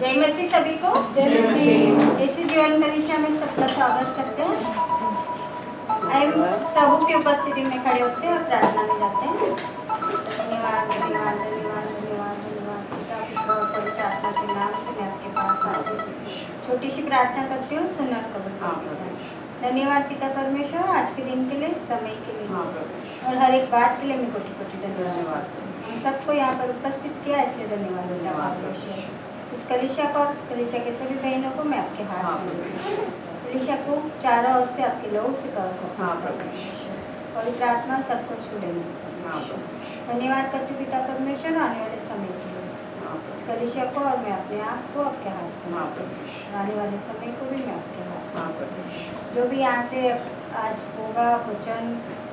जय मसीह सभी को। जय मसीह। यीशु जीवन कलीसिया में सबका स्वागत करते हैं। प्रभु की उपस्थिति में खड़े होते हैं और प्रार्थना में जाते हैं। धन्यवाद धन्यवाद धन्यवाद धन्यवाद धन्यवाद पिता पुत्र और पवित्र आत्मा के नाम से मैं आपके पास आती हूँ। छोटी सी प्रार्थना करती हूँ, सुनकर कबूल कीजिए। धन्यवाद पिता परमेश्वर, आज के दिन के लिए, समय के लिए और हर एक बात के लिए मैं कोटि कोटि धन्यवाद। हम सबको यहाँ पर उपस्थित किया इसलिए धन्यवाद पिता परमेश्वर। इस कलीसिया को और इस कलीसिया के सभी बहनों को मैं आपके हाथ में देती हूँ। कलीसिया को चारों ओर से आपके लहू से कवर करता हूँ। पवित्र आत्मा सबको छू लेंगे। धन्यवाद करती हूँ पिता परमेश्वर आने वाले समय के लिए, इस कलीसिया को और मैं अपने आप को आपके हाथ में आने वाले समय को भी मैं आपके हाथ में। जो भी यहाँ से आज होगा वचन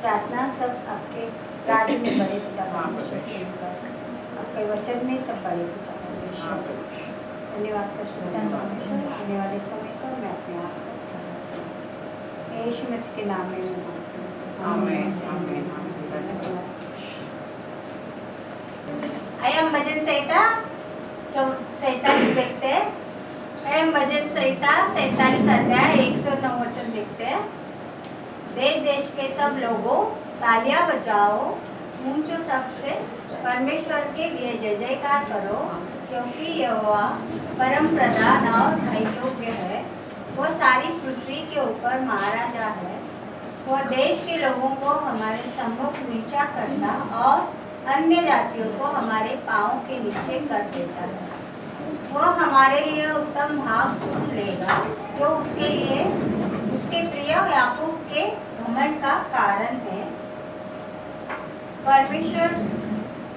प्रार्थना सब आपके राज्य में बड़े पिता परमेश्वर से आपके वचन में सब बड़े पिता परमेश्वर। धन्यवाद करते हैं पिता परमेश्वर, आने वाले समय को मैं अपने आप को यीशु मसीह के नाम में मांगती हूँ। आमीन आमीन। आइए हम भजन संहिता 47 देखते हैं। हम भजन संहिता 47 अध्याय 109 वचन देखते हैं। देश देश के सब लोगों तालियां बजाओ, ऊंचो शब्द से परमेश्वर के लिए जय जयकार करो, क्योंकि यहोवा परम प्रधान और योग्य है। वह सारी पृथ्वी के ऊपर महाराजा है। वह देश के लोगों को हमारे सम्मुख नीचा करता और अन्य जातियों को हमारे पाँव के नीचे कर देता है। वह हमारे लिए उत्तम भाग चुन लेगा, जो उसके लिए उसके प्रिय याकूब के घमंड का कारण है। परमेश्वर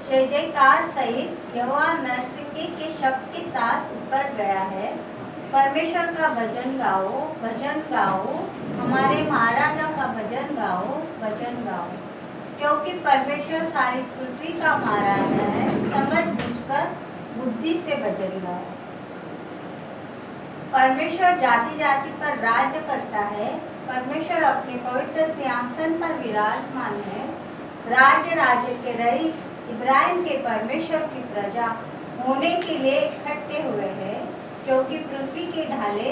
जय जयकार सहित यहोवा नरसिंह के शब्द के साथ ऊपर गया है। परमेश्वर का भजन गाओ, हमारे महाराजा का भजन गाओ, क्योंकि परमेश्वर सारी पृथ्वी का महाराजा है। समझ बूझकर बुद्धि से भजन गाओ। परमेश्वर जाति जाति पर राज्य करता है। परमेश्वर अपने पवित्र सिंहासन पर विराजमान है। राज्य राज्य के रईस इब्राहिम के परमेश्वर की प्रजा होने के लिए इकट्ठे हुए हैं, क्योंकि पृथ्वी के ढाले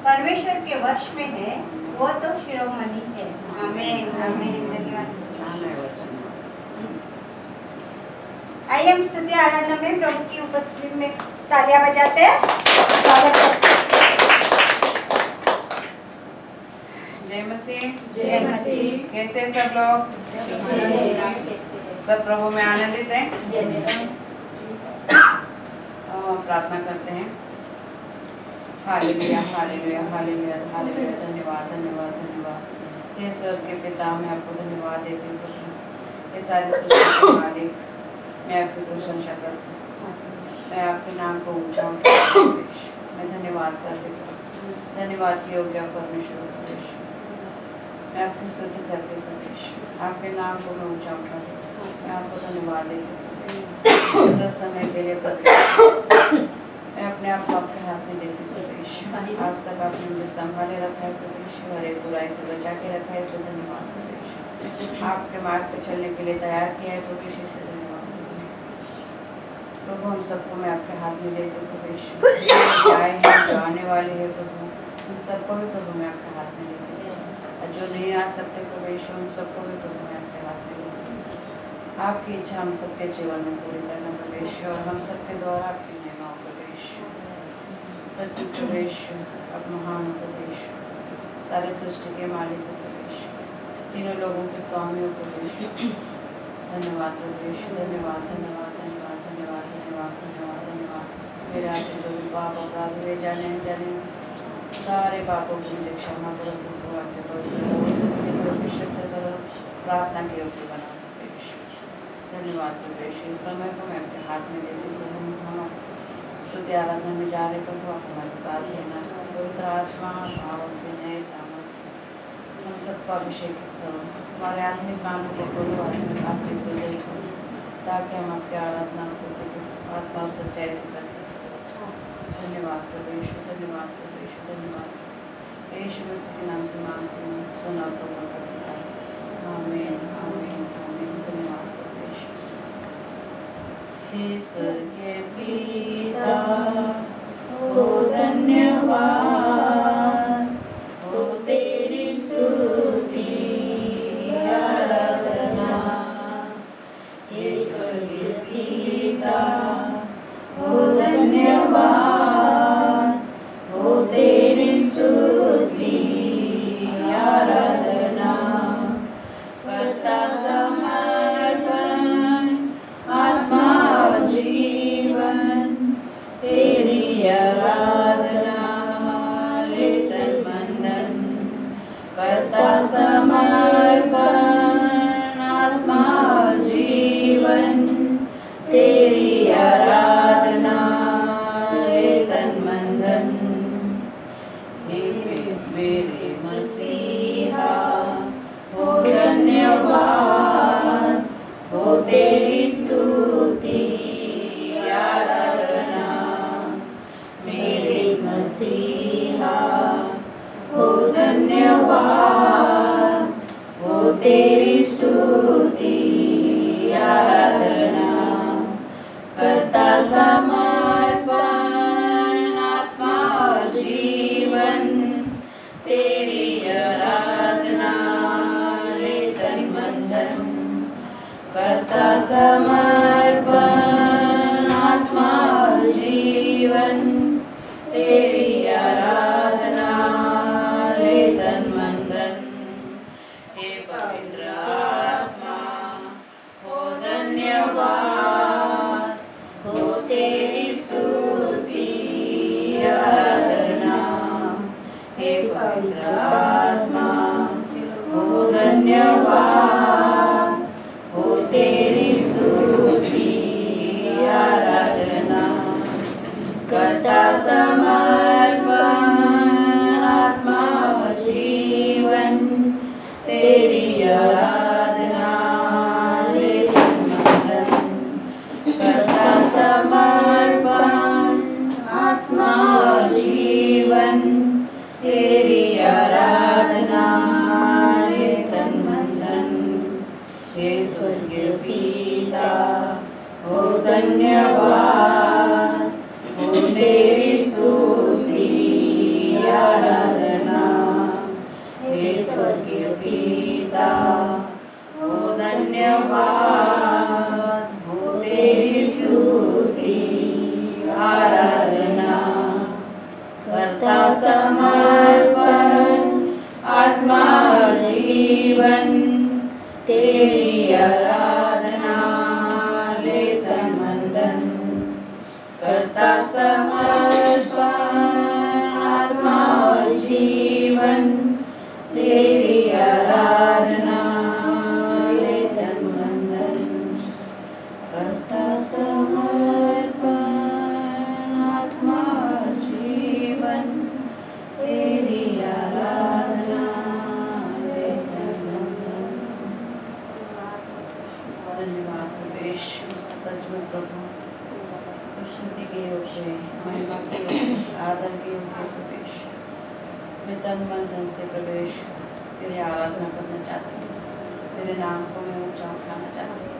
परमेश्वर के वश में है, वो तो शिरोमणि है। आमीन आमीन। धन्यवाद। आइए हम स्तुति आराधना में प्रभु की उपस्थिति में तालियां बजाते हैं। जय मसीह। जय मसीह। कैसे सब लोग? सब प्रभु में आनंदित हैं। प्रार्थना करते हैं। Hallelujah hallelujah hallelujah hallelujah. धन्यवाद धन्यवाद धन्यवाद। हे स्वर्ग के पिता, मैं आपको धन्यवाद देती हूँ प्रभु। ये सारे सृष्टि के मालिक, मैं आपकी प्रशंसा करती हूँ। मैं आपके नाम को ऊंचा उठाती हूँ। मैं धन्यवाद करती हूँ। धन्यवाद की योग्य परमेश्वर प्रवेश। मैं आपकी स्तुति करती हूँ। आपके नाम को मैं ऊंचा उठाती हूँ। मैं आपको धन्यवाद देती हूँ सुंदर समय के लिए प्रवेश। मैं अपने आप को आपके हाथ में देती हूँ प्रवेश। आज तक आपने मुझे संभाले रखा है प्रवेश, हर एक बुराई से बचा के रखा है, इसलिए धन्यवाद प्रवेश। आपके मार्ग पर चलने के लिए तैयार किया है प्रवेश, इसलिए धन्यवाद प्रभु। हम सबको मैं आपके हाथ में देती हूँ प्रवेश। आए हैं जो आने वाले हैं प्रभु, उन सबको भी प्रभु मैं आपके हाथ में देती हूँ। और जो नहीं आ सकते प्रवेश, उन सबको भी प्रभु मैं आपके हाथ में देती हूँ। आपकी इच्छा हम सबके जीवन में पूरी करना प्रवेश, और हम सबके द्वारा आपकी महिमा प्रवेश। सत्य प्रवेश, अब महान प्रवेश, सारे सृष्टि के मालिक प्रवेश, तीनों लोगों के स्वामी प्रवेश। धन्यवाद प्रवेश। धन्यवाद धन्यवाद धन्यवाद धन्यवाद धन्यवाद धन्यवाद धन्यवाद। मेरे हाथ से जो भी पाप अपराध हुए जाने अनजाने, सारे पापों की मुझे क्षमा करो प्रभु। आपके पवित्र शुद्ध करो, प्रार्थना के योग्य बनाओ प्रवेश। धन्यवाद प्रवेश। इस समय को मैं अपने हाथ में देती हूँ। हम स्तुति आराधना में जा रहे प्रभु, आप हमारे साथ है ना। पवित्र आत्मा भाव के नए सामर्थ्य हम सबको अभिषेक करो। हमारे आत्मिक कानों को खोलो, आत्मिक हृदय को, ताकि हम आपकी आराधना स्तुति को आत्मा और सच्चाई से कर सकें। धन्यवाद प्रवेश, धन्यवाद प्रवेश, धन्यवाद। यीशु मसीह के नाम से मांगते हैं, सुना प्रभु का पिता। आमीन आमीन आमीन। धन्यवाद प्रवेश। हे स्वर्गीय पिता, हो धन्यवाद, हो तेरी स्तुति आराधना, हे स्वर्गीय पिता, हो धन्यवाद, हो तेरी स्तुति आराधना, करता समर्पण आत्मा और जीवन, तेरी आराधना ले तन मन धन, करता समर्पण आत्मा और जीवन, तेरी आराधना ले तन मन धन, मेरे मसीहा हो धन्यवाद, हो तेरी स्तुति आराधना, मेरे मसीहा हो धन्यवाद, हो तेरी स्तुति आराधना, करता समर्पण आत्मा और जीवन, तेरी आराधना ले तन मन धन, करता समर्पण आत्मा और जीवन, तेरी आराधना ले तन मन धन, हे पवित्र आत्मा हो धन्यवाद, हो तेरी स्तुति आराधना, हे पवित्र आत्मा हो धन्यवाद, हो तेरी स्तुति आराधना, करता समर्पण आत्मा और जीवन, तेरी आराधना ले तन मन धन, करता समर्पण आत्मा और जीवन, तेरी आराधना ले तन मन धन, हे स्वर्गीय पिता हो धन्यवाद, हो तेरी स्तुति आराधना, हे स्वर्गीय पिता हो धन्यवाद, हो तेरी स्तुति आराधना, करता समर्पण आत्मा और जीवन, तेरी आराधना ले तन मन धन, करता समर्पण आत्मा और जीवन, तेरी आराधना ले तन मन धन, करता समर्पण आत्मा और जीवन, तेरी आराधना ले तन मन धन। धन्यवाद प्रभु यीशु, सचमुच प्रभु स्तुति के योग्य, महिमा के योग्य, आदर के योग्य प्रभु यीशु, मैं तन मन धन से प्रभु यीशु तेरी आराधना करना चाहती हूँ, तेरे नाम को मैं ऊंचा उठाना चाहती हूँ।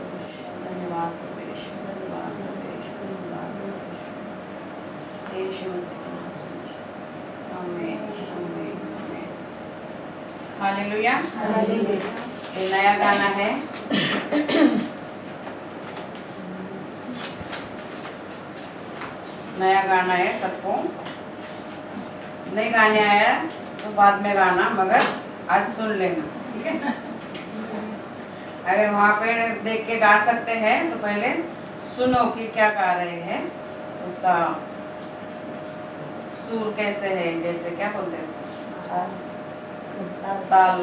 धन्यवाद प्रभु यीशु, धन्यवाद प्रभु यीशु, धन्यवाद प्रभु यीशु, यीशु मसीह के नाम से आमीन आमीन आमीन। Hallelujah hallelujah. ये नया गाना है, नया गाना है, सबको नहीं गाने आया तो बाद में गाना, मगर आज सुन लेना, ठीक है। अगर वहाँ पे देख के गा सकते हैं तो पहले सुनो कि क्या गा रहे हैं, उसका सुर कैसे है, जैसे क्या बोलते हैं उसको, ताल।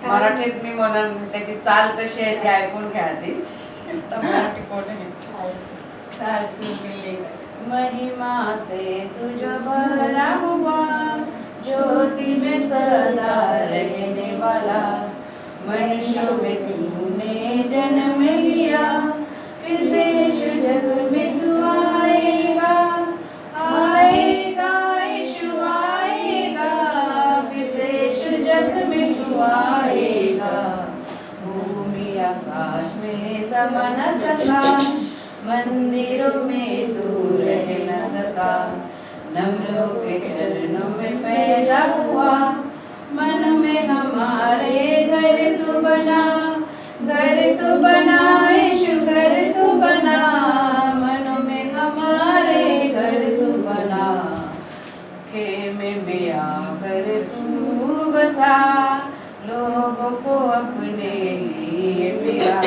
मराठीत मी म्हणून त्याची चाल कशी आहे ती ऐकून घ्या आधी, तर मराठी कोण आहे ताल सुर मिली। महिमा से तुझ भरा हुआ, ज्योति में सदा रहने वाला, मनुष्यों में तूने जन्म लिया, फिर शेष जग में तू आएगा, आएगा यीशु आएगा, फिर शेष जग में तू आएगा। भूमि आकाश में सम न सका, मंदिरों में तू रह न सका, नम्र होके चरणों में पैदा हुआ। मन में हमारे घर तू बना, घर तू बना यीशु, घर तू बना। मन में हमारे घर तू बना, खेमे में आकर तू बसा। लोगों को अपने लिए फिरा,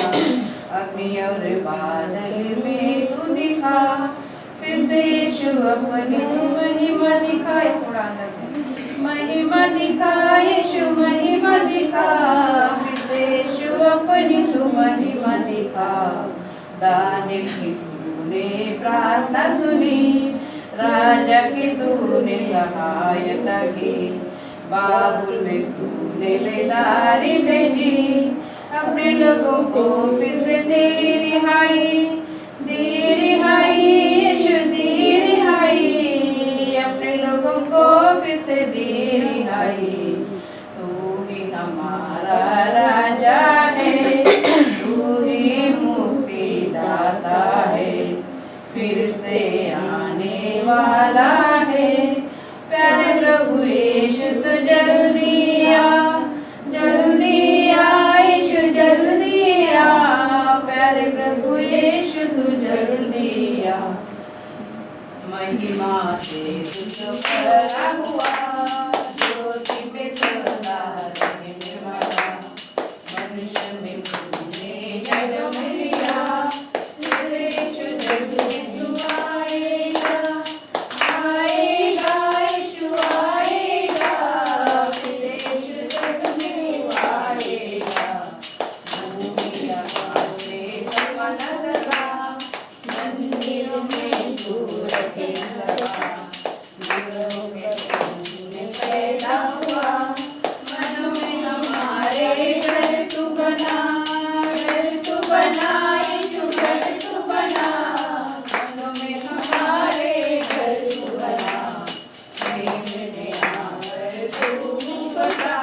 अग्नि और बादल में तू दिखा। फिर से यीशु अपनी तू महिमा दिखाए, थोड़ा अलग है। महिमा दिखा यीशु, महिमा दिखा। फिर से यीशु अपनी तू महिमा दिखा। दानिएल की तूने प्रार्थना सुनी, राजा की तूने सहायता की। बाबुल में तूने बेदारी भेजी, अपने लोगों को फिर से दे रिहाई। दे रिहाई यीशु, दे रिहाई। अपने लोगों को फिर से दे रिहाई। तू ही हमारा राजा है, तू ही मुक्ति दाता है। फिर से आने वाला है प्यारे प्रभु यीशु, तू जल्दी आ, जल्दी आ यीशु, जल्दी आ। प्यारे प्रभु यीशु, तू जल्दी आ। महिमा से तू भरा हुआ, ज्योति पे सदा रहने वाला। मनुष्य में तूने जन्म लिया, यीशु जल्दी तू आएगा, आएगा यीशु आएगा। यीशु जल्दी आएगा। भूमि आकाश में जमाना लगा, मंदिरों में तू रहेगा। नूरों के तूने पैदा हुआ, मनों में हमारे घर तू बना, घर तू बना यीशु, घर तू बना। मनों में हमारे घर तू बना, प्रेम में आकर तू बसा।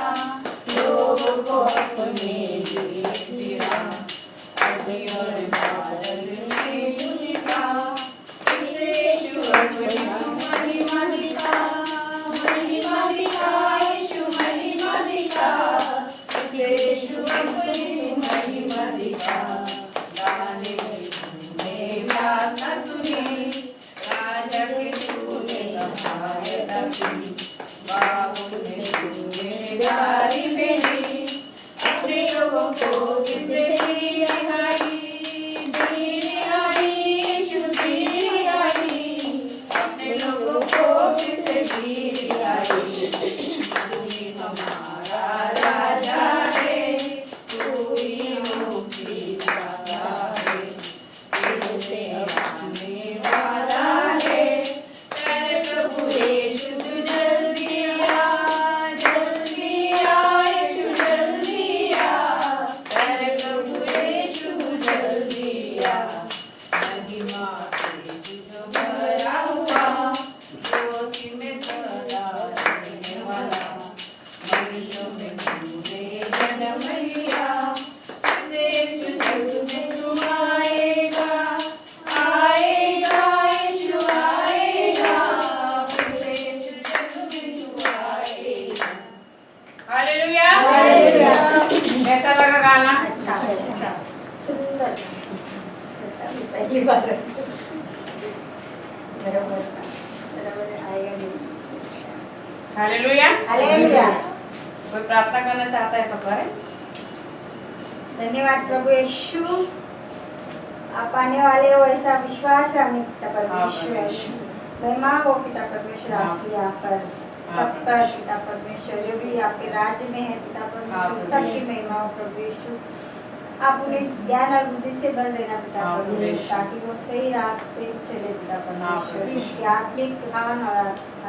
लोगों को अपने लिए फिरा, अग्नि और बादल में तू दिखा। यीशु अपनी महिमा दिखा, महिमा दिखा यीशु, महिमा दिखा। यीशु अपनी महिमा दिखा। दानिएल की तूने प्रार्थना सुनी, राजा की तूने सहायता की। बाबुल में तूने बेदारी भेजी, अपने लोगों को फिर से दे रिहाई। दे रिहाई यीशु, दे रिहाई। अपने लोगों को फिर से दे रिहाई। तू ही हमारा राजा है, तू ही मुक्ति दाता है। फिर से आने वाला है प्यारे प्रभु यीशु, तू जल्दी आ, जल्दी आ यीशु, जल्दी आ। प्यारे प्रभु यीशु, जल्दी आ। महिमा से तू भरा हुआ, ज्योति में सदा रहने वाला। मनुष्यों में तूने जन्म लिया, यीशु जल्दी तू आएगा, आएगा यीशु आएगा। फिर से यीशु जल्दी तू आएगा। Hallelujah, hallelujah. कैसा लगा गाना? अच्छा, अच्छा, सुंदर। पहली बार बराबर आएगा नहीं। हालेलुया। हालेलुया। कोई प्रार्थना करना चाहता है तो करे। धन्यवाद प्रभु यीशु, आप आने वाले हो ऐसा विश्वास है हमें पिता परमेश्वर। महिमा हो पिता परमेश्वर आपकी यहाँ पर सब पर पिता परमेश्वर, जो भी आपके राज्य में है पिता परमेश्वर, सबकी महिमा हो प्रभु यीशु। आप उन्हें ज्ञान और बुद्धि से भर देना पिता परमेश्वर, ताकि वो सही रास्ते चले पिता परमेश्वर। उसकी आत्मिक कान और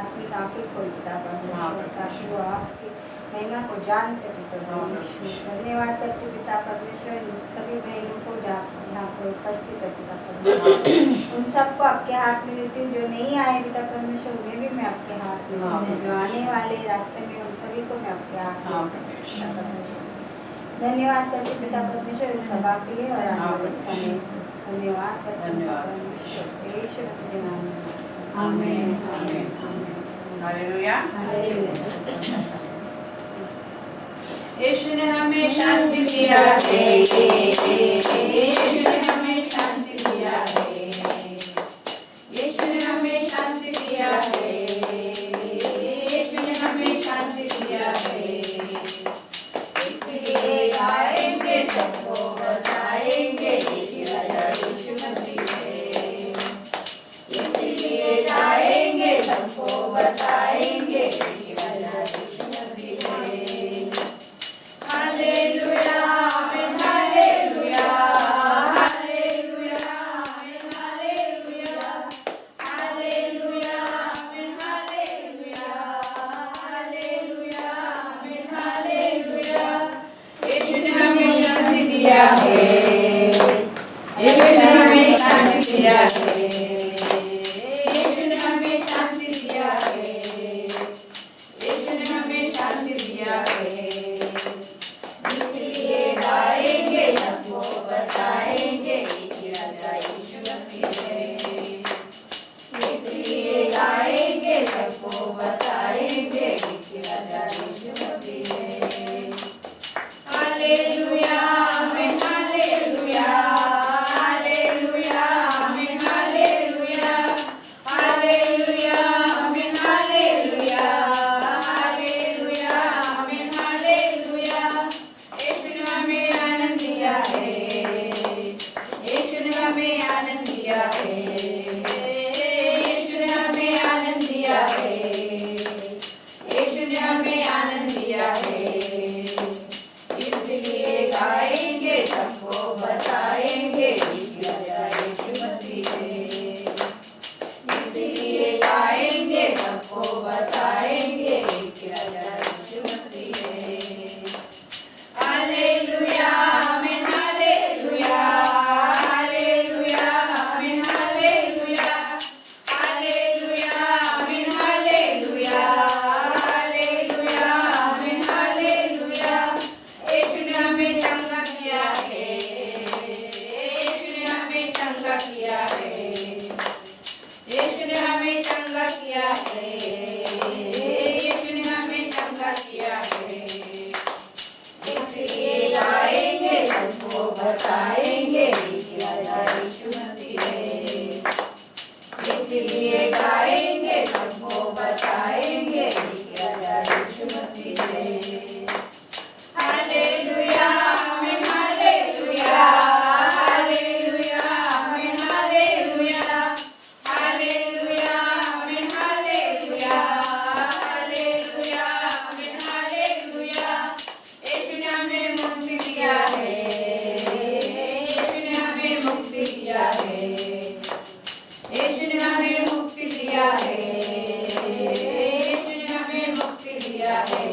आत्मिक आंखें खोल पिता परमेश्वर, ताकि वो आपकी महिमा को जान सके प्रभु यीशु। धन्यवाद करते पिता परमेश्वर, सभी बहनों को यहाँ पर उपस्थित है पिता परमेश्वर। उन सबको आपके हाथ में देती हूँ, जो नहीं आए पिता परमेश्वर उन्हें भी मैं आपके हाथ में देती हूँ। जो आने वाले रास्ते में उन सभी को मैं आपके हाथ में धन्यवाद करते पिता परमेश्वर इस सभा के लिए और आने वाले समय। धन्यवाद करते पिता परमेश्वर, यीशु मसीह के नाम में। आमीन आमीन हालेलुया। यीशु ने हमें शांति दिया है, यीशु ने हमें शांति दिया है, यीशु ने हमें शांति दिया है, यीशु ने हमें शांति दिया है। इसलिए गाएंगे, सबको बताएंगे कि राजा यीशु मसीह है। इसलिए गाएंगे, सबको बताएंगे कि राजा यीशु मसीह है। हालेलुया आमीन हालेलुया, हालेलुया आमीन हालेलुया, हालेलुया आमीन हालेलुया, हालेलुया आमीन हालेलुया। यीशु ने हमें शांति दिया है, यीशु ने हमें शांति दिया है, यीशु ने हमें शांति दिया है, यीशु ने हमें शांति दिया है। इसलिए गाएंगे, सबको बताएंगे कि राजा यीशु मसीह है। इसलिए गाएंगे, सबको बताएंगे कि राजा यीशु मसीह है। हालेलुया आमीन हालेलुया, हालेलुया आमीन हालेलुया, हालेलुया आमीन हालेलुया, हालेलुया आमीन हालेलुया। यीशु ने हमें आनंद दिया है, यीशु ने हमें आनंद दिया है, यीशु ने हमें आनंद दिया है, यीशु ने हमें आनंद दिया है। इसलिए गाएंगे, सबको बताएंगे कि राजा यीशु मसीह है। इसलिए गाएंगे, सबको बताएंगे कि राजा यीशु मसीह है। हालेलुया आमीन हालेलुया, हालेलुया आमीन हालेलुया, हालेलुया आमीन हालेलुया, हालेलुया आमीन हालेलुया। यीशु ने हमें चंगा किया है, यीशु ने हमें चंगा किया है, यीशु ने हमें चंगा किया है, यीशु ने हमें चंगा किया है। इसलिए गाएंगे, सबको बताएंगे कि राजा यीशु मसीह है। इसलिए गाएंगे, सबको बताएंगे कि राजा यीशु मसीह है। हालेलुया आमीन हालेलुया, हालेलुया आमीन हालेलुया, हालेलुया आमीन हालेलुया, हालेलुया आमीन हालेलुया। यीशु ने हमें मुक्ति दिया है, यीशु ने हमें मुक्ति दिया है, यीशु ने हमें मुक्ति दिया है, यीशु ने हमें मुक्ति दिया है।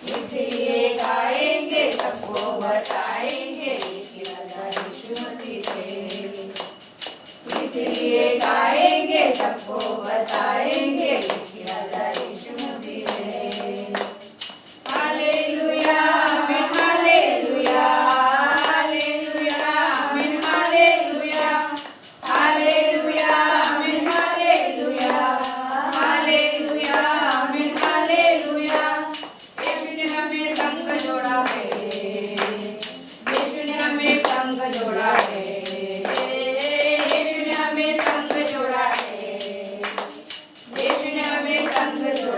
इसलिए गाएंगे, सबको बताएंगे कि राजा यीशु मसीह है। इसलिए गाएंगे, सबको बताएंगे कि राजा यीशु मसीह है। हालेलुया आमीन हालेलुया, हालेलुया आमीन हालेलुया, हालेलुया आमीन हालेलुया, हालेलुया आमीन हालेलुया। यीशु ने हमें संग जोड़ा है, यीशु ने हमें संग जोड़ा है, यीशु ने हमें संग जोड़ा है, यीशु ने हमें संग जोड़ा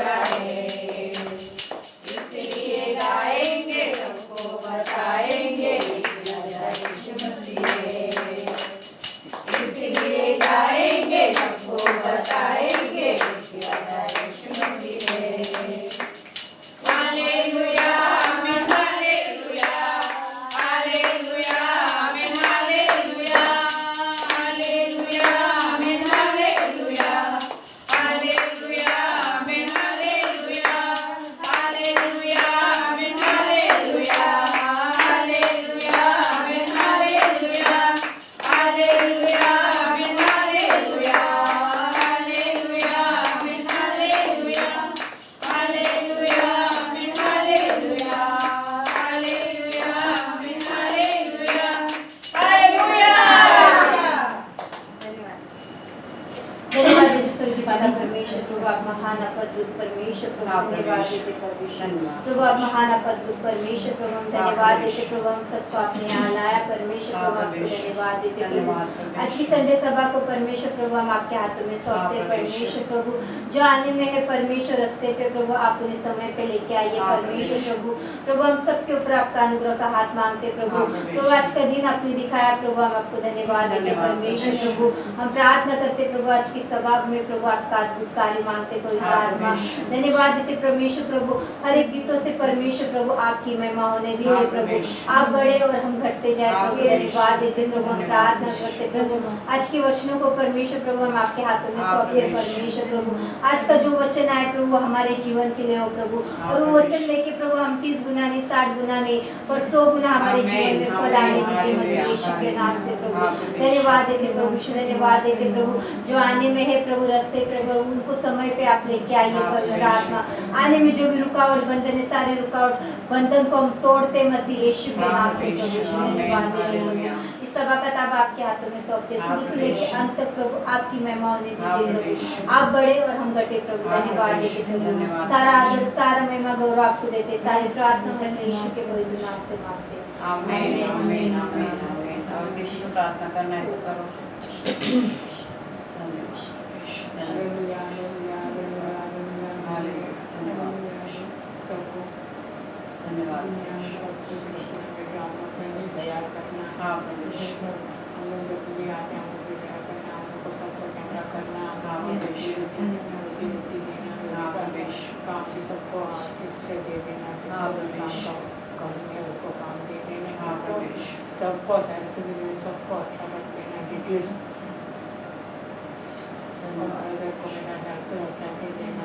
महान अद्भुत परमेश्वर प्रभु हाँ, धन्यवाद परमेश्वर। देते परमेश्वर धन्यवाद। प्रभु आप महान अद्भुत परमेश्वर प्रभु हम हाँ, धन्यवाद परमेश्वर। देते प्रभु हम सबको आपने यहाँ लाया परमेश्वर हाँ, प्रभु आपको परमेश्वर। धन्यवाद देते धन्यवाद, प्रभु परमेश्वर। आज की संडे सभा को परमेश्वर प्रभु हम आपके हाथों में सौंपते हाँ, परमेश्वर प्रभु जो आने में है परमेश्वर रास्ते पे प्रभु आप उन्हें समय पे लेके आइए हाँ, परमेश्वर परमेश्वर। प्रभु प्रभु हम सबके ऊपर आपका अनुग्रह का हाथ मांगते प्रभु हाँ, परमेश्वर। प्रभु आज का दिन आपने दिखाया प्रभु हम आपको धन्यवाद देते धन्यवाद, परमेश्वर परमेश्वर। प्रभु हम प्रार्थना करते प्रभु आज की सभा में प्रभु आपका अद्भुत कार्य मांगते पवित्र हाँ, आत्मा परमेश्वर। धन्यवाद देते परमेश्वर प्रभु हर एक गीतों से परमेश्वर प्रभु आपकी महिमा होने दीजिए हाँ, प्रभु परमेश्वर। आप बड़े और हम घटते जाए हाँ, प्रभु परमेश्वर। धन्यवाद देते प्रभु हम धन्यवाद, प्रार्थना करते प्रभु आज के वचनों को परमेश्वर प्रभु हम आपके हाथों में हाँ, सौंपते परमेश्वर। परमेश्वर प्रभु आज का जो वचन आए प्रभु वो हमारे जीवन के लिए हो प्रभु हाँ, और वो परमेश्वर। वचन लेके प्रभु हम 30 गुना नहीं 60 गुना नहीं पर 100 गुना हमारे आमीन, जीवन में आमीन, फल आने दीजिए हालेलुया, मसीह यीशु के नाम से प्रभु हाँ, परमेश्वर। धन्यवाद देते प्रभु ईश्वर धन्यवाद देते प्रभु जो आने में है प्रभु रास्ते प्रभु उनको समय पे आप लेके आइए हाँ, पवित्र आत्मा आने में जो भी रुकावट बंधन है सारे रुकावट बंधन को हम तोड़ते मसीह यीशु के हाँ, नाम से प्रभु परमेश्वर, ईश्वर धन्यवाद देते हालेलुया। प्रभु इस सभा का ताब आपके हाथों में सौंपते हाँ, शुरू से लेके परमेश्वर। अंत तक प्रभु आपकी महिमा होने हाँ, दीजिए प्रभु परमेश्वर। आप बड़े और हम घटे प्रभु हाँ, धन्यवाद देते प्रभु धन्यवाद। सारा आदर सारा महिमा गौरव आपको देते सारी प्रार्थना मसीह यीशु के पवित्र नाम से मांगते हैं। आमीन, आमीन, आमीन, आमीन। और किसी को प्रार्थना करना है तो करो। धन्यवाद। Hallelujah, hallelujah, hallelujah, hallelujah, hallelujah. धन्यवाद। प्रभु धन्यवाद। दुनिया में सब चीज़ को आपने दया करना हाँ, परमेश्वर। हम लोग जो भी आते हैं हम लोग दया करना हम लोग को सबको चंगा करना हाँ, परमेश्वर। रोटी रोटी देना हाँ, परमेश्वर। काम भी सबको आर्थिक से दे देना हाँ, जिसको काम परमेश्वर। का करने उसको काम दे देना हाँ, जिसको परमेश्वर। सबको हेल्थ भी सबको अच्छा कर देना डिटेल्स और धन्यवाद। ब्रदर को मेरा हेल्थ अच्छा दे देना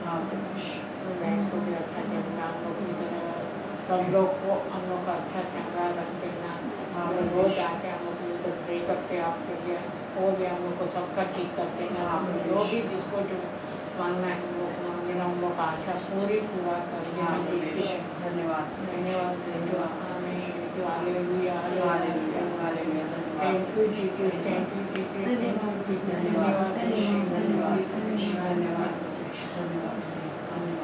हाँ, परमेश्वर। बहन को भी अच्छा देना हम लोग की तरह सब लोग को हम लोग का अच्छा चंगा रख देना हाँ, हम लोग रोज आके हम लोग तो प्रे करते हैं आपके लिए हो गया हम लोग को सबका ठीक कर देना हाँ, जो भी जिसको जो मांगना है हम लोग को मांगना हम लोग का आशा पूरी पूरा कर देना हाँ, जिसकी परमेश्वर। धन्यवाद। धन्यवाद जो आमीन जो हालेलुया हालेलुया, हालेलुया। धन्यवाद। Thank you Jesus thank you Jesus thank you Jesus धन्यवाद। धन्यवाद धन्यवाद। धन्यवाद धन्यवाद। धन्यवाद।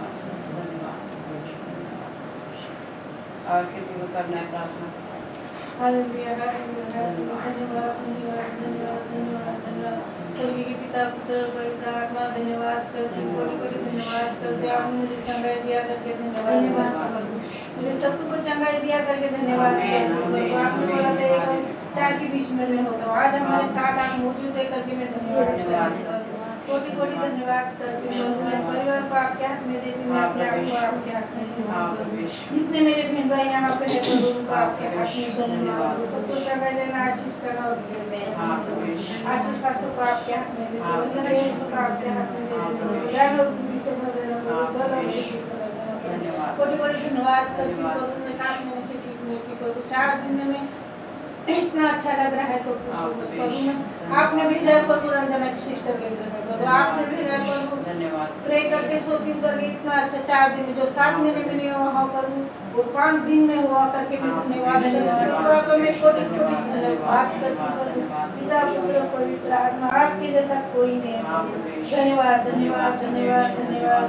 धन्यवाद। धन्यवाद। और किसी को करना है प्रार्थना? हालेलुया, हालेलुया, हालेलुया, धन्यवाद, धन्यवाद, धन्यवाद, धन्यवाद, धन्यवाद। स्वर्गीय के पिता पुत्र पवित्र आत्मा धन्यवाद करते कोटि कोटि धन्यवाद करते आपने मुझे चंगाई दिया करके धन्यवाद प्रभु मुझे सबको को चंगाई दिया करके धन्यवाद प्रभु आपने बोला था एक और चार के बीच में मैं होता हूँ आज हमारे साथ आप मौजूद है करके मैं धन्यवाद करती हूँ कोटि कोटि धन्यवाद करती हूँ मेरे परिवार को आपके हाथ में देती हूँ मैं अपने आप को आपके हाथ में देती हूँ जितने मेरे बहन भाई यहाँ पे है प्रभु उनको आपके हाथ में धन्यवाद सबको चंगाई देना आशीष करना और आशीष पास्टर को आपके हाथ में देती हूँ यीशु को आपके हाथ में देती हूँ ज्ञान और बुद्धि से भर देना प्रभु बल और बुद्धि से भर देना कोटि कोटि धन्यवाद करती हूँ प्रभु मैं 7 महीने से ठीक नहीं की प्रभु 4 दिन में मैं इतना अच्छा लग रहा है तो प्रभु मैं आपने भेजा है प्रभु रंजना की सिस्टर के घर में प्रभु आपने भेजा है प्रभु धन्यवाद। प्रे करके 100 दिन करके इतना अच्छा 4 दिन में जो 7 महीने में नहीं हुआ प्रभु वो 5 दिन में हुआ करके मैं धन्यवाद करती हूँ मैं कोटि कोटि धन्यवाद करती हूँ पिता पुत्र पवित्र आत्मा आपके जैसा कोई नहीं है धन्यवाद धन्यवाद धन्यवाद धन्यवाद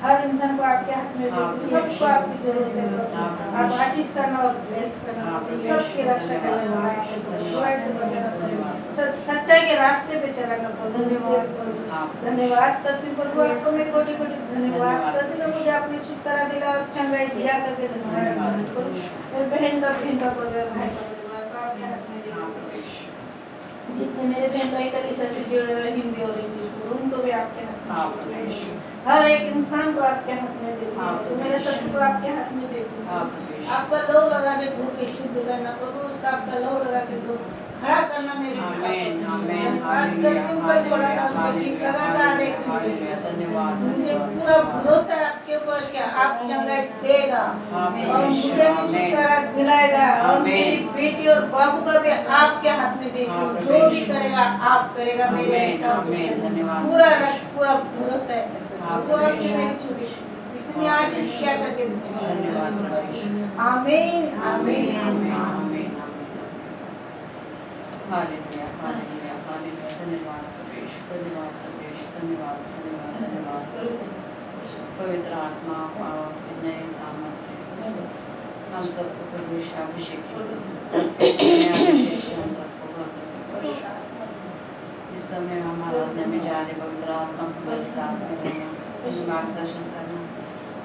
हर इंसान को आपके हाथ में देती हूँ सबको आपकी जरूरत है प्रभु आप आशीष करना और ब्लेस करना सबकी रक्षा करने वाला है बुराई से बचाना प्रभु सच्चाई के रास्ते पे चलाना प्रभु धन्यवाद करती हूँ प्रभु आपको मैं कोटि कोटि धन्यवाद करती हूँ मुझे आपने छुटकारा दिला और चंगाई दिया करके धन्यवाद मेरे बहन का भाई का परिवार आपके हाथ में जितने मेरे बहन भाई कलीसिया से जुड़े हुए हिंदी और इंग्लिश उनको भी आपके हाथ में हर एक इंसान को आपके हाथ में देती हूँ मेरे सभी को आपके हाथ में देती हूँ आपका लौ लगा के धो के शुद्ध करना प्रभु उसका आपका लौ लगा के धो खड़ा करना मेरे बात करती हूँ कल थोड़ा सा उसको ठीक लगा था धन्यवाद। मुझे पूरा भरोसा है आपके ऊपर कि आप चंगाई देगा और मुझे भी छुटकारा दिलाएगा और मेरी बेटी और बाबू का भी आपके हाथ में देती हूँ जो भी करेगा आप करेगा मेरे पूरा पूरा भरोसा है तो आपने मेरी छोटी इसने आशीष किया करके धन्यवाद आमीन आमीन आमीन हालेलुया हालेलुया हालेलुया। धन्यवाद प्रभु, धन्यवाद प्रभु, धन्यवाद धन्यवाद धन्यवाद। पवित्र आत्मा आपके नए सामर्थ से हम सबको प्रभु अभिषेक हम सबको भर दो। इस समय हम आराधना में जा रहे, पवित्र आत्मा हमारे साथ में रहना, मार्गदर्शन करना,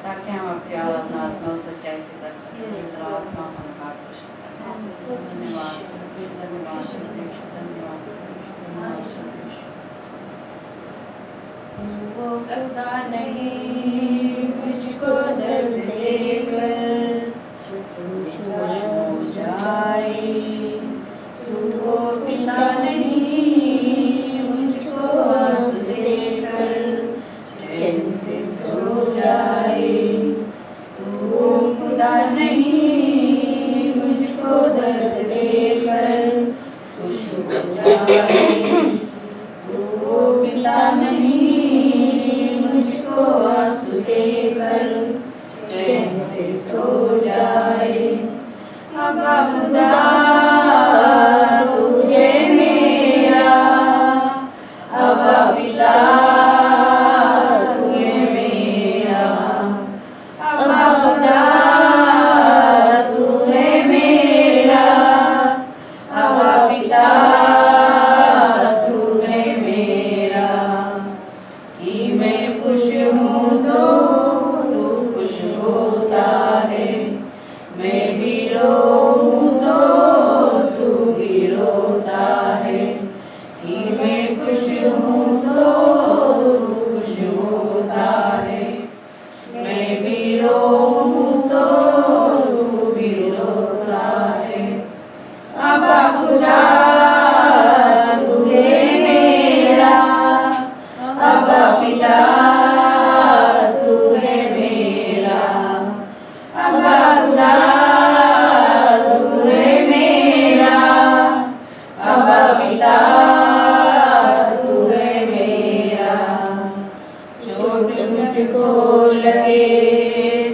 ताकि हम अपनी आराधना आत्मा और सच्चाई से कर सकें। पवित्र आत्मा हमें मार्गदर्शन करना। धन्यवाद धन्यवाद धन्यवाद। वो खुदा नहीं मुझको दर्द देकर हो जाए, तू वो पिता नहीं मुझको आंसू देकर चैन से सो जाए, तू वो खुदा नहीं मुझको दर्द देकर खुश हो जाए, तू वो पिता नहीं मुझको आंसू देकर चैन से सो जाए। अब्बा खुदा तू है मेरा, अब्बा पिता तू है मेरा, अब्बा खुदा तू है मेरा, अब्बा पिता तू है मेरा। कि मैं खुश हूँ तो तू खुश होता है, मैं भी रोऊँ तो तू भी रोता है। कि मैं खुश हूँ तो तू खुश होता है, मैं भी रोऊँ तो तू भी रोता है। अब्बा खुदा तू है मेरा, अब्बा पिता तू है मेरा, अब्बा खुदा तू है मेरा, अब्बा पिता तू है मेरा। चोट मुझको लगे,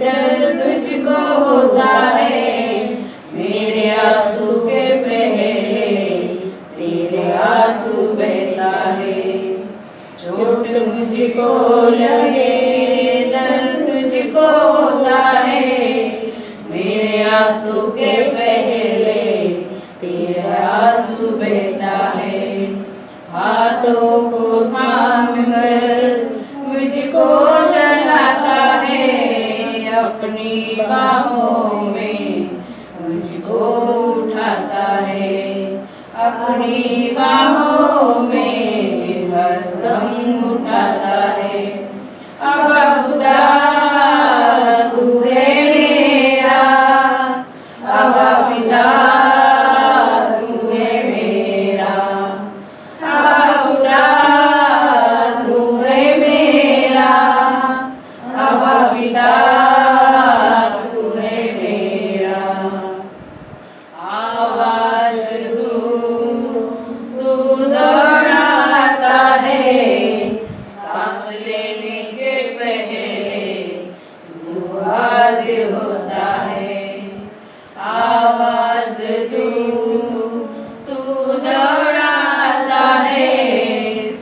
दर्द तुझको होता है, मेरे आंसू के पहले तेरे आंसू बहता है। चोट मुझको लगे, दर्द तुझको होता है, मेरे आंसू के पहले तेरा आंसू बहता है। हाथों को थाम कर मुझको चलाता है, अपनी बाहों में मुझको उठाता है, अपनी बाहों में हरदम उठाता है। अब्बा खुदा तू है मेरा, अब्बा पिता तू है मेरा, अब्बा खुदा तू है मेरा, अब्बा पिता तू है मेरा। आवाज दूं तू दौड़ाता है, सांस लेने के पहले तू हाजिर होता है। आवाज दूं तू दौड़ाता है,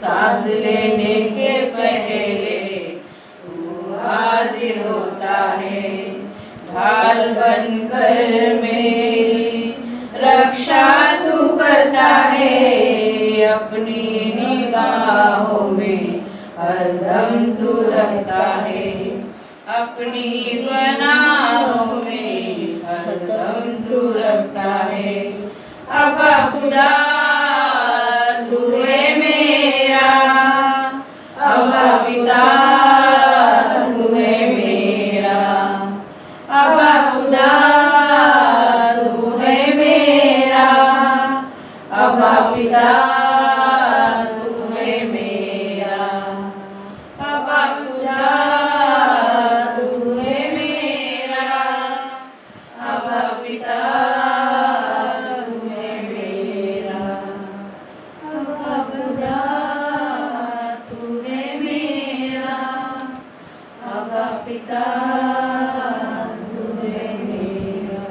सांस लेने के पहले तू हाजिर होता है। ढाल बनकर मेरी रक्षा तू करता है, अपनी निगाहों में हरदम तू रखता है, अपनी पनाहों में हरदम तू रखता है। अब्बा खुदा तू है मेरा, अब्बा पिता तू है मेरा, अब्बा खुदा तू है मेरा, अब्बा पिता तू है मेरा, अब्बा खुदा तू है मेरा, अब्बा पिता तू है मेरा, अब्बा खुदा तू है मेरा, अब्बा पिता तू है मेरा।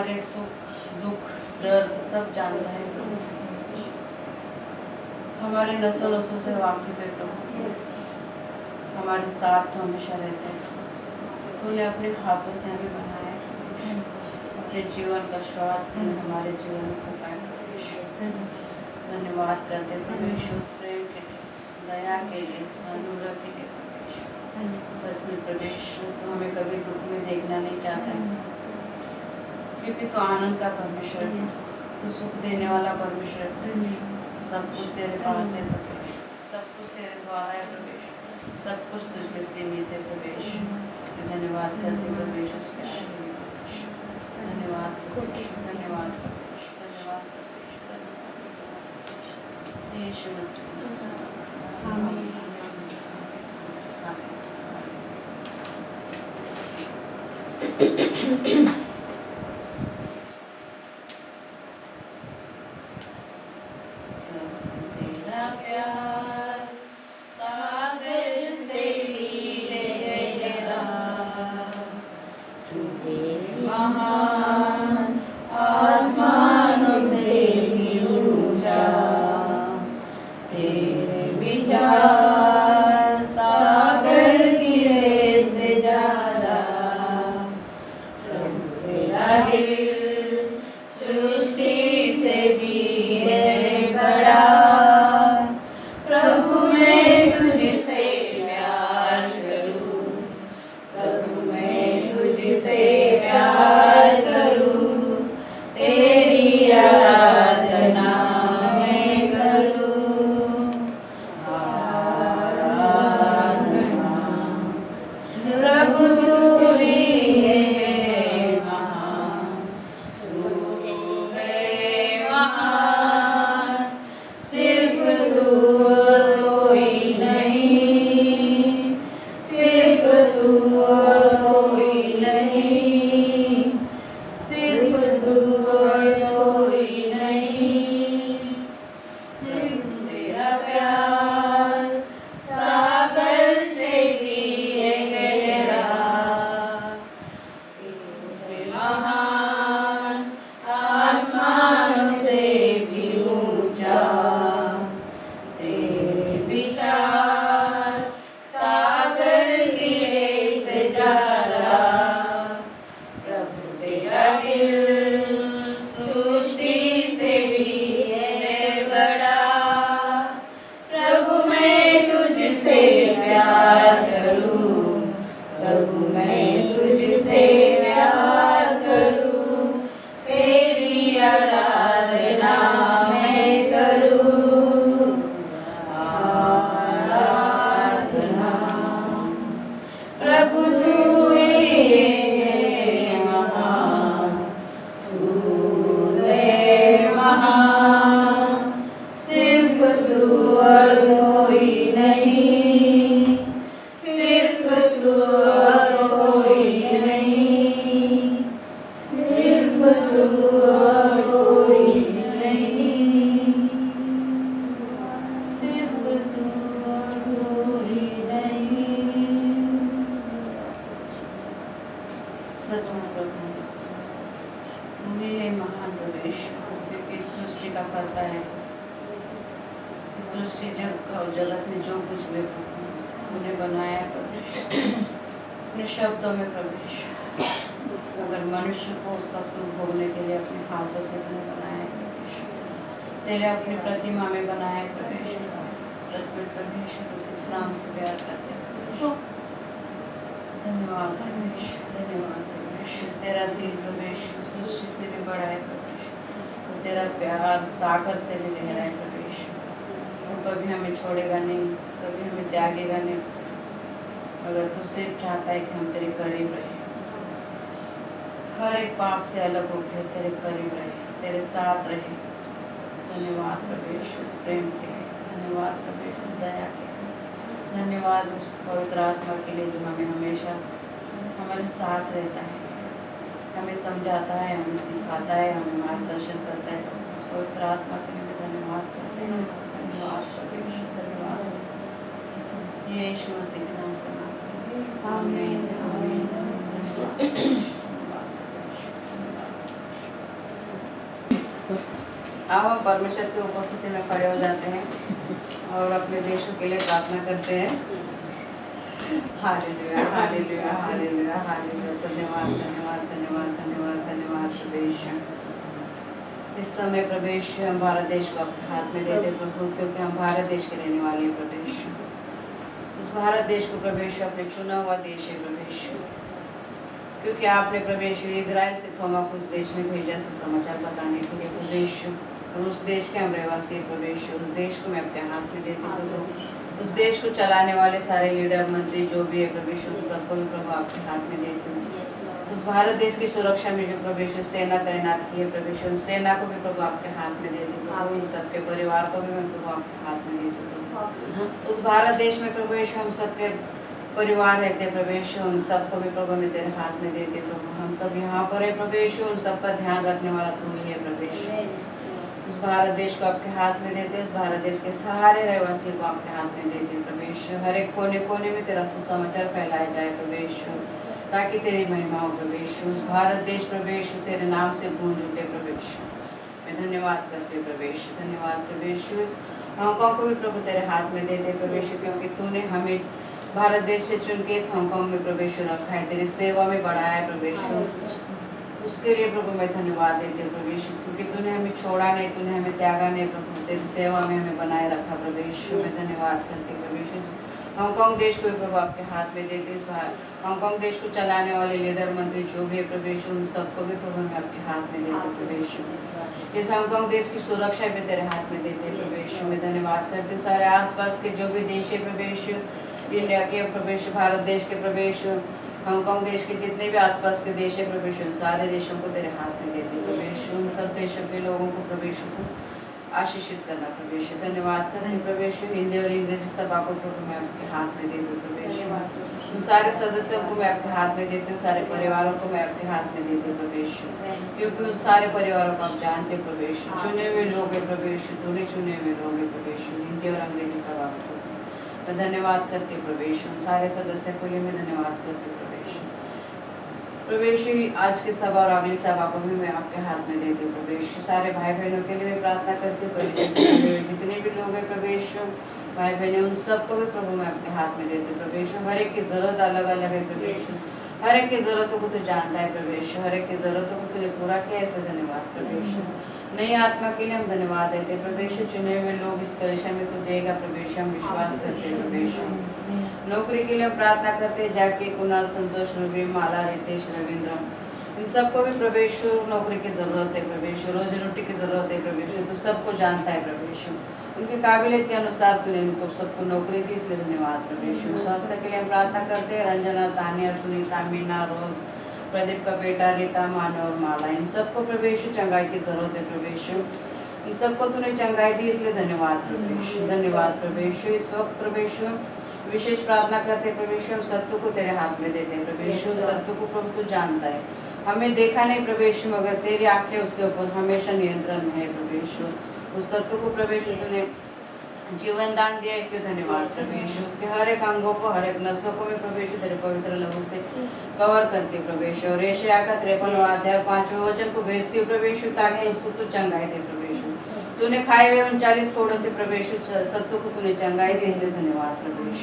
हमारे सुख दुख दर्द सब जानता है प्रभु। हमारे नसों नसों से वाकिफ है प्रभु। हमारे साथ तो हमेशा रहते हैं। तूने अपने हाथों से हमें बनाया है। अपने जीवन का श्वास तूने हमारे जीवन में फूंका है। धन्यवाद करते परमेश्वर उस प्रेम के लिए, दया के लिए, उस अनुग्रह के लिए परमेश्वर। सच में परमेश्वर तो हमें कभी दुख में देखना नहीं चाहता है, क्योंकि तो आनंद का परमेश्वर है, तो सुख देने वाला परमेश्वर है। सब कुछ तेरे पास है प्रवेश, सब कुछ तेरे द्वारा है प्रवेश, सब कुछ तुझ में सीमित है प्रवेश। धन्यवाद करते प्रवेश उस प्यार के लिए। धन्यवाद प्रवेश, धन्यवाद प्रवेश, धन्यवाद प्रवेश, धन्यवाद यीशु मसीह। आमीन। तेरा प्यार सागर से भी गहरा, तू महान आसमानों से भी ऊंचा, तेरे विचार सागर की रेत से ज्यादा, प्रभु तेरा दिल सृष्टि से भी है बड़ा, प्रभु मैं तुझसे प्यार करूं, प्रभु मैं तुझसे प्यार करूं, तेरी आराधना मैं करूं। आराधना प्रभु तू ही है महान, तू है महान, सिर्फ तू और कोई नहीं, सिर्फ तू और कोई नहीं, सिर्फ तू और कोई नहीं, सिर्फ तेरा प्यार सागर से भी है गहरा, तेरे महान आसमानों से भी ऊंचा, तेरे विचार सागर की रेत से ज्यादा, प्रभु तेरा दिल सृष्टि से भी है बड़ा, प्रभु मैं तुझसे प्यार करूं, प्रभु मैं तुझसे प्यार करूं, तेरी आराधना मैं करूं। आराधना प्रभु तू ही है महान, तू है महान, सिर्फ तू और कोई नहीं, सिर्फ तू और कोई नहीं, सिर्फ तू और कोई नहीं, सिर्फ तू और कोई नहीं। सच में प्रभु तू ही है महान प्रवेश, क्योंकि सृष्टि का करता है। सृष्टि जग का और जगत में जो कुछ भी तूने बनाया प्रवेश, अपने शब्दों में प्रवेश, अगर मनुष्य को उसका सुख भोगने के लिए अपने हाथों से तूने बनाया है प्रवेश, तेरे अपनी प्रतिमा में बनाया है प्रवेश। सच में प्रवेश तुझे नाम से प्यार करते हैं प्रवेश। धन्यवाद प्रवेश, धन्यवाद प्रवेश। तेरा दिल प्रवेश सृष्टि से भी बड़ा है प्रवेश, तेरा प्यार सागर से भी गहरा है प्रवेश। तू कभी हमें छोड़ेगा नहीं, कभी हमें त्यागेगा नहीं, अगर तू सिर्फ चाहता है कि हम तेरे करीब रहे, हर एक पाप से अलग होकर तेरे करीब रहे, तेरे साथ रहे। धन्यवाद प्रवेश उस प्रेम के लिए, धन्यवाद प्रवेश उस दया के लिए, धन्यवाद उस पवित्र आत्मा के लिए जो हमें हमेशा हमारे साथ रहता है, हमें समझाता है, हमें सिखाता है, हमें मार्गदर्शन करता है। उस पवित्र आत्मा के लिए धन्यवाद करते हैं। धन्यवाद प्रवेश, धन्यवाद। यीशु मसीह के नाम से मांगते हैं। आमीन, आमीन। धन्यवाद। अब हम परमेश्वर की उपस्थिति में खड़े हो जाते हैं और अपने देशों के लिए प्रार्थना करते हैं। Hallelujah hallelujah hallelujah hallelujah. धन्यवाद धन्यवाद धन्यवाद धन्यवाद धन्यवाद प्रवेश। इस समय प्रवेश हम भारत देश को अपने हाथ में देते प्रभु, क्योंकि हम भारत देश के रहने वाले हैं प्रवेश। उस भारत देश को प्रवेश अपने चुना हुआ देश है प्रवेश, क्योंकि आपने प्रवेश इजराइल से थोमा को उस देश में भेजा सुसमाचार बताने के लिए प्रवेश। और उस देश के हम रहवासी प्रवेश, उस देश को मैं अपने हाथ में देती हूँ। उस देश को चलाने वाले सारे लीडर मंत्री जो भी है प्रवेश, उन सबको भी प्रभु आपके हाथ में देती हूँ। उस भारत देश की सुरक्षा में जो प्रवेश सेना तैनात की है प्रवेश, उन सेना को भी प्रभु आपके हाथ में देती हूँ। उन सबके परिवार को भी मैं प्रभु आपके हाथ में देती हूँ। उस भारत देश में प्रवेश हम सबके परिवार रहते प्रवेश, उन सबको भी प्रभु मैं तेरे हाथ में देते प्रभु। हम सब यहाँ पर है प्रवेश, उन सबका ध्यान रखने वाला तू ही है प्रवेश। उस भारत देश को आपके हाथ में देते, उस भारत देश के सारे रहवासियों को आपके हाथ में देते प्रवेश। हर एक कोने कोने में तेरा सुसमाचार फैलाया जाए प्रवेश, ताकि तेरी महिमा हो प्रवेश। उस भारत देश प्रवेश तेरे नाम से गूंज उठे प्रवेश। मैं धन्यवाद करते प्रवेश, धन्यवाद प्रवेश। हांगकांग को भी प्रभु तेरे हाथ में देते प्रवेश, क्योंकि तूने हमें भारत देश से चुन के इस हांगकांग में प्रवेश रखा है, तेरी सेवा में बढ़ाया है प्रवेश। उसके लिए प्रभु मैं धन्यवाद देती हूँ प्रवेश, क्योंकि तूने हमें छोड़ा नहीं, तूने हमें त्यागा नहीं प्रभु, तेरी सेवा में हमें बनाए रखा प्रवेश। मैं धन्यवाद करती हूँ प्रवेश। हांगकांग देश को भी प्रभु आपके हाथ में देते, इस हांगकांग देश को चलाने वाले लीडर मंत्री जो भी है प्रवेश, उन सबको भी प्रभु मैं आपके हाथ में देते प्रवेश। इस हांगकांग देश की सुरक्षा भी तेरे हाथ में देते प्रवेश। मैं धन्यवाद करती हूँ सारे आसपास के जो भी देश है प्रवेश, इंडिया के प्रवेश, भारत देश के प्रवेश, हांगकांग देश के जितने भी आसपास के देश है प्रवेश, उन सारे देशों को तेरे हाथ में देते प्रवेश। उन सब देशों के लोगों को प्रवेश को आशीषित करना प्रवेश। धन्यवाद करते प्रवेश। हिंदी और इंग्लिश सभा को प्रभु मैं आपके हाथ में देती हूँ प्रवेश। उन सारे सदस्यों को मैं आपके हाथ में देती हूँ, सारे परिवारों को मैं आपके हाथ में देती हूँ प्रवेश, क्योंकि उन सारे परिवारों को आप जानते प्रवेश। चुने हुए लोग है प्रवेश, तूने चुने हुए लोग है प्रवेश। हिंदी और अंग्रेजी सभा को मैं धन्यवाद करती हूँ प्रवेश। उन सारे सदस्यों को लिए मैं धन्यवाद करती हूँ प्रवेश। आज की सभा और अगली सभा को भी मैं आपके हाथ में देती हूँ प्रवेश। सारे भाई बहनों के लिए मैं प्रार्थना करती हूँ, जितने भी लोग हैं प्रवेश, भाई बहनें, उन सबको भी प्रभु मैं आपके हाथ में देती हूँ प्रवेश। हर एक की जरूरत अलग अलग है प्रवेश, हर एक की जरूरतों को तो जानता है प्रवेश, हर एक की जरूरतों को तूने पूरा किया, इसलिए धन्यवाद प्रवेश। नई आत्मा के लिए हम धन्यवाद देते प्रवेश। चुने हुए लोग इस कलिशा में तो देगा प्रवेश, हम विश्वास करते प्रवेश। नौकरी के लिए हम प्रार्थना करते, जाके कुणाल, संतोष, रवि, माला, रितेश, रविंद्र, इन सबको भी प्रवेश नौकरी की जरूरत है प्रवेश, रोजी रोटी की जरूरत है प्रवेश। तो सबको जानता है प्रवेश, उनके काबिलियत के अनुसार तूने उनको सबको नौकरी दी, इसलिए धन्यवाद प्रवेश। स्वास्थ्य के लिए हम प्रार्थना करते हैं, रंजना, तानिया, सुनीता, मीना, रोज, प्रदीप का बेटा, रीता, मानव और माला, इन सबको प्रवेश चंगाई की जरूरत है प्रवेश। इन सबको तूने चंगाई दी, इसलिए धन्यवाद प्रवेश, धन्यवाद प्रवेश। इस वक्त प्रवेश विशेष प्रार्थना करते प्रवेश, हम सत्य को तेरे हाथ में देते प्रवेश। सत्य को प्रभु तू जानता है, हमें देखा नहीं प्रवेश, मगर तेरी आंखें उसके ऊपर हमेशा नियंत्रण में है प्रवेश। उस सत्य को प्रवेश तूने जीवन दान दिया, इसलिए धन्यवाद प्रवेश। उसके हर एक अंगों को, हर एक नसों को भी प्रवेश तेरे पवित्र लहू से कवर करते प्रवेश। और यशायाह का 53वां अध्याय 5वें वचन को भेजती प्रवेश, ताकि उसको तू चंगाई दे प्रवेश। तूने खाए हुए 39 कोड़ों से प्रवेश सत्य को तूने चंगाई दी, इसलिए धन्यवाद प्रवेश,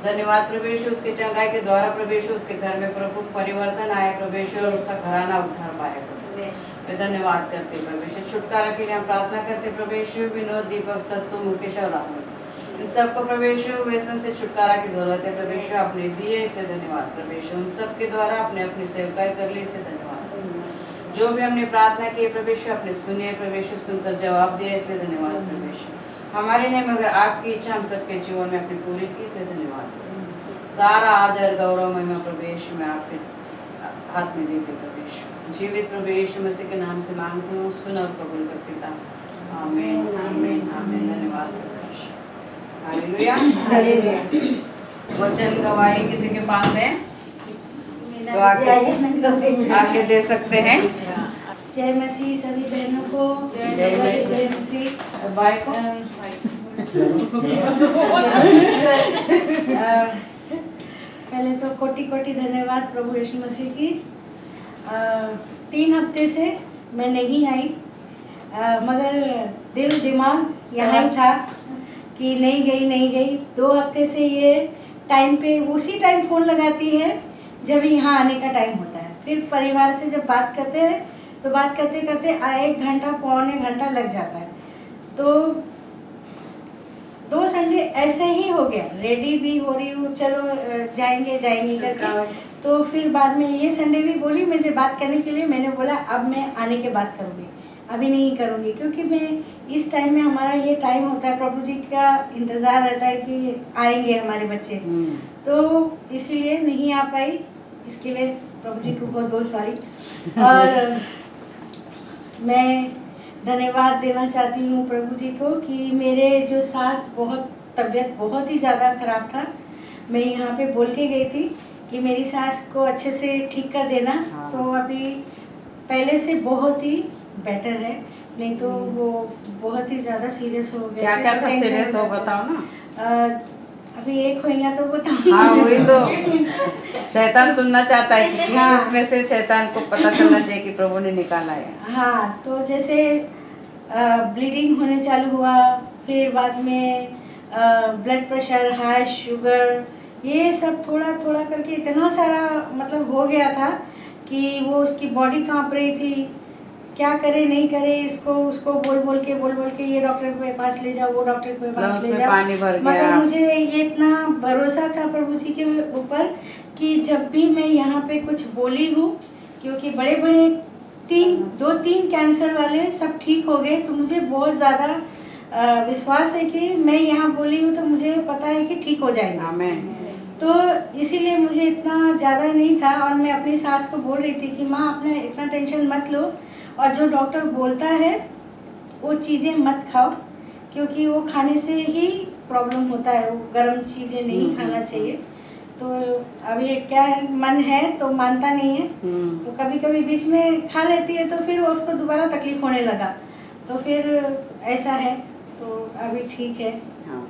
धन्यवाद प्रवेश। उसके चंगाई के द्वारा प्रवेश उसके घर में प्रभु परिवर्तन आए प्रवेश, और उसका घराना उद्धार पाए प्रवेश। मैं धन्यवाद करते प्रवेश। छुटकारा के लिए हम प्रार्थना करते प्रवेश। विनोद, दीपक, सत्तू, मुकेश और राहुल, इन सबको प्रवेश व्यसन से छुटकारा की जरूरत है प्रवेश, आपने दिए, इसलिए धन्यवाद प्रवेश। उन सबके द्वारा आपने अपनी सेवकाई कर ली, इसलिए धन्यवाद। जो भी हमने प्रार्थना की प्रवेश, आपने सुनिए प्रवेश, सुनकर जवाब दिया, इसलिए धन्यवाद प्रवेश। हमारी नहीं मगर आपकी इच्छा हम सबके जीवन में अपनी पूरी की, इसलिए धन्यवाद। सारा आदर, गौरव, महिमा प्रवेश मैं आपके हाथ में देते प्रवेश। जीवित प्रवेश मसीह के नाम से मांगती हूँ, सुन और कबूल कर पिता, आमीन आमीन आमीन। धन्यवाद प्रवेश, हालेलुया हालेलुया। वचन गवाही किसी के पास है तो आके दे सकते हैं। जय मसीह सभी बहनों को, जय मसीह भाई को। पहले तो कोटि कोटि धन्यवाद प्रभु यीशु मसीह की। 3 हफ्ते से मैं नहीं आई, मगर दिल दिमाग यहाँ ही था कि नहीं गई 2 हफ्ते से ये टाइम पे उसी टाइम फ़ोन लगाती है जब यहाँ आने का टाइम होता है। फिर परिवार से जब बात करते हैं तो बात करते करते 1 घंटा पौने घंटा लग जाता है। तो 2 संडे ऐसे ही हो गया, रेडी भी हो रही हूँ, चलो जाएंगे करके। तो फिर बाद में ये संडे भी बोली मुझे बात करने के लिए। मैंने बोला अब मैं आने के बाद करूँगी, अभी नहीं करूँगी, क्योंकि मैं इस टाइम में हमारा ये टाइम होता है, प्रभु जी का इंतज़ार रहता है कि आएंगे हमारे बच्चे। तो इसीलिए नहीं आ पाई, इसके लिए प्रभु जी को बहुत बहुत सॉरी। और मैं धन्यवाद देना चाहती हूँ प्रभु जी को कि मेरे जो सास तबीयत बहुत ही ज़्यादा ख़राब था। मैं यहाँ पे बोल के गई थी कि मेरी सास को अच्छे से ठीक कर देना। हाँ। तो अभी पहले से बहुत ही बेटर है, नहीं तो वो बहुत ही ज़्यादा सीरियस हो गया। क्या था सीरियस हो, बताओ ना। अभी एक होगा तो बताऊँ। हाँ वही तो शैतान सुनना चाहता है कि किस में से शैतान को पता चलना चाहिए कि प्रभु ने निकाला है। हाँ, तो जैसे ब्लीडिंग होने चालू हुआ, फिर बाद में ब्लड प्रेशर, हाई शुगर, ये सब थोड़ा थोड़ा करके इतना सारा मतलब हो गया था कि वो उसकी बॉडी कांप रही थी, क्या करे नहीं करे, इसको उसको बोल के ये डॉक्टर के पास ले जाओ, वो डॉक्टर के पास ले जाओ। पानी भर गया। मगर मुझे ये इतना भरोसा था प्रभु जी के ऊपर कि जब भी मैं यहाँ पे कुछ बोली हूँ, क्योंकि बड़े बड़े 2-3 कैंसर वाले सब ठीक हो गए, तो मुझे बहुत ज़्यादा विश्वास है कि मैं यहाँ बोली हूँ तो मुझे पता है कि ठीक हो जाएगा। आमीन। तो इसीलिए मुझे इतना ज़्यादा नहीं था। और मैं अपनी सास को बोल रही थी कि माँ अपना इतना टेंशन मत लो, और जो डॉक्टर बोलता है वो चीज़ें मत खाओ, क्योंकि वो खाने से ही प्रॉब्लम होता है, वो गर्म चीज़ें नहीं खाना चाहिए। तो अभी क्या है, मन है तो मानता नहीं है, तो कभी कभी बीच में खा लेती है, तो फिर उसको दोबारा तकलीफ होने लगा, तो फिर ऐसा है। तो अभी ठीक है। हाँ।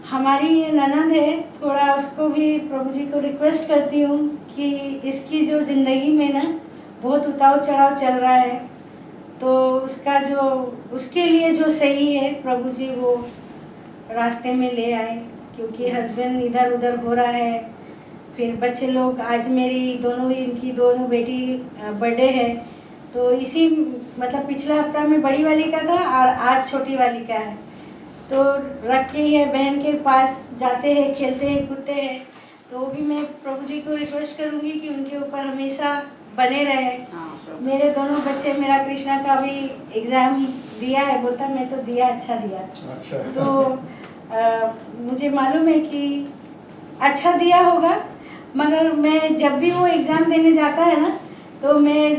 हमारी ये ननद है, थोड़ा उसको भी प्रभु जी को रिक्वेस्ट करती हूँ कि इसकी जो ज़िंदगी में ना बहुत उतार चढ़ाव चल रहा है, तो उसके लिए जो सही है प्रभु जी वो रास्ते में ले आए, क्योंकि हस्बैंड इधर उधर हो रहा है। फिर बच्चे लोग, आज मेरी इनकी दोनों बेटी बर्थडे है, तो इसी मतलब पिछला हफ्ता में बड़ी वाली का था और आज छोटी वाली का है। तो रख के है बहन के पास जाते हैं, खेलते हैं, कूदते हैं। तो भी मैं प्रभु जी को रिक्वेस्ट करूँगी कि उनके ऊपर हमेशा बने रहे। मेरे दोनों बच्चे, मेरा कृष्णा का भी एग्ज़ाम दिया है, बोलता मैं तो दिया, अच्छा दिया। तो मुझे मालूम है कि अच्छा दिया होगा, मगर मैं जब भी वो एग्ज़ाम देने जाता है ना, तो मैं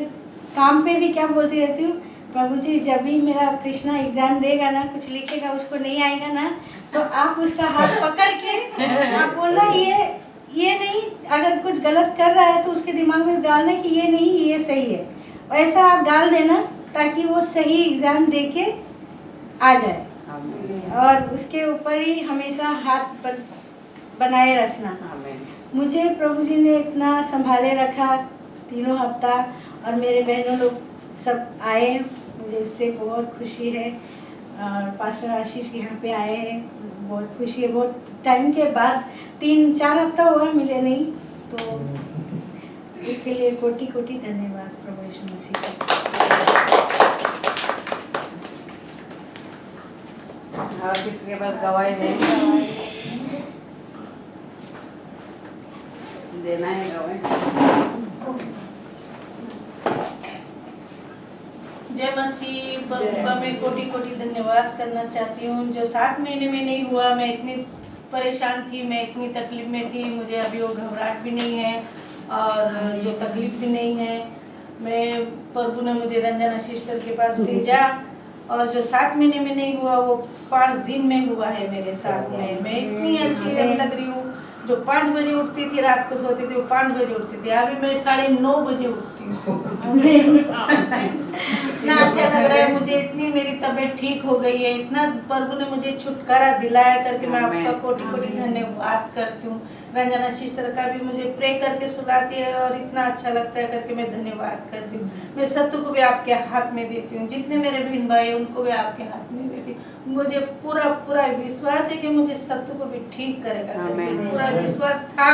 काम पे भी क्या बोलती रहती हूँ, प्रभु जी जब भी मेरा कृष्णा एग्ज़ाम देगा ना, कुछ लिखेगा, उसको नहीं आएगा ना, तो आप उसका हाथ पकड़ के आप बोलना ये नहीं, अगर कुछ गलत कर रहा है तो उसके दिमाग में डालना कि ये नहीं, ये सही है, ऐसा आप डाल देना ताकि वो सही एग्ज़ाम दे के आ जाए। और उसके ऊपर ही हमेशा हाथ बनाए रखना। मुझे प्रभु जी ने इतना संभाले रखा 3 हफ्ता, और मेरे बहनों लोग सब आए, मुझे उससे बहुत खुशी है। और पास्टर आशीष यहाँ पे आए हैं, बहुत खुशी है। बहुत टाइम के बाद 3-4 हफ्ता हुआ मिले नहीं, तो इसके लिए कोटि कोटि धन्यवाद प्रभु यीशु मसीह का। और किसके पास गवाही नहीं देना है गवाही। जय मसीह प्रभु का मैं कोटि कोटि धन्यवाद करना चाहती हूँ। जो 7 महीने में नहीं हुआ, मैं इतनी परेशान थी, मैं इतनी तकलीफ में थी, मुझे अभी वो घबराहट भी नहीं है और जो तकलीफ भी नहीं है। मैं प्रभु ने मुझे रंजन आशीष सर के पास भेजा, और जो 7 महीने में नहीं हुआ वो 5 दिन में हुआ है मेरे साथ में। मैं इतनी अच्छी लग रही हूँ। जो 5 बजे उठती थी, रात को सोती थी, वो 5 बजे उठती थी, अभी मैं 9:30 बजे उठती हूँ। इतना अच्छा लग रहा है मुझे, इतनी मेरी तबीयत ठीक हो गई है, इतना प्रभु ने मुझे छुटकारा दिलाया करके मैं आपका कोटि कोटि धन्यवाद करती हूँ। रंजना सिस्टर का भी मुझे प्रे करके सुलाती है और इतना अच्छा लगता है करके मैं धन्यवाद करती हूँ। मैं सत्तू को भी आपके हाथ में देती हूँ, जितने मेरे बहन भाई उनको भी आपके हाथ में देती हूँ। मुझे पूरा पूरा विश्वास है कि मुझे सत्तू को भी ठीक करेगा करके पूरा विश्वास था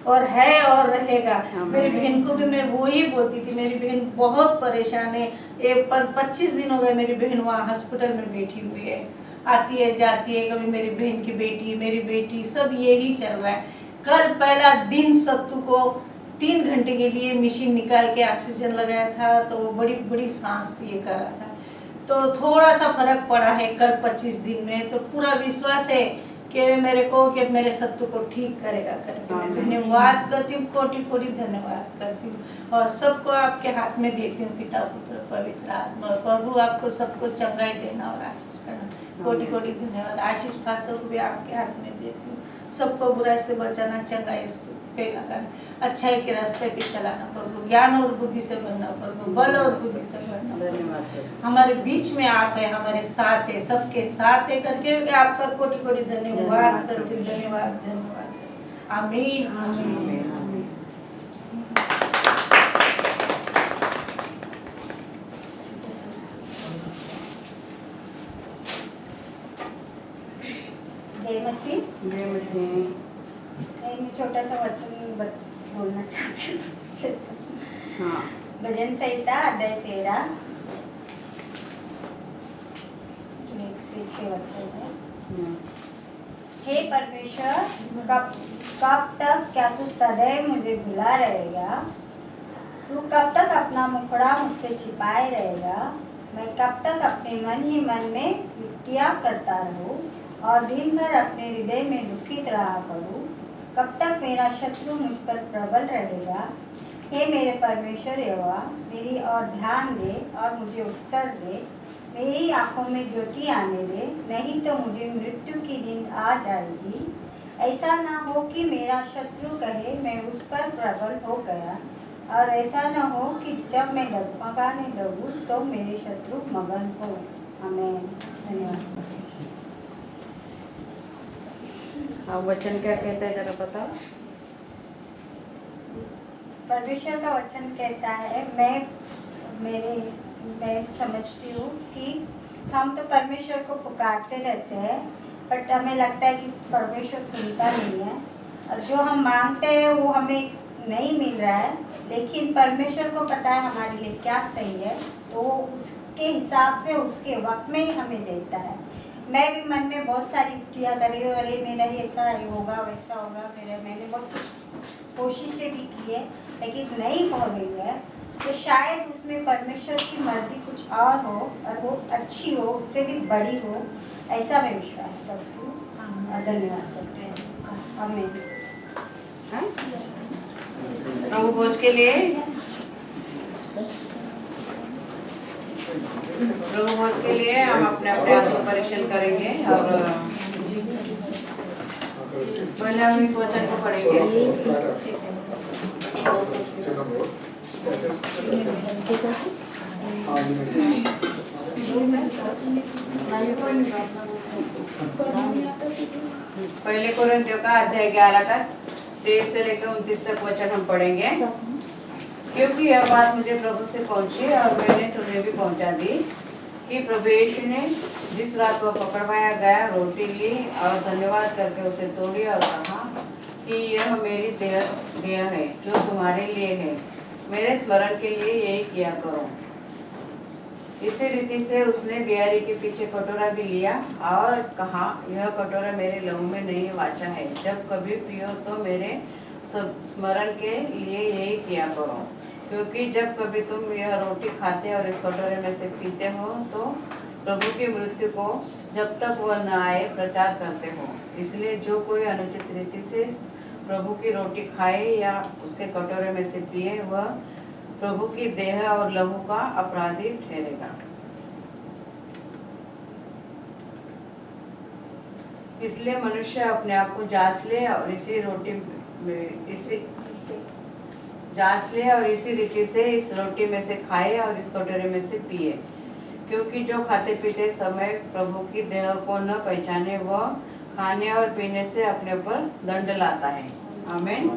और है और रहेगा। मेरी बहन को भी मैं वो ही बोलती थी, मेरी बहन बहुत परेशान है, ये 25 दिन हो गए मेरी बहन वहाँ हॉस्पिटल में बैठी हुई है, आती है जाती है, कभी मेरी बहन की बेटी मेरी बेटी सब यही चल रहा है। कल पहला दिन सत्तू को 3 घंटे के लिए मशीन निकाल के ऑक्सीजन लगाया था, तो वो बड़ी बड़ी सांस ये कर रहा था, तो थोड़ा सा फर्क पड़ा है कल 25 दिन में। तो पूरा विश्वास है कि मेरे को कि मेरे सत्तू को ठीक करेगा करके मैं धन्यवाद करती हूँ, कोटि कोटि धन्यवाद करती हूँ और सबको आपके हाथ में देती हूँ, पिता पुत्र पवित्र आत्मा। प्रभु आपको सबको चंगाई देना और आशीष करना, कोटि कोटि धन्यवाद। आशीष पास्टर को भी आपके हाथ में देती हूँ, सबको बुराई से बचाना, चंगाई पे लगाना, अच्छाई के रास्ते पे चलाना प्रभु, ज्ञान और बुद्धि से भरना प्रभु, बल और बुद्धि से भरना। धन्यवाद। हमारे बीच में आप है, हमारे साथ है, सबके साथ है करके आपका कोटि कोटि धन्यवाद करती हूँ, धन्यवाद धन्यवाद। आमीन आमीन। जय मसीह। जय मसीह। मैं छोटा सा वचन बोलना चाहती हूँ। हाँ। भजन संहिता अध्याय 13 1 से 6 वचन है। हे परमेश्वर, कब तक क्या तू सदैव मुझे भुला रहेगा? तू कब तक अपना मुखड़ा मुझसे छिपाए रहेगा? मैं कब तक अपने मन ही मन में युक्तियाँ करता रहूं और दिन भर अपने हृदय में दुखित रहा करूं? कब तक मेरा शत्रु मुझ पर प्रबल रहेगा? हे मेरे परमेश्वर यहोवा, मेरी ओर ध्यान दे और मुझे उत्तर दे, मेरी आंखों में ज्योति आने दे, नहीं तो मुझे मृत्यु की नींद आ जाएगी। ऐसा ना हो कि मेरा शत्रु कहे मैं उस पर प्रबल हो गया, और ऐसा ना हो कि जब मैं डगमगाने लगूं तो मेरे शत्रु मगन हो। आमीन। धन्यवाद। वचन क्या कहता है जरा बताओ। परमेश्वर का वचन कहता है, मैं समझती हूँ कि हम तो परमेश्वर को पुकारते रहते हैं, बट हमें लगता है कि परमेश्वर सुनता नहीं है, और जो हम मांगते हैं वो हमें नहीं मिल रहा है, लेकिन परमेश्वर को पता है हमारे लिए क्या सही है, तो वो उसके हिसाब से उसके वक्त में ही हमें देता है। मैं भी मन में बहुत सारी युक्तियाँ कर रही हूँ, अरे मेरा ही ऐसा होगा वैसा होगा, मैंने बहुत कुछ कोशिशें भी की है, लेकिन नहीं हो रही है, तो शायद उसमें परमेश्वर की मर्जी कुछ और हो और वो अच्छी हो, उससे भी बड़ी हो, ऐसा मैं विश्वास करती हूँ और धन्यवाद करते हैं। आमीन। प्रभु भोज के लिए हम अपने अपने आत्म परीक्षण करेंगे और पहले हम इस वचन को पढ़ेंगे। पहले कोरिन्थियों का अध्याय 11 का 23 से लेकर 29 तक वचन हम पढ़ेंगे। क्योंकि यह बात मुझे प्रभु से पहुंची और मैंने तुम्हें भी पहुंचा दी कि प्रभु यीशु ने जिस रात वह पकड़वाया गया रोटी ली और धन्यवाद करके उसे तोड़ी और कहा कि यह मेरी देह है जो तुम्हारे लिए है, मेरे स्मरण के लिए यही किया करो। इसी रीति से उसने बियारी के पीछे कटोरा भी लिया और कहा, यह कटोरा मेरे लहू में नई वाचा है, जब कभी पियो तो मेरे स्मरण के लिए यही किया करो। क्योंकि जब कभी तुम यह रोटी खाते और इस कटोरे में से पीते हो तो प्रभु की मृत्यु को जब तक वह न आए प्रचार करते हो। इसलिए जो कोई अनुचित रीति से प्रभु की रोटी खाए या उसके कटोरे में से पिए, वह प्रभु की देह और लहू का अपराधी ठहरेगा। इसलिए मनुष्य अपने आप को जांच ले और इसी रीति से इस रोटी में से खाए और इस कटोरे में से पिए। क्योंकि जो खाते पीते समय प्रभु की देह को न पहचाने, वह खाने और पीने से अपने ऊपर दंड लाता है। आमीन।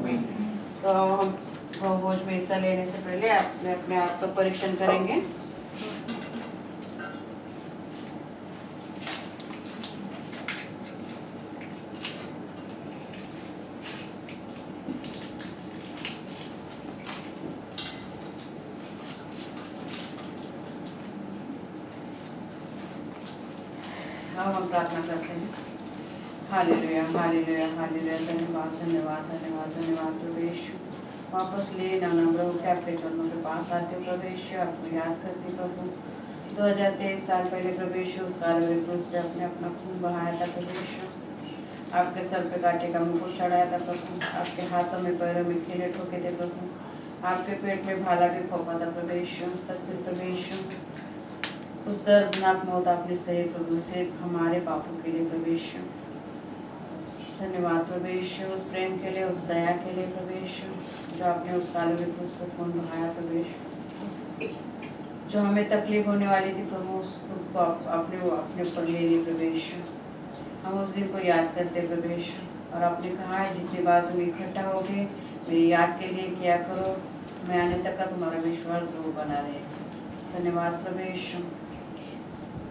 तो हम प्रभु भोज में हिस्सा लेने से पहले अपने आप का परीक्षण करेंगे। अब हम प्रार्थना करते हैं। Hallelujah hallelujah hallelujah. धन्यवाद धन्यवाद धन्यवाद धन्यवाद प्रभु यीशु। वापस ले जाना प्रभु के आपके चरणों के पास आते प्रभु यीशु, आपको याद करते प्रभु 2023 साल पहले प्रभु यीशु उस कालवरी क्रूस पे अपने अपना खून बहाया था प्रभु यीशु। आपके सर पे कांटे का मुकुट चढ़ाया था प्रभु, आपके हाथों में पैरों में कीड़े ठोके थे प्रभु, आपके पेट में भाला भी फोपा था प्रभु यीशु। सत्य प्रभु यीशु, उस दर्दनाक मौत आपने सही प्रभु से हमारे पापों के लिए प्रभु यीशु। धन्यवाद प्रभु यीशु उस प्रेम के लिए, उस दया के लिए प्रभु यीशु, जो आपने उस कालवरी क्रूस पर खून बहाया प्रभु यीशु। जो हमें तकलीफ होने वाली थी प्रभु, उसको अपने ऊपर ले ली प्रभु यीशु। हम उस दिन को याद करते प्रभु यीशु, और आपने कहा है जितनी बार तुम इकट्ठा होगे मेरी याद के लिए किया करो, मैं आने तक का तुम्हारा विश्वास ध्रुव बना रहे। धन्यवाद प्रभु यीशु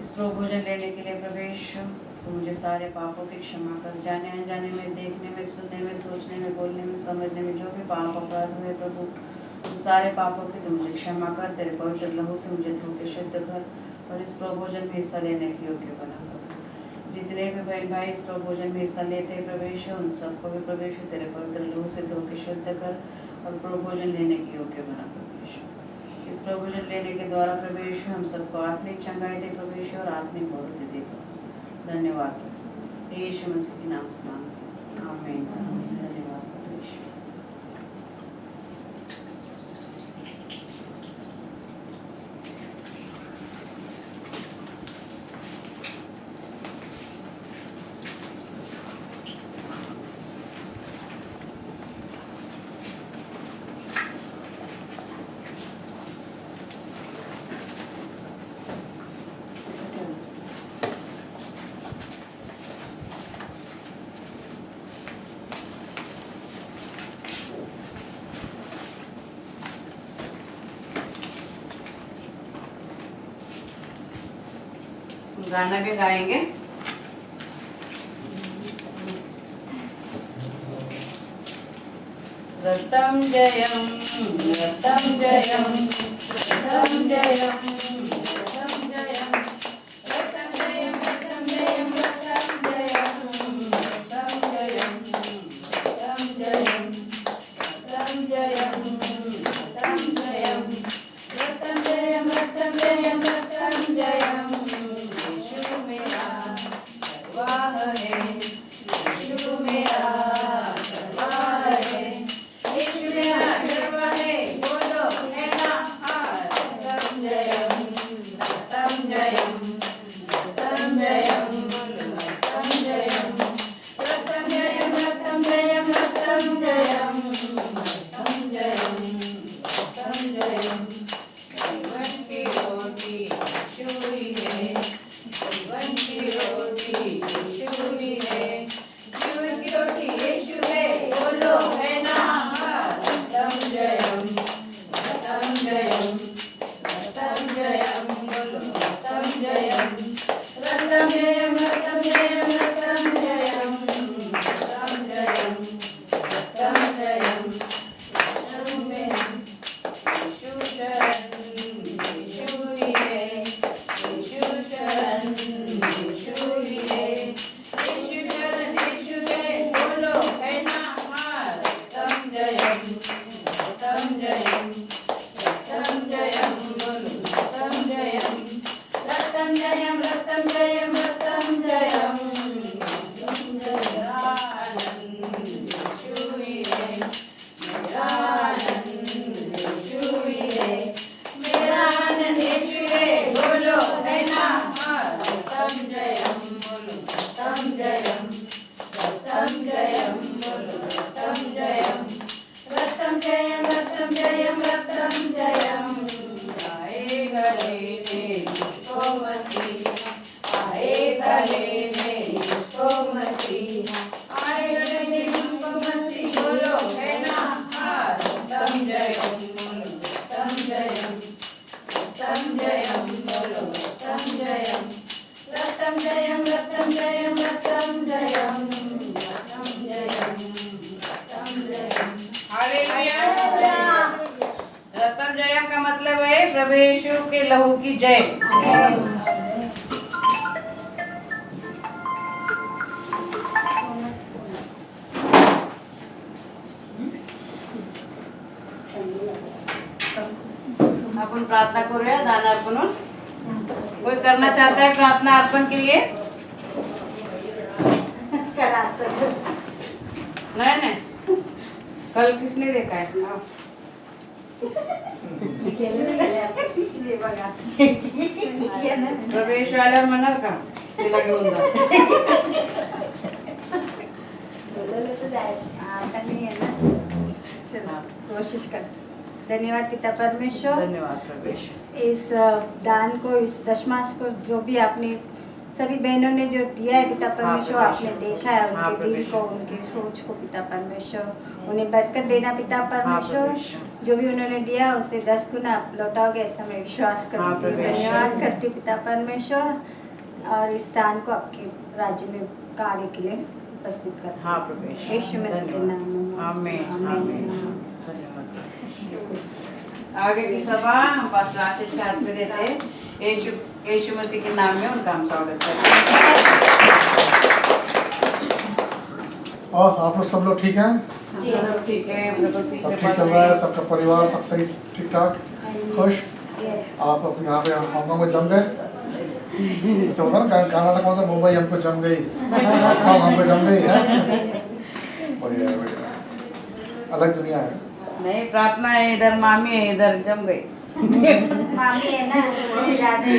इस प्रभु भोजन लेने के लिए प्रभु यीशु। तो मुझे सारे पापों की क्षमा कर, जाने अनजाने में, देखने में, सुनने में, सोचने में, बोलने में, समझने में जो भी पाप अपराध हुए प्रभु, उन सारे पापों की तुम मुझे क्षमा कर, तेरे पवित्र लहू से मुझे धो के शुद्ध कर, और इस प्रभु भोजन में हिस्सा लेने के योग्य बना प्रभु। जितने भी बहन भाई इस प्रभु भोजन में हिस्सा लेते हैं प्रभु यीशु, उन सबको भी प्रभु यीशु तेरे पवित्र लहू से धो के शुद्ध कर, और प्रभु भोजन लेने के योग्य बना प्रभु यीशु। इस प्रभु भोजन लेने के द्वारा प्रभु यीशु हम सबको आत्मिक चंगाई दे प्रभु यीशु, और आत्मिक बहुमत दे प्रभु। धन्यवाद यीशु मसीह के नाम से मांगते हैं, आमीन। धन्यवाद प्रभु यीशु। गाना भी गाएंगे। रतम जयम रतम जयम रतम जयम रतम जयम रतम जयम रतम जयम रतम जयम रतम जयम रतम जयम रतम जयम रतम जयम रतम जयम रतम जयम रतम जयम। यीशु मेरा परवाह है, यीशु मेरा परवाह है, यीशु मेरा परवाह है, बोलो है ना रतम जयम रतम जयम रतम जयम रतम जयम रतम जयम रतम जयम रतम जयम रतम जयम रतम जयम। जीवन की रोटी यीशु ही है, जीवन की रोटी यीशु ही है, जीवन की रोटी यीशु है, बोलो है ना रतम जयम रतम जयम रतम जयम, बोलो रतम जयम रतम जयम रतम जयम रतम जयम रतम जयम रतम जयम। यीशु में यीशु शरण यीशु ही है, यीशु शरण यीशु ही है, यीशु शरण यीशु है, बोलो है ना रतम जयम रतम जयम रतम जयम, बोलो रतम जयम रतम जयम रतम जयम रतम जयम रतम जयम। आनंद यीशु ही है, मेरा आनंद यीशु ही है, मेरा आनंद यीशु है, बोलो है ना रतम जयम, बोलो रतम जयम रतम जयम, बोलो रतम जयम रतम जयम रतम जयम रतम जयम। आएगा लेने मुझको मसीह, आएगा लेने मुझको मसीह, आएगा लेने मुझको मसीह, बोलो रत्तम जयम बोलो रत्तम जयम रत्तम जयम रत्तम जयम रत्तम जयम रत्तम जयम रत्तम जयम हालेलुया। रत्तम जयम का मतलब है प्रभु यीशु के लहू की जय। आपण प्रार्थना करूया दान अर्पण। कोई करना चाहता है प्रार्थना अर्पण के लिए? नहीं नहीं, कल किसने देखा है? प्रवेश वाल्यावर म्हणाल का तिला घेऊन जा? आता नहीं है ना, चलो कोशिश कर। धन्यवाद पिता परमेश्वर, धन्यवाद प्रवेश। इस दान को, इस दशमांश को जो भी आपने सभी बहनों ने जो दिया है पिता परमेश्वर, आपने देखा है उनके दिल को, उनकी सोच को पिता परमेश्वर, उन्हें बरकत देना पिता परमेश्वर। जो भी उन्होंने दिया उसे 10 गुना आप लौटाओगे ऐसा मैं विश्वास करती हूँ। धन्यवाद करती हूँ पिता परमेश्वर, और इस दान को आपके राज्य में कार्य के लिए उपस्थित कर। हाँ प्रवेश। यीशु मसीह के नाम में आमीन आमीन। आमीन। धन्यवाद। आगे की सभा हम पास्टर आशीष के हाथ में देते हैं। यीशु मसीह के नाम में उनका हम स्वागत करते हैं। और आप लोग सब लोग ठीक हैं? जी ठीक है, प्रभु की सब कृपा ठीक चल से। रहा है? सबका परिवार सब सही ठीक ठाक खुश? Yes. आप अपने यहाँ पे हांगकांग में जम गए? जैसे होता है ना गाना था कौन सा, मुंबई हमको जम गई, हांगकांग हमको जम गई है। बढ़िया है, बढ़िया। अलग दुनिया है। नहीं, प्रार्थना है इधर, मामी है इधर, जम गई। मामी है ना, वो याद है।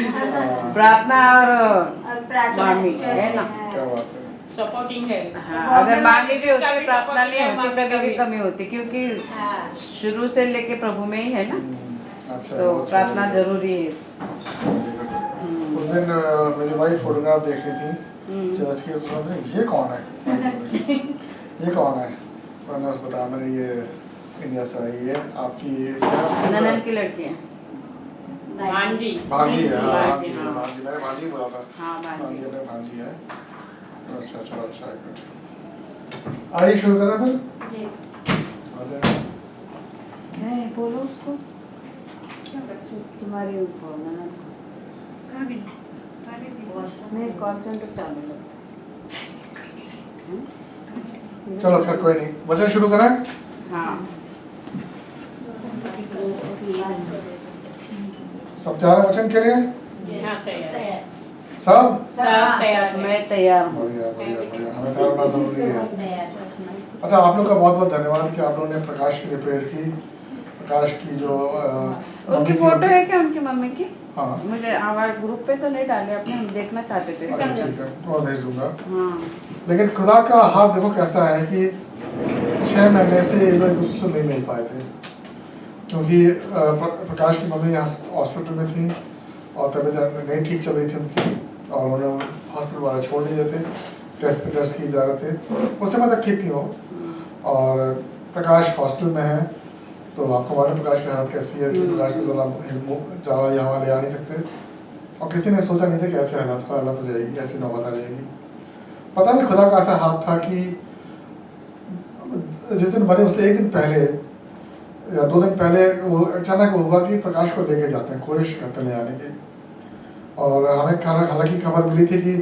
प्रार्थना और और प्रार्थना मामी है ना। क्या बात है। सपोर्टिंग है। हाँ, अगर मामी भी होती प्रार्थना नहीं होती, कभी भी कमी होती, क्योंकि शुरू से लेके प्रभु में ही है ना, अच्छा। तो प्रार्थना जरूरी है। उस दिन मेरी वाइफ फोटोग्राफ देख रही थी चर्च की, तो उसने ये कौन है, ये कौन है? मैंने उसको बताया, मैंने ये इंडिया से आई है, आपकी ननद की लड़की है। भांजी। भांजी है। हाँ, भांजी, भांजी है, हाँ। भांजी, मैंने भांजी बोला था। हाँ भांजी भांजी। अपने भांजी है। अच्छा चलो, अच्छा है, गुड। आइए शुरू करें फिर। जी। आ जाए। नहीं, बोलो उसको तुम्हारी ननद नहीं, कॉल सेंटर चालू है। चलो खैर कोई नहीं, वचन शुरू करें। हाँ सब तैयार है वचन के लिए? हाँ, तैयार। सब सब तैयार है। मैं तैयार हूँ। बढ़िया बढ़िया बढ़िया, हमें तैयार होना जरूरी है। अच्छा, आप लोग का बहुत बहुत धन्यवाद कि आप लोगों ने प्रकाश की लिए प्रेयर की। प्रकाश की जो उनकी फोटो है क्या उनकी मम्मी की? हाँ मुझे हमारे ग्रुप पे तो नहीं डाले अपने, हम देखना चाहते थे। अच्छा ठीक है, वो भेज दूंगा। हाँ लेकिन खुदा का हाथ देखो कैसा है कि 6 महीने से ये लोग एक दूसरे से नहीं मिल पाए थे, क्योंकि प्रकाश की मम्मी हॉस्पिटल में थी और तबीयत नहीं ठीक चल रही थी उनकी, और उन्होंने हॉस्पिटल वाले छोड़ नहीं रहे थे, टेस्ट की जा रहे थे, उस समय तक ठीक थी वो। और प्रकाश हॉस्टल में है, तो आपको मालूम प्रकाश की हालत कैसी है कि प्रकाश को ज़्यादा यहाँ ले आ नहीं सकते, और किसी ने सोचा नहीं था कि ऐसे हालत हो जाएगी, ऐसी नौबत आ जाएगी। पता नहीं खुदा का ऐसा हाथ था कि जिस दिन बने उससे 1 दिन पहले या 2 दिन पहले वो अचानक हुआ कि प्रकाश को लेके जाते हैं, कोशिश करते ले आने की। और हमें हालांकि खबर मिली थी कि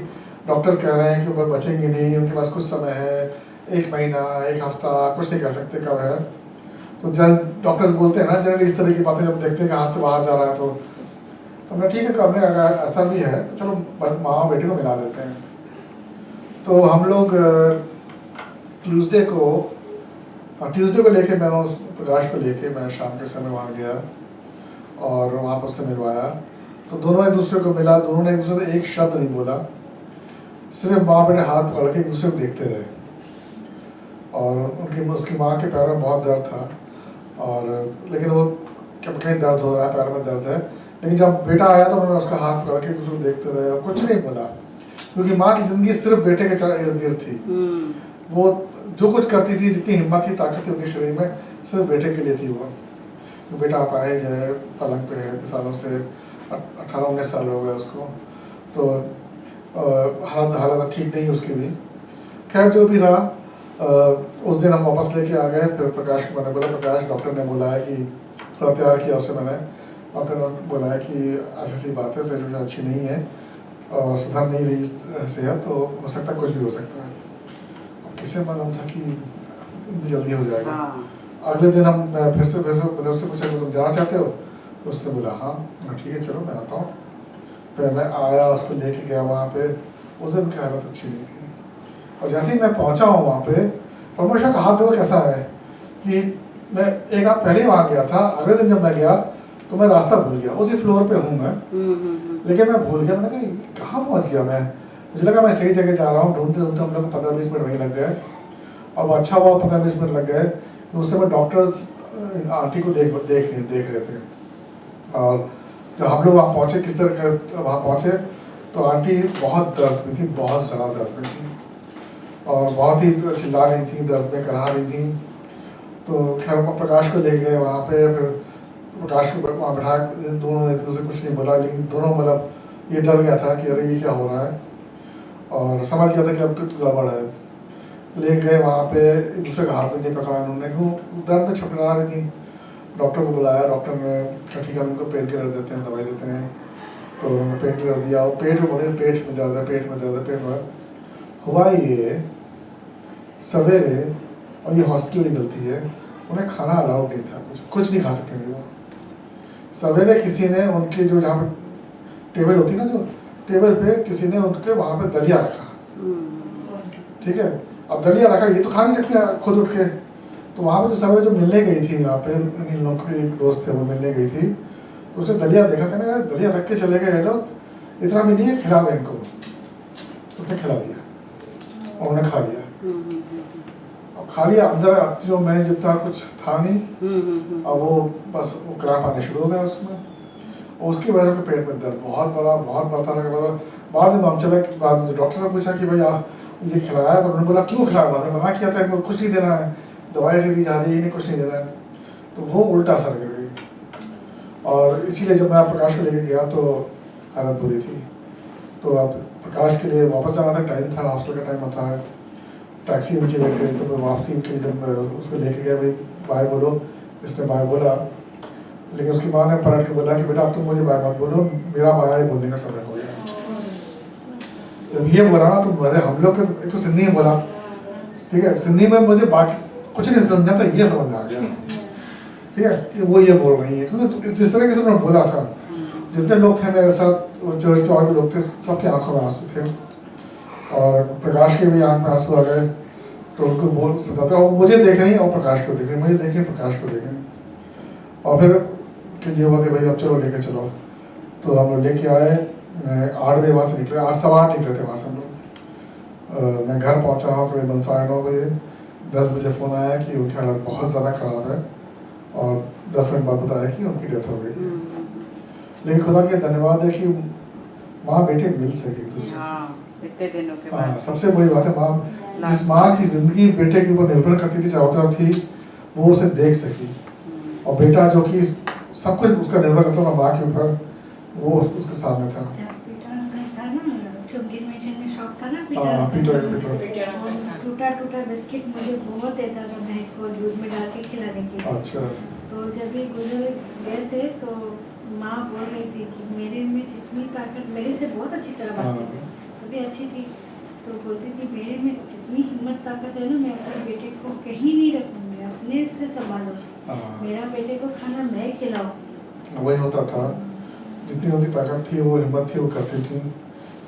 डॉक्टर्स कह रहे हैं कि वो बचेंगे नहीं, उनके पास कुछ समय है, 1 महीना 1 हफ्ता, कुछ नहीं कह सकते कब है। तो जब डॉक्टर्स बोलते हैं ना जनरली इस तरह की बातें, जब देखते हैं कि हाथ से बाहर जा रहा है, तो हमने ठीक है, कब अगर ऐसा भी है तो चलो माँ बेटे को मिला देते हैं। तो हम लोग ट्यूसडे को लेके मैं उस प्रकाश को लेके मैं शाम के समय वहाँ गया और वहाँ पर उससे मिलवाया। तो दोनों एक दूसरे को मिला, दोनों ने एक दूसरे से एक शब्द नहीं बोला, सिर्फ माँ बेटे हाथ पकड़ के एक दूसरे को देखते रहे। और उसकी माँ के पैरों में बहुत दर्द था, और लेकिन वो कहीं दर्द हो रहा है, पैर में दर्द है, लेकिन जब बेटा आया तो उन्होंने उसका हाथ पकड़ के एक दूसरे को देखते रहे और कुछ नहीं बोला, क्योंकि माँ की ज़िंदगी सिर्फ बेटे के इर्द गिर्द थी। वो जो कुछ करती थी, जितनी हिम्मत थी, ताकत थी उनके शरीर में, सिर्फ बेटे के लिए थी। वो बेटा आप आए जाए, पलंग पे है, इतने सालों से 18-19 साल हो गए उसको, तो हालत ठीक नहीं उसकी भी। खैर जो भी रहा, उस दिन हम वापस लेके आ गए। फिर प्रकाश को मैंने बोला, प्रकाश डॉक्टर ने बुलाया कि थोड़ा तैयार किया उसे मैंने, डॉक्टर ने बुलाया कि ऐसी बात है, सिचुएशन अच्छी नहीं है और सुधर नहीं रही सेहत, तो हो सकता है कुछ भी हो सकता है। अब किसे मालूम था कि जल्दी हो जाएगा। हाँ। अगले दिन हम फिर से मैंने उससे पूछा कि तुम जाना चाहते हो, तो उसने बोला हाँ, ठीक है चलो मैं आता हूँ। फिर मैं आया, उसको लेके गया वहाँ पे। उस दिन की हालत अच्छी नहीं थी, और जैसे ही मैं पहुँचा हूँ वहाँ पे, परमेश्वर का हाथ देखो कैसा है कि मैं एक रात पहले ही वहाँ गया था। अगले दिन जब मैं गया तो मैं रास्ता भूल गया, उसी फ्लोर पे हूँ मैं, लेकिन मैं भूल गया। मैंने कहा कहाँ पहुँच गया मैं, मुझे लगा मैं सही जगह जा रहा हूँ। ढूंढते ढूंढते हम लोग 15-20 मिनट वहीं लग गए। अब अच्छा हुआ 15-20 मिनट लग गए, उस समय डॉक्टर्स आंटी को देख रहे थे। और जब हम लोग वहाँ पहुँचे, किस तरह वहाँ पहुँचे, तो आंटी बहुत दर्द में थी, बहुत ज़्यादा दर्द में थी, और बहुत ही चिल्ला रही थी, दर्द में करा रही थी। तो खैर प्रकाश को ले गए वहाँ पे। फिर प्रकाश को वहाँ बैठा, दोनों ने उसे कुछ नहीं बोला, लेकिन दोनों मतलब ये डर गया था कि अरे ये क्या हो रहा है, और समझ गया था कि अब कुछ गड़बड़ है। ले गए वहाँ पे, एक दूसरे का हाथ भी नहीं पकड़ा उन्होंने, क्यों दर्द में छपड़ा रही थी। डॉक्टर को बुलाया, डॉक्टर ने कहा ठीक है उनको पेन किलर देते हैं, दवाई देते हैं। तो उन्होंने पेन किलर दिया। और पेट में बोले पेट में दर्द है, पेट में दर्द है, पेट में। हुआ ये सवेरे, और ये हॉस्पिटल की गलती है, उन्हें खाना अलाउड नहीं था, कुछ नहीं खा सकते थे वो। सवेरे किसी ने उनके जो जहाँ पे टेबल होती ना, जो टेबल पे किसी ने उनके वहाँ पे दलिया रखा, ठीक है। अब दलिया रखा, ये तो खा नहीं सकते खुद उठ के। तो वहाँ पे जो सवेरे जो मिलने गई थी, वहाँ पे इन लोगों के एक दोस्त थे, वो मिलने गई थी। तो उसने दलिया देखा, कहने यार दलिया रख के चले गए ये लोग, इतना भी नहीं है, खिला दें इनको। तो उसने खिला दिया, और उन्होंने खा लिया। और खा लिया, अंदर जो मैं जितना कुछ था नहीं, और वो बस वो क्रैम्प आने शुरू हो गया उसमें, और उसकी वजह से पेट में दर्द बहुत बढ़ता रहा। बाद में हम चले, बाद में डॉक्टर से पूछा कि भाई ये खिलाया, तो उन्होंने बोला क्यों खिलाया, मैंने मना किया था कि कुछ नहीं देना है, दवाई से दी जा रही है, इन्हें कुछ नहीं देना है। तो वो उल्टा असर कर गई, और इसीलिए जब मैं प्रकाश को लेकर गया तो हालत बुरी थी। तो अब प्रकाश के लिए वापस जाना था, टाइम था, हॉस्टल का टाइम होता है, टैक्सी नीचे वेट करी। तो मैं वापसी के लिए जब उसको लेके गया, भाई बाय बोलो, इसने बाय बोला, लेकिन उसकी माँ ने पलट के बोला कि बेटा अब तुम मुझे बाय मत बोलो, मेरा बाय बोलने का समय हो गया। जब ये बोला ना, तो मेरे हम लोग के एक तो सिंधी में बोला, ठीक है, सिंधी में मुझे बाकी कुछ नहीं समझा था, ये समझ में आ गया, ठीक है, कि वो ये बोल रही है। क्योंकि जिस तरीके से उन्होंने बोला था, जितने लोग थे मेरे साथ, चर्च के और भी लोग थे, सबके आंखों में आंसू थे, और प्रकाश के भी आंख में आंसू आ गए। तो उनको बोल सकता, और मुझे देख रही और प्रकाश को देख रही, मुझे देख रही प्रकाश को देख रही। और फिर कि ये हुआ कि भाई अब चलो लेके चलो। तो हम लोग लेके आए, 8 बजे वहाँ से निकले, 8-8:15 निकले थे वहाँ से हम लोग। मैं घर पहुँचा हूँ करीबन 9:30 बजे। 10 बजे फ़ोन आया कि उनकी हालत बहुत ज़्यादा ख़राब है, और 10 मिनट बाद बताया कि उनकी डेथ हो गई है। लेकिन खुदा के धन्यवाद है कि माँ बेटे मिल सके एक दूसरे से। इतने दिनों के हाँ, बाद सबसे बड़ी बात है, माँ जिस माँ की ज़िंदगी बेटे के ऊपर निर्भर करती थी, चाहता थी, वो उसे देख सकी। और बेटा जो कि सब कुछ उसका निर्भर करता था माँ के ऊपर, वो उसके सामने था। टूटा बिस्किट मुझे बहुत देता था बहन को दूध में डाल के खिलाने के लिए। अच्छा। तो जब भी गुजर गए थे तो माँ बोल रही थी कि मेरे में जितनी ताकत, मेरे से बहुत अच्छी तरह बात करती थी, तभी अच्छी थी। तो बोलती थी मेरे में जितनी हिम्मत ताकत है ना, मैं अपने बेटे को कहीं नहीं रखूँगी, अपने से संभालो, मेरा बेटे को खाना मैं खिलाऊँ। वही होता था, जितनी उनकी ताकत थी, वो हिम्मत थी, वो करती थी।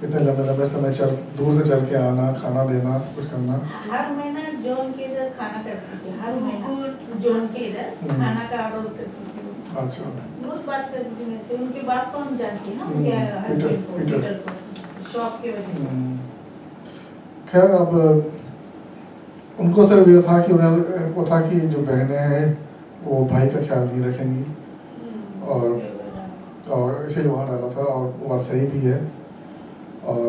इतने लंबे समय दूर से चल के आना, खाना देना, सब कुछ करना। हर महीना जॉन के इधर खाना करती थी, हर महीना जॉन के इधर खाना का ऑर्डर करती थी। अच्छा। बहुत बात करती थी मेरे से, उनके बाप को हम जानते हैं ना, उनके हस्बैंड को, पीटर को, शॉप की वजह से। खैर अब उनको सिर्फ ये था कि उन्हें वो था कि जो बहनें हैं वो भाई का ख्याल नहीं रखेंगी, और इसीलिए वहाँ डाला था, और वो बात सही भी है। और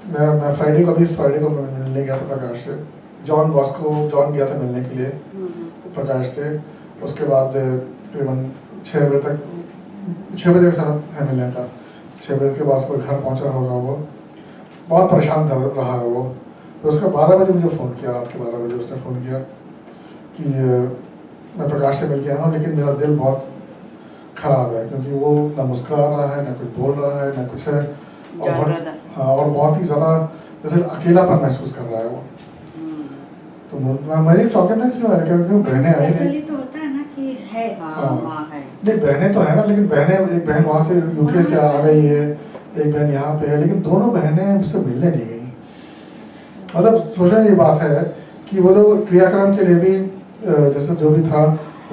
मैं फ्राइडे को मिलने गया था प्रकाश से। जॉन गया था मिलने के लिए प्रकाश से। उसके बाद तकरीबन 6 बजे तक 6 बजे का समय है मिलने का। 6 बजे के बाद कोई घर पहुंच रहा होगा, वो बहुत परेशान रहा है वो। तो उसका 12 बजे मुझे फ़ोन किया, रात के 12 बजे उसने फ़ोन किया कि मैं प्रकाश से मिल के आया हूँ, लेकिन मेरा दिल बहुत ख़राब है, क्योंकि वो ना मुस्कुरा रहा है, ना कुछ बोल रहा है, ना कुछ है, और और बहुत ही ज़्यादा जैसे अकेलापन महसूस कर रहा है वो। तो मुझे चौंके में क्यों है, क्योंकि बहनें आई हैं। तसल्ली तो होता है ना कि है। माँ है। नहीं, बहनें तो है ना, लेकिन बहनें, एक बहन वहाँ से यूके से आ गई है, एक बहन यहाँ पे है, लेकिन दोनों बहनें मुझसे मिलने नहीं गई। मतलब सोचने की बात है कि वो लोग क्रियाक्रम के लिए भी जैसे जो भी था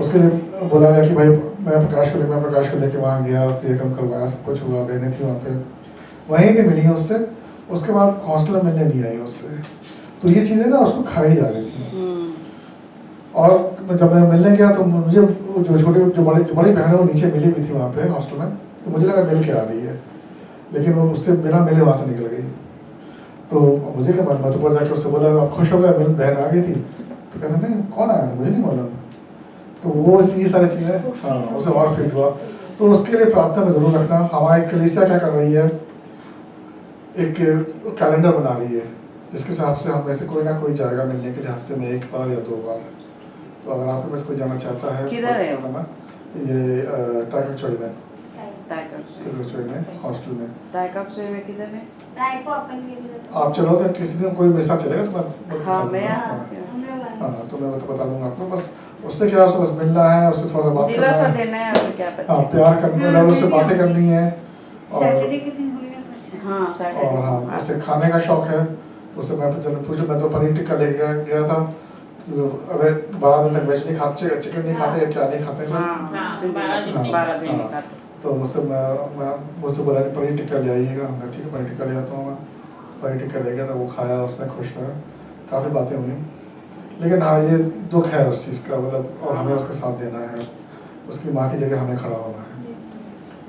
उसके लिए बोला गया कि भाई मैं प्रकाश को लेके वहाँ गया, क्रियाक्रम करवाया, सब कुछ हुआ, बहनें थी वहाँ पे, वहीं पे मिली उससे। उसके बाद हॉस्टल में मिलने नहीं आई उससे। तो ये चीज़ें ना उसको खाई जा रही थी। और जब मैं मिलने गया तो मुझे जो बड़ी बहन है वो नीचे मिली भी थी वहाँ पे हॉस्टल में, तो मुझे लगा मिल के आ रही है, लेकिन वो उससे बिना मिले वहाँ से निकल गई। तो मुझे क्या मालूम, मैं तो ऊपर जाके उससे बोला आप खुश हो गए, मिल बहन आ गई थी? तो कहते नहीं, कौन आया, मुझे नहीं मालूम। तो वो ये सारी चीज़ें, हाँ, उसे और फील हुआ। तो उसके लिए प्रार्थना में ज़रूर रखना। हमारी कलीसिया क्या कर रही है, एक कैलेंडर बना रही है, जिसके हिसाब से हम में से कोई ना कोई जाएगा मिलने के लिए, हफ्ते में 1 बार या 2 बार। तो अगर आप में से कोई जाना चाहता है, किधर है बताना। ये टाइकरचोई में, में हॉस्टल में। किधर है? रायको अपन के लिए आप चलोगे, किसी दिन कोई मेरे साथ चलेगा तो मैं हाँ, मैं हम लोग आए। हाँ, तो मैं बता दूंगा आपको। बस उससे क्या, उससे बस मिलना है, उससे थोड़ा सा बात करना दिलासा है, देना है, और क्या हाँ, प्यार करने वाला, उससे बातें करनी है। और सैटरडे के दिन होगा तो अच्छा। हाँ, और हाँ, उसे खाने का शौक है, तो उससे मैं जब पूछूं, मैं तो पनीर टिक्का लेके गया था, तो अबे 12 दिन तक वेज नहीं खाते, चिकन नहीं खाते, क्या नहीं खाते सब। 12 दिन का। तो मुझसे बोला कि पनीर टिक्का ले आइएगा। मैं ठीक है, पनीर टिक्का ले आता हूँ। मैं पनीर टिक्का ले गया था, वो खाया, उसने खुश रहा, काफ़ी बातें हुई। लेकिन हाँ, ये दुख है उस चीज़ का, मतलब, और हमें उसका साथ देना है, उसकी माँ की जगह हमें खड़ा होना है।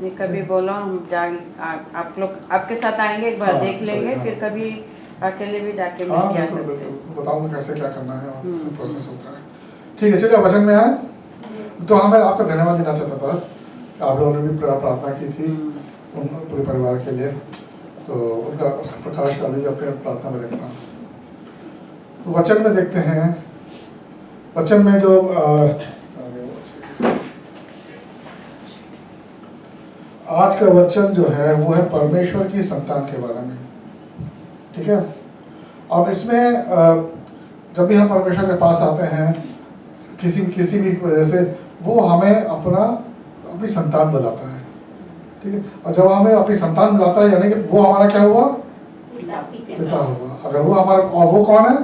नहीं, कभी बोलो हम आप लोग आपके साथ आएंगे, एक बार हाँ, देख लेंगे, हाँ। फिर कभी अकेले भी जाके मिल हाँ, के आ बिल्कुल सकते हैं। बिल्कुल बताऊँगा कैसे क्या करना है, और सब प्रोसेस होता है। ठीक है, चलिए वचन में आए। तो हाँ, मैं आपका धन्यवाद देना चाहता था, आप लोगों ने भी प्रार्थना की थी उन पूरे परिवार के लिए, तो उनका उसका प्रकाश का भी अपने प्रार्थना में रखना। तो वचन में देखते हैं, वचन में जो आज का वचन जो है वो है परमेश्वर की संतान के बारे में। ठीक है, अब इसमें जब भी हम परमेश्वर के पास आते हैं किसी भी वजह से, वो हमें अपनी संतान बुलाता है। ठीक है, और जब हमें अपनी संतान बुलाता है, यानी कि वो हमारा क्या हुआ, पिता हुआ। अगर वो हमारा, और वो कौन है,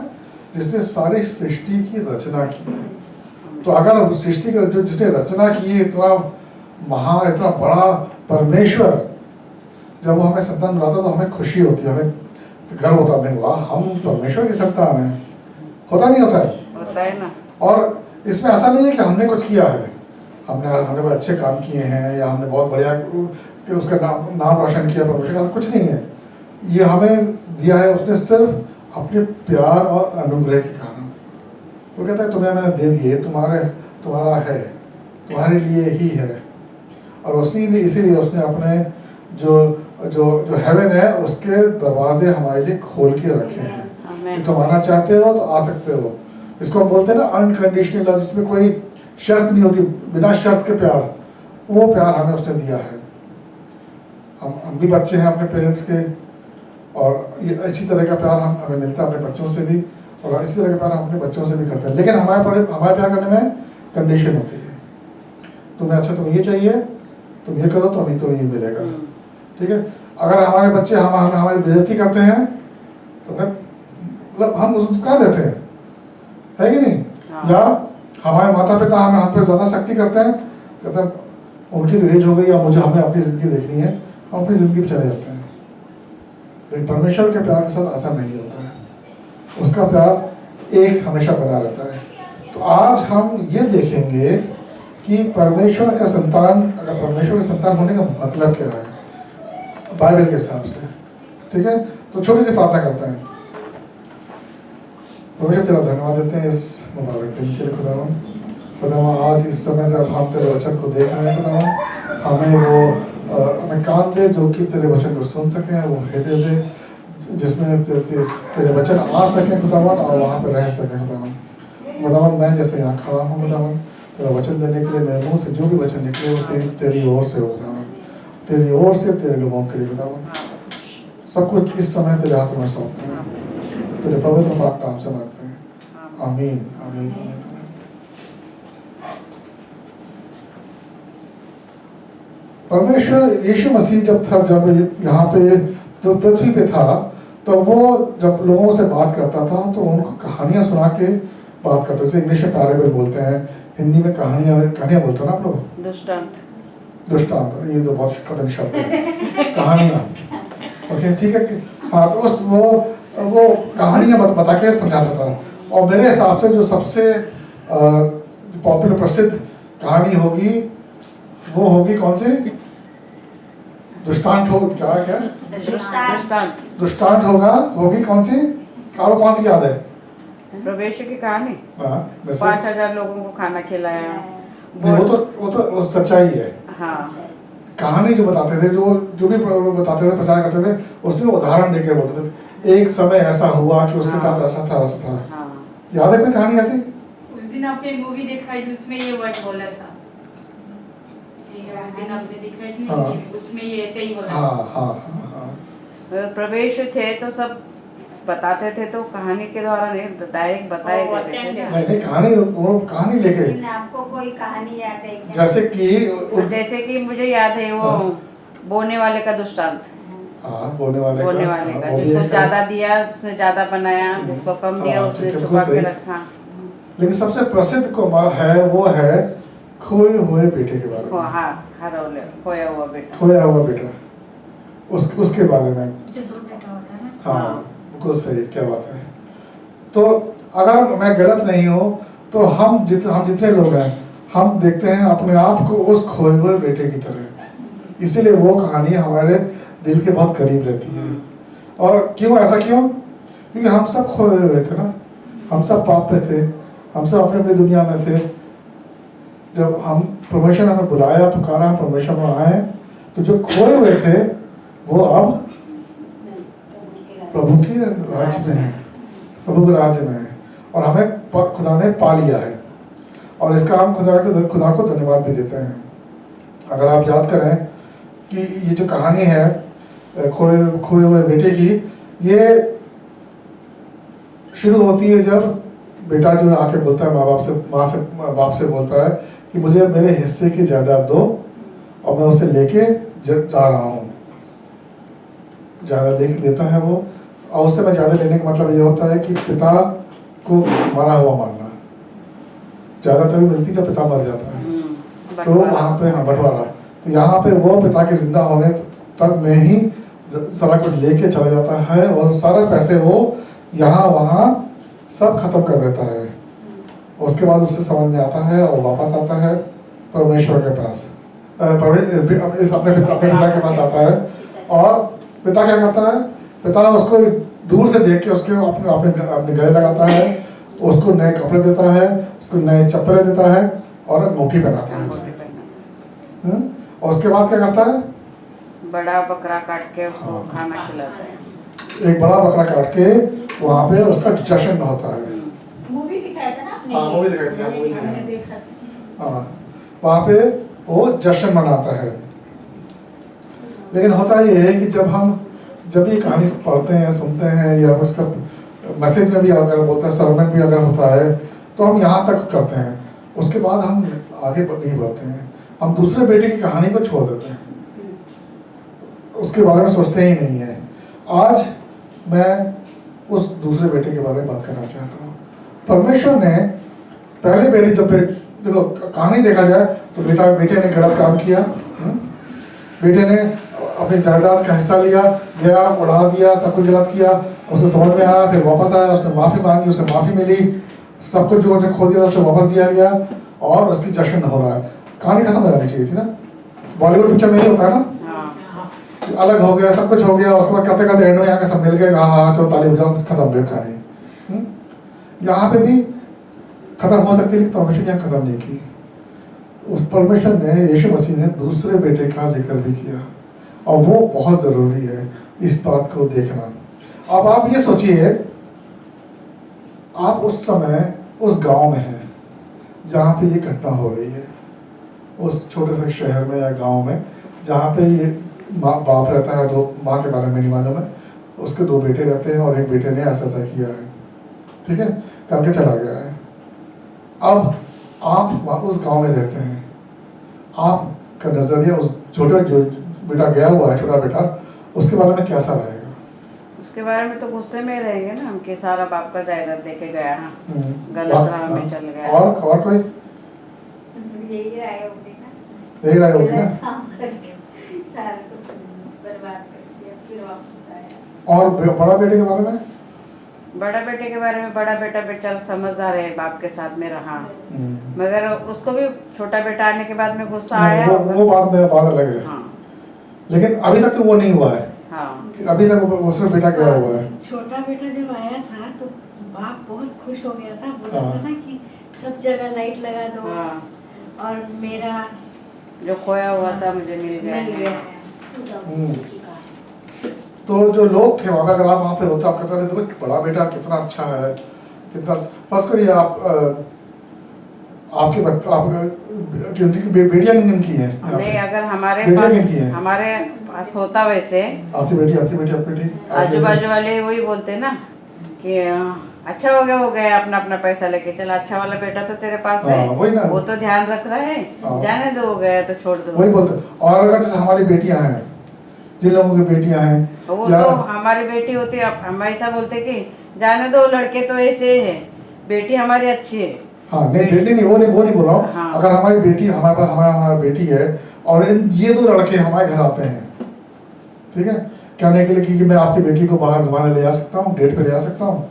जिसने सारी सृष्टि की रचना की है। तो अगर सृष्टि का जो जिसने रचना की है, इतना महान, इतना बड़ा परमेश्वर, जब वो हमें संतान बुलाता है तो हमें खुशी होती है, हमें गर्व होता है, वाह हम परमेश्वर की संतान हैं। होता नहीं होता है ना। और इसमें ऐसा नहीं है कि हमने कुछ किया है, हमने बहुत अच्छे काम किए हैं, या हमने बहुत बढ़िया उसका नाम रोशन किया परमेश्वर का, कुछ नहीं है। ये हमें दिया है उसने सिर्फ अपने प्यार और अनुग्रह के कारण। वो कहता है तुम्हें मैंने दे दिए, तुम्हारा है, तुम्हारे लिए ही है। और इसीलिए उसने अपने जो हेवन है उसके दरवाजे हमारे लिए खोल के रखे हैं। तुम आना चाहते हो तो आ सकते हो। इसको हम बोलते हैं ना अनकंडीशनल लव, जिसमें कोई शर्त नहीं होती, बिना शर्त के प्यार। वो प्यार हमें उसने दिया है। हम भी बच्चे हैं अपने पेरेंट्स के, और ये इसी तरह का प्यार हमें मिलता है अपने बच्चों से भी, और इसी तरह का प्यार हम अपने बच्चों से भी करते हैं। लेकिन हमारे प्यार करने में कंडीशन होती है। तुम्हें अच्छा तुम्हें ये चाहिए, तुम ये करो तो अभी तुम्हें ये मिलेगा। ठीक है, अगर हमारे बच्चे हमारी बेइज्जती करते हैं तो मतलब हम उसको धुतकार देते हैं, है कि नहीं? या हमारे माता पिता हम पे ज़्यादा सख्ती करते हैं, कहते हैं उनकी तो एज हो गई, या हमें अपनी ज़िंदगी देखनी है, हम अपनी ज़िंदगी पर चले जाते हैं। लेकिन परमेश्वर के प्यार के साथ ऐसा नहीं होता है, उसका प्यार एक हमेशा बना रहता है। तो आज हम ये देखेंगे कि परमेश्वर का संतान, अगर परमेश्वर के संतान होने का मतलब क्या है बाइबल के हिसाब से। ठीक है, तो छोटी सी प्रार्थना करते हैं। परमेश्वर तेरा धन्यवाद देते हैं इस मुबारक दिन के लिए खुदावन। आज इस समय जब हम तेरे वचन को देख रहे हैं खुदावन, हमें वो हमें कान दे जो कि तेरे वचन को सुन सकें, वो हृदय दे जिसमें तेरे वचन आ सकें खुदावन, और वहाँ पे रह सकें खुदावन। खुदावन मैं जैसे यहाँ खड़ा हूँ खुदावन, तेरा वचन देने के लिए मेरे मुँह से जो भी वचन निकले वो तेरी ओर से हो खुदावन, तेरी ओर से तेरे लोगों के लिए खुदावन। सब कुछ इस समय तेरे हाथ में सौंपते हैं, तेरे पवित्र पाक नाम से मांगते हैं, आमीन आमीन आमीन। परमेश्वर यीशु मसीह जब यहाँ पे तो पृथ्वी पे था, तो वो जब लोगों से बात करता था तो उनको कहानियाँ सुना के बात करते थे। इंग्लिश में पैराबल बोलते हैं, हिंदी में कहानियाँ बोलते हैं ना आप लोग, दृष्टांत। ये तो बहुत कठिन शब्द है, कहानियाँ। ओके ठीक है, हाँ। तो वो कहानियाँ बता के समझाता था। और मेरे हिसाब से जो सबसे पॉपुलर प्रसिद्ध कहानी होगी वो होगी कौन सी? दृष्टांत हो, क्या दृष्टांत होगी कौन सी? आपको कौन सी याद है? प्रवेश की कहानी। हाँ, 5000 लोगों को खाना खिलाया। वो सच्चाई है। हाँ। कहानी जो बताते थे, जो भी बताते थे, प्रचार करते थे, उसमें उदाहरण देकर बोलते थे, एक समय ऐसा हुआ कि उसके साथ ऐसा था वैसा था। हाँ। याद है कोई कहानी ऐसी? उस दिन आपने मूवी दिखाई थी, उसमें ये वर्ड बोला था। उस दिन आपने दिखाई थी हाँ। उसमें ये ऐसे ही बोला। हाँ। प्रवेश थे तो सब बताते थे, तो कहानी के द्वारा नहीं डायरेक्ट बताए गए थे। नहीं कहानी लेके, लेकिन आपको कोई कहानी याद है क्या? जैसे कि मुझे याद है वो बोने वाले का दृष्टांत। बोने वाले का जिसको ज्यादा दिया उसने ज्यादा बनाया, जिसको कम दिया उसने छुपा के रखा। लेकिन सबसे प्रसिद्ध को वो है खोए हुए बेटे के बारे में। खोया हुआ बेटा, उसके बारे में। जो 2 बेटा होता है ना। हाँ बिल्कुल सही, क्या बात है। तो अगर मैं गलत नहीं हूँ तो हम जितने लोग हैं, हम देखते हैं अपने आप को उस खोए हुए बेटे की तरह, इसीलिए वो कहानी हमारे दिल के बहुत करीब रहती है। और क्यों ऐसा क्यों? क्योंकि हम सब खोए हुए थे ना, हम सब पाप पे थे, हम सब अपनी दुनिया में थे। जब हम परमेश्वर हमें बुलाया, पुकारा, हम परमेश्वर में आए, तो जो खोए हुए थे वो अब प्रभु के राज्य में है, प्रभु के राज्य में है, और हमें खुदा ने पा लिया है। और इसका हम खुदा को धन्यवाद भी देते हैं। अगर आप याद करें कि ये जो कहानी है खोए हुए बेटे की, ये शुरू होती है जब बेटा जो आके बोलता है बाप से बोलता है कि मुझे मेरे हिस्से की जायदाद दो, और मैं उसे लेके जा रहा हूँ। ज़्यादा लेके देता है वो, और उससे मैं ज़्यादा लेने का मतलब ये होता है कि पिता को मरा हुआ मानना। ज़्यादा तभी मिलती जब पिता मर जाता है। तो वहाँ पे बंटवारा, तो यहाँ पे वो पिता के जिंदा होने तक में ही सारा कुछ लेके चला जाता है, और सारे पैसे वो यहाँ वहाँ सब खत्म कर देता है। उसके बाद उससे समझ में आता है और वापस आता है परमेश्वर के पास, अपने पिता के पास आता है। और पिता क्या करता है? पिता उसको दूर से देख के उसके अपने गले लगाता है, उसको नए कपड़े देता है, उसको नए चप्पलें देता है और अंगूठी पहनाता है उसे। और उसके बाद क्या करता है? बड़ा बकरा काट के उसको खाना खिलाता है। एक बड़ा बकरा काट के वहाँ पे उसका जश्न होता है। मूवी दिखाया था ना आपने? हाँ मूवी दिखाई हमने देखा था। हाँ, वहाँ पे वो जश्न मनाता है। लेकिन होता ये है कि जब ये कहानी पढ़ते हैं, सुनते हैं, या उसका मैसेज में भी अगर बोलता है, सरमन भी अगर होता है, तो हम यहाँ तक करते हैं। उसके बाद हम आगे नहीं बढ़ते हैं, हम दूसरे बेटे की कहानी को छोड़ देते हैं, उसके बारे में सोचते ही नहीं है। आज मैं उस दूसरे बेटे के बारे में बात करना चाहता हूँ। परमेश्वर ने पहले बेटे, जब देखो कहानी देखा जाए तो बेटे ने गलत काम किया। बेटे ने अपनी जायदाद का हिस्सा लिया, गया, उड़ा दिया, सब कुछ गलत किया। उसे समझ में आया, फिर वापस आया, उसने माफ़ी मांगी, उसे माफ़ी मिली, सब कुछ जो खो दिया उसे वापस दिया गया, और उसकी जश्न हो रहा है। कहानी खत्म हो जानी चाहिए थी ना। बॉलीवुड पिक्चर में ही होता है ना, अलग हो गया, सब कुछ हो गया, उसके बाद करते करते एंड में आके सब मिल गए, हाँ चलो ताली बजाओ, खत्म हो गई कहानी। यहाँ पे भी खत्म हो सकती है, लेकिन परमेश्वर ने यहाँ खत्म नहीं की। उस परमेश्वर ने, यीशु मसीह ने दूसरे बेटे का जिक्र भी किया, और वो बहुत ज़रूरी है इस बात को देखना। अब आप ये सोचिए, आप उस समय उस गांव में हैं जहाँ पे ये घटना हो रही है, उस छोटे से शहर में या गांव में जहाँ पे ये बाप रहता है, दो, माँ के बारे में नहीं मालूम है, उसके दो बेटे रहते हैं और एक बेटे ने ऐसा किया है, ठीक है, करके चला गया है। अब आप उस गांव में रहते हैं, आपका नजरिया उस छोटे जो बेटा गया हुआ है, छोटा बेटा, उसके बारे में कैसा रहेगा? उसके बारे में तो गुस्से में रहेंगे ना हम कि सारा बाप का जायदाद देके गया, हाँ गलत राह में चल गया। और कोई यही राय होगी ना, यही राय होगी ना। काम करके सारा कुछ बर्बाद कर दिया, फिर वापस आया। और बड़ा बेटे के बारे में? बड़ा बेटे के बारे में, बड़ा बेटा बेचारा समझदार है, बाप के साथ में रहा, मगर उसको भी छोटा बेटा आने के बाद में गुस्सा आया। वो बात अलग है। हाँ। लेकिन अभी तक तो वो नहीं हुआ है। हाँ। अभी तक वो उसमें बेटा गया हुआ है। छोटा बेटा जब आया था तो बाप बहुत खुश हो गया था, बोला हाँ। था ना कि सब जगह लाइट लगा दो, हाँ। और मेरा जो खोया हुआ था मुझे मिल गया मिल गया है। है। तो जो लोग थे वहाँ पे, अगर आप वहाँ पे होते, आप कहते हैं देखो बड़ा बेटा कितना अच्छा है, कितना, फर्ज करिए आप आपकी बेटियां किनकी हैं? नहीं, अगर हमारे बेटियां किनकी हैं? हमारे पास होता वैसे, आपकी बेटी आजू बाजू वाले वही बोलते ना कि अच्छा हो गया अपना अपना पैसा लेके चला, अच्छा वाला बेटा तो तेरे पास है, वही ना, वो तो ध्यान रख रहा है, हाँ। जाने दो, हो गया तो छोड़ दो। वही बोलते। और अगर जैसे हमारी बेटियां हैं, जिन लोगों की बेटियां हैं, वो तो हमारी बेटी होती है, हम ऐसा बोलते कि जाने दो, लड़के तो ऐसे है, बेटी हमारी अच्छी है। हाँ, नहीं बेटी नहीं, वो नहीं बोल रहा हूँ। हाँ। अगर हमारी बेटी, हमारे पास हमारी बेटी है और ये दो लड़के हमारे घर आते हैं, ठीक है, कहने के लिए कि मैं आपकी बेटी को बाहर घुमाने ले जा सकता हूँ, डेट पे ले जा सकता हूँ,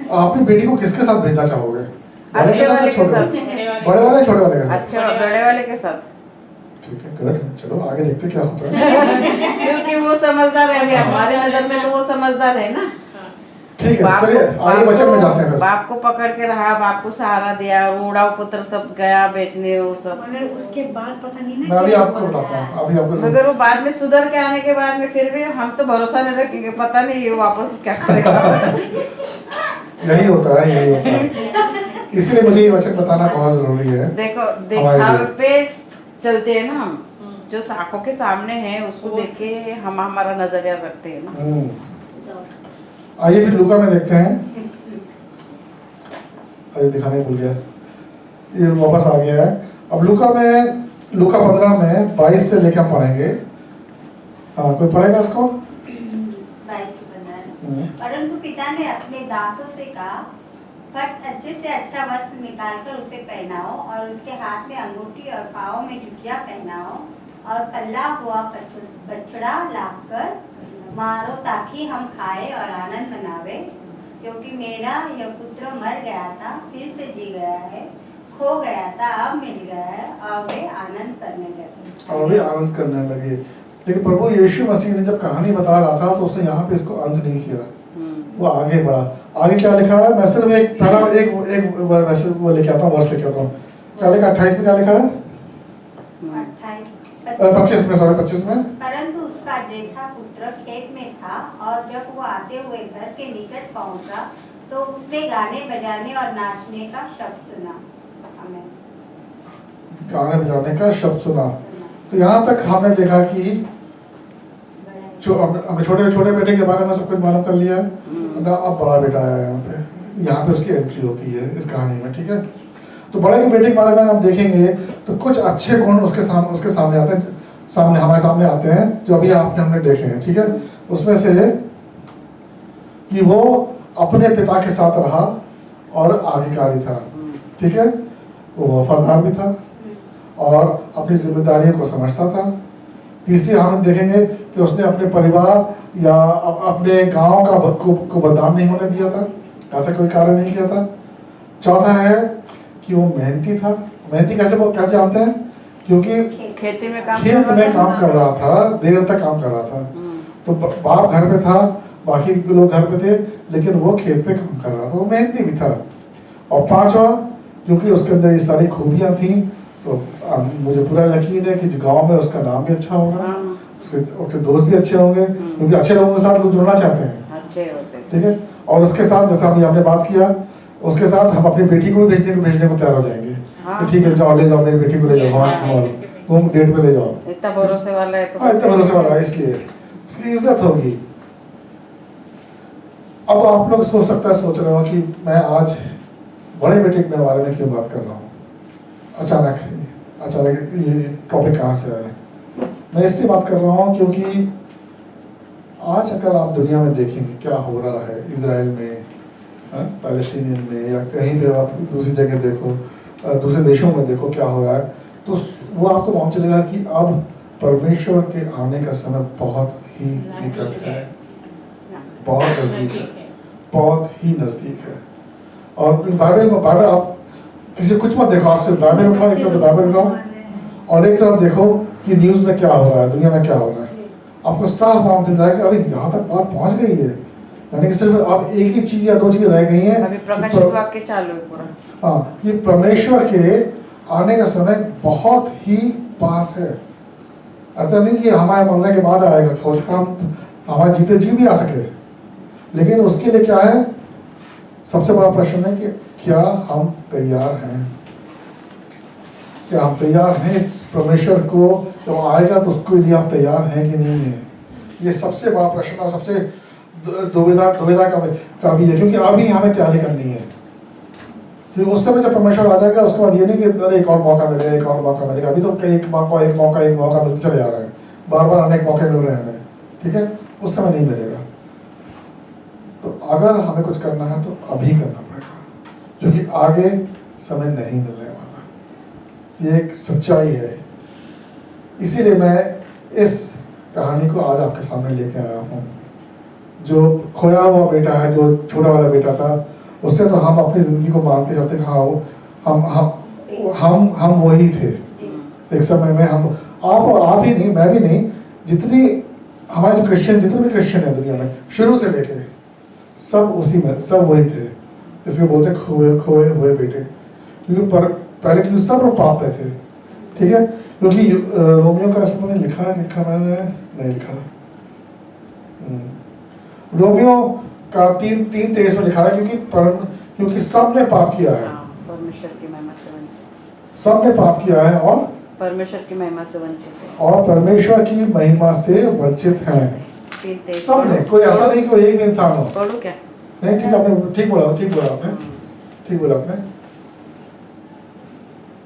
अपनी बेटी को किसके साथ भेजना चाहोगे? बड़े के साथ या छोटे वाले? बड़े वाले, छोटे वाले के साथ? अच्छा, बड़े वाले के साथ। ठीक है, गुड, चलो आगे देखते क्या होता है। क्योंकि वो समझदार है, अभी हमारे नजर में तो वो समझदार है ना। ठीक है, चलिए आगे वचन में जाते हैं। बाप को पकड़ के रहा, बाप को सहारा दिया, उड़ा पुत्र सब गया बेचने, वो सब। मगर उसके बाद पता नहीं मैं ना अभी क्या आपको हुआ। बताता हूँ, अभी आपको मगर वो बाद में सुधर के आने के बाद में फिर भी हम तो भरोसा नहीं रखेंगे, पता नहीं ये वापस क्या करेगा। यही होता है। इसलिए मुझे ये वचन बताना बहुत जरूरी है। देखो, दिखावे पे चलते हैं ना हम, जो आंखों के सामने है उसको देख के हम हमारा नजरिया रखते हैं ना। आइए फिर लूका में देखते हैं। अरे दिखाने भूल गया, ये वापस आ गया है। अब लूका 15 में 22 से लेकर पढ़ेंगे। हाँ, कोई पढ़ेगा इसको? 22 से 15। परंतु पिता ने अपने दासों से कहा, फट अच्छे से अच्छा वस्त्र निकालकर उसे पहनाओ और उसके हाथ में अंगूठी और पाँव में जुतियाँ पहनाओ और पल्ला हुआ बछड़ा लाकर मारो, ताकि हम खाए और आनंद मनावे, क्योंकि मेरा यह पुत्र मर गया था, फिर से जी गया है, खो गया था, अब मिल गया है, और वे आनंद करने लगे। लेकिन प्रभु यीशु मसीह ने जब कहानी बता रहा था तो उसने यहाँ पे इसको अंत नहीं किया, वो आगे बढ़ा। आगे क्या लिखा है? मैं सिर्फ एक पहला एक वैसे वो लेके आता हूँ, वर्ष लेके आता हूँ। क्या लिखा? 28 में क्या लिखा है? 25 में। परंतु उसका जेठा पुत्र खेत में था, और जब वो आते हुए घर के निकट पहुंचा तो उसने गाने बजाने और नाचने का शब्द सुना। गाने बजाने का शब्द सुना। तो यहाँ तक हमने देखा कि हमने छोटे बेटे के बारे में सब कुछ मालूम कर लिया है। अब बड़ा बेटा आया यहाँ पे उसकी एंट्री होती है इस कहानी में, ठीक है। तो बड़े के बेटे के बारे में हम देखेंगे तो कुछ अच्छे गुण उसके सामने आते हैं, हमारे सामने आते हैं, जो अभी हमने देखे हैं, ठीक है। उसमें से कि वो अपने पिता के साथ रहा और आज्ञाकारी था, ठीक है। वो वफादार भी था और अपनी जिम्मेदारियों को समझता था। तीसरी हम देखेंगे कि उसने अपने परिवार या अपने गांव को बदनाम नहीं होने दिया था, ऐसा कोई कार्य नहीं किया था। चौथा है कि वो मेहनती था। मेहनती कैसे जानते हैं? क्योंकि खेत में काम कर रहा था, देर तक काम कर रहा था। तो बाप घर पे था, बाकी लोग घर पे थे, लेकिन वो खेत पे काम कर रहा था, वो मेहनती भी था। और पांचवा, क्योंकि उसके अंदर ये सारी खूबियां थी, तो मुझे पूरा यकीन है कि गांव में उसका नाम भी अच्छा होगा, हाँ, उसके दोस्त भी अच्छे होंगे, क्योंकि अच्छे लोगों के साथ लोग जुड़ना चाहते हैं। अच्छे होते हैं। ठीक है, और उसके साथ जैसा अभी हमने बात किया, उसके साथ हम अपनी बेटी को भी भेजने को तैयार हो जाएंगे हाँ। कि ठीक है जाओ, ले जाओ मेरी बेटी को, ले जाओ वहाँ घूम डेट पे ले जाओ। इतना भरोसे वाला है तो हाँ, इतना भरोसे वाला है, इसलिए उसकी इज्जत होगी। अब आप लोग सोच रहे हो कि मैं आज बड़े बेटे के बारे में क्यों बात कर रहा हूँ, अचानक ये टॉपिक कहाँ से आया। मैं इसलिए बात कर रहा हूँ क्योंकि आज अगर आप दुनिया में देखेंगे क्या हो रहा है इजराइल में, पैलेस्टीनियन में, या कहीं पे आप दूसरी जगह देखो, दूसरे देशों में देखो क्या हो रहा है, तो वो आपको मालूम चलेगा कि अब परमेश्वर के आने का समय बहुत ही निकट है, बहुत नज़दीक है, बहुत ही नज़दीक है। और बाइबल आप किसी कुछ मत देखो, आपसे बाइबल उठाओ, एक तरफ बाइबल उठाओ और एक तरफ देखो कि न्यूज़ में क्या हो रहा है, दुनिया में क्या हो रहा है। आपको साफ मालूम चल जाएगा अरे यहाँ तक बात पहुँच गई है, यानी कि सिर्फ अब एक ही चीज़ या दो चीज़ें रह गई हैं। अभी प्रकाशित वाक्य चालू है पूरा। हाँ, ये परमेश्वर के आने का समय बहुत ही पास है। ऐसा नहीं कि हमारे मरने के बाद आएगा, हो सकता हम हमारे जीते जी भी आ सके, लेकिन उसके लिए क्या है, सबसे बड़ा प्रश्न है कि क्या हम तैयार हैं, क्या हम तैयार हैं इस परमेश्वर को जब आएगा तो उसके लिए आप तैयार हैं कि नहीं है। ये सबसे बड़ा प्रश्न और सबसे दुविधा का भी है, क्योंकि अभी हमें तैयारी करनी है। क्योंकि उस समय जब परमेश्वर आ जाएगा उसके बाद ये नहीं कि अरे एक और मौका मिलेगा, एक और मौका मिलेगा। अभी तो एक मौका मिलते चले जा रहे हैं, बार बार अनेक मौके मिल रहे हैं हमें, ठीक है, उस समय नहीं मिलेगा। तो अगर हमें कुछ करना है तो अभी करना पड़ेगा, क्योंकि आगे समय नहीं मिलने वाला। ये एक सच्चाई है। इसीलिए मैं इस कहानी को आज आपके सामने लेके आया हूँ। जो खोया हुआ बेटा है, जो छोटा वाला बेटा था, उससे तो हम अपनी ज़िंदगी को मान के चलते, हाँ वो हम वही थे एक समय में। हम आप ही नहीं, मैं भी नहीं, जितनी हमारे जो जितने भी क्रिश्चियन है दुनिया में शुरू से लेके सब उसी में, सब वही थे, इसको बोलते खोए हुए बेटे। क्योंकि पहले क्योंकि सब लोग पाप में थे, ठीक है। क्योंकि रोमियो का इसमें लिखा मैंने नहीं लिखा, रोमियो का 3:23 में लिखा है, क्योंकि सब ने पाप किया है, परमेश्वर की महिमा से वंचित, सब ने पाप किया है और परमेश्वर की महिमा से वंचित है, और परमेश्वर की महिमा से वंचित हैं। सब ने, कोई ऐसा नहीं कोई एक भी इंसान हो। पढ़ू क्या? नहीं, ठीक आपने ठीक बोला आपने।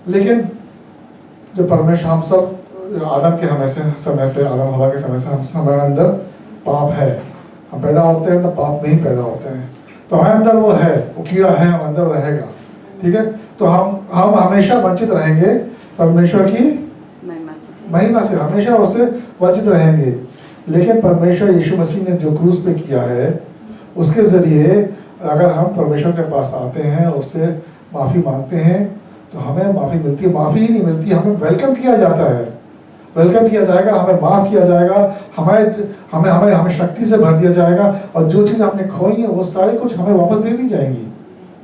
लेकिन जब परमेश्वर, हम सब आदम के समय से आदम हवा के समय से हम हमारे अंदर पाप है, हम पैदा होते हैं तो पाप में ही पैदा होते हैं, तो हमारे अंदर वो है, वो कीड़ा है, हम अंदर रहेगा, ठीक है। तो हम हमेशा वंचित रहेंगे परमेश्वर की महिमा से, हमेशा उससे वंचित रहेंगे। लेकिन परमेश्वर यीशु मसीह ने जो क्रूस पे किया है, उसके ज़रिए अगर हम परमेश्वर के पास आते हैं, उससे माफ़ी मांगते हैं, तो हमें माफ़ी मिलती है। माफ़ी ही नहीं मिलती, हमें वेलकम किया जाता है, वेलकम किया जाएगा, हमें माफ़ किया जाएगा, हमें शक्ति से भर दिया जाएगा, और जो चीज़ हमने खोई है वो सारी कुछ हमें वापस दे दी जाएंगी।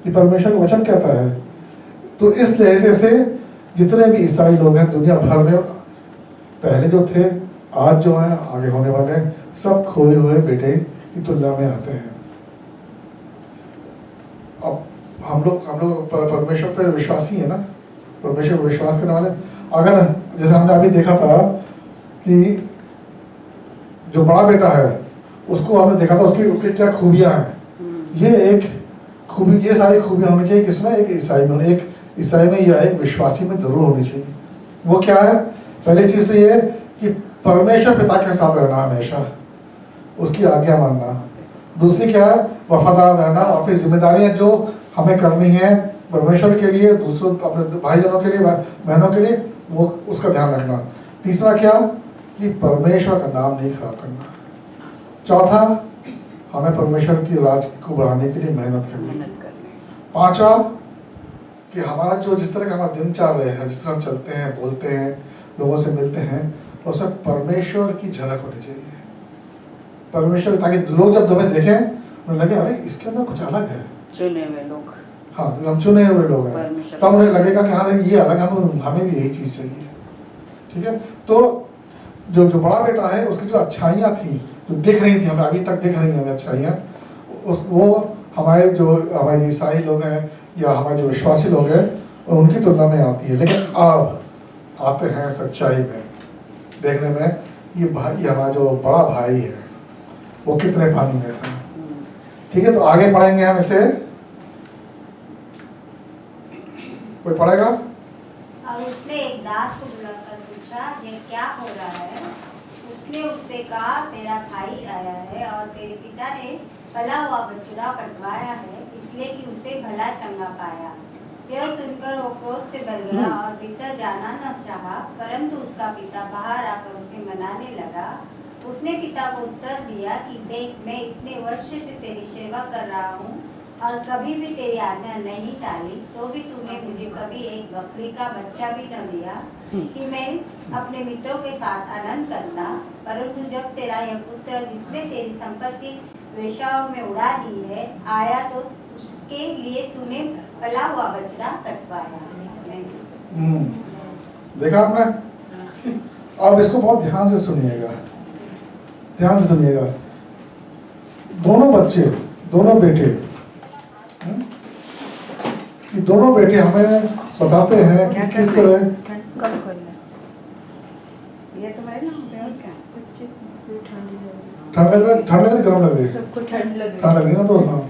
ये परमेश्वर का वचन कहता है। तो इस लिहाजे से जितने भी ईसाई लोग हैं दुनिया भर में, पहले जो थे, आज जो हैं, आगे होने वाले हैं, सब खोए हुए बेटे की तुलना में आते हैं। अब हम लोग परमेश्वर पर विश्वासी है ना, परमेश्वर पर विश्वास करने वाले। अगर जैसे हमने अभी देखा था कि जो बड़ा बेटा है उसको हमने देखा था, उसकी क्या खूबियां हैं, ये एक खूबी, ये सारी खूबियां होनी चाहिए किसमें, एक ईसाई में या एक विश्वासी में जरूर होनी चाहिए। वो क्या है? पहली चीज़ तो ये कि परमेश्वर पिता के साथ रहना, हमेशा उसकी आज्ञा मानना। दूसरी क्या है? वफादार रहना, अपनी जिम्मेदारियां जो हमें करनी है परमेश्वर के लिए, दूसरों अपने भाईजनों के लिए, बहनों के लिए, वो उसका ध्यान रखना। तीसरा क्या? कि परमेश्वर का नाम नहीं खराब करना। चौथा, हमें परमेश्वर की राज को बढ़ाने के लिए मेहनत करनी। पांचवा, कि हमारा जो जिस तरह का हमारा दिन चल रहा है, जिस तरह हम चलते हैं, बोलते हैं, लोगों से मिलते हैं, उसमें परमेश्वर की झलक होनी चाहिए। परमेश्वर, ताकि लोग जब तुम्हें देखें उन्हें लगे अरे इसके अंदर कुछ अलग है। चुने हुए लोग, हाँ हम चुने हुए लोग हैं, परमेश्वर। तब उन्हें लगेगा कि हाँ नहीं, ये अलग, हमें भी यही चीज़ चाहिए। ठीक है, तो जो जो बड़ा बेटा है उसकी जो अच्छाइयाँ थी, जो दिख रही थी हमें, अभी तक दिख रही हैं हमें अच्छाइयाँ, वो हमारे ईसाई लोग हैं या हमारे जो विश्वासी लोग हैं उनकी तुलना में आती है। लेकिन अब आते हैं सच्चाई में, देखने में ये हमारा जो बड़ा भाई है वो कितने पानी में था। ठीक है, तो आगे पढ़ेंगे हम इसे, कोई पढ़ेगा? और उसने एक दास को बुलाकर पूछा, ये क्या हो रहा है? उसने उससे कहा, तेरा भाई आया है और तेरे पिता ने पला हुआ बछड़ा कटवाया है, इसलिए कि उसे भला चंगा पाया। यह सुनकर वो क्रोध से भर गया और भीतर जाना न चाहा, परंतु उसका पिता बाहर आकर उसे मनाने लगा। उसने पिता को उत्तर दिया कि देख, मैं इतने वर्ष से तेरी सेवा कर रहा हूँ और कभी भी तेरी आज्ञा नहीं टाली, तो भी तूने मुझे कभी एक बकरी का बच्चा भी न दिया कि मैं अपने मित्रों के साथ आनंद करता। परंतु जब तेरा यह पुत्र, जिसने तेरी संपत्ति वेश्याओं में उड़ा दी है, आया, तो उसके लिए तूने पला हुआ बछड़ा कटवाया। देखा आपने? अब इसको बहुत ध्यान से सुनिएगा, ध्यान से सुनिएगा। दोनों बच्चे, दोनों बेटे, ये दोनों बेटे हमें बताते हैं कि किस तरह। कब खोलना? ये तो मैं ना और क्या? ठंड लग रही, गर्म लग रही? सबको ठंड लग ठंड लग रही ना, तो हाँ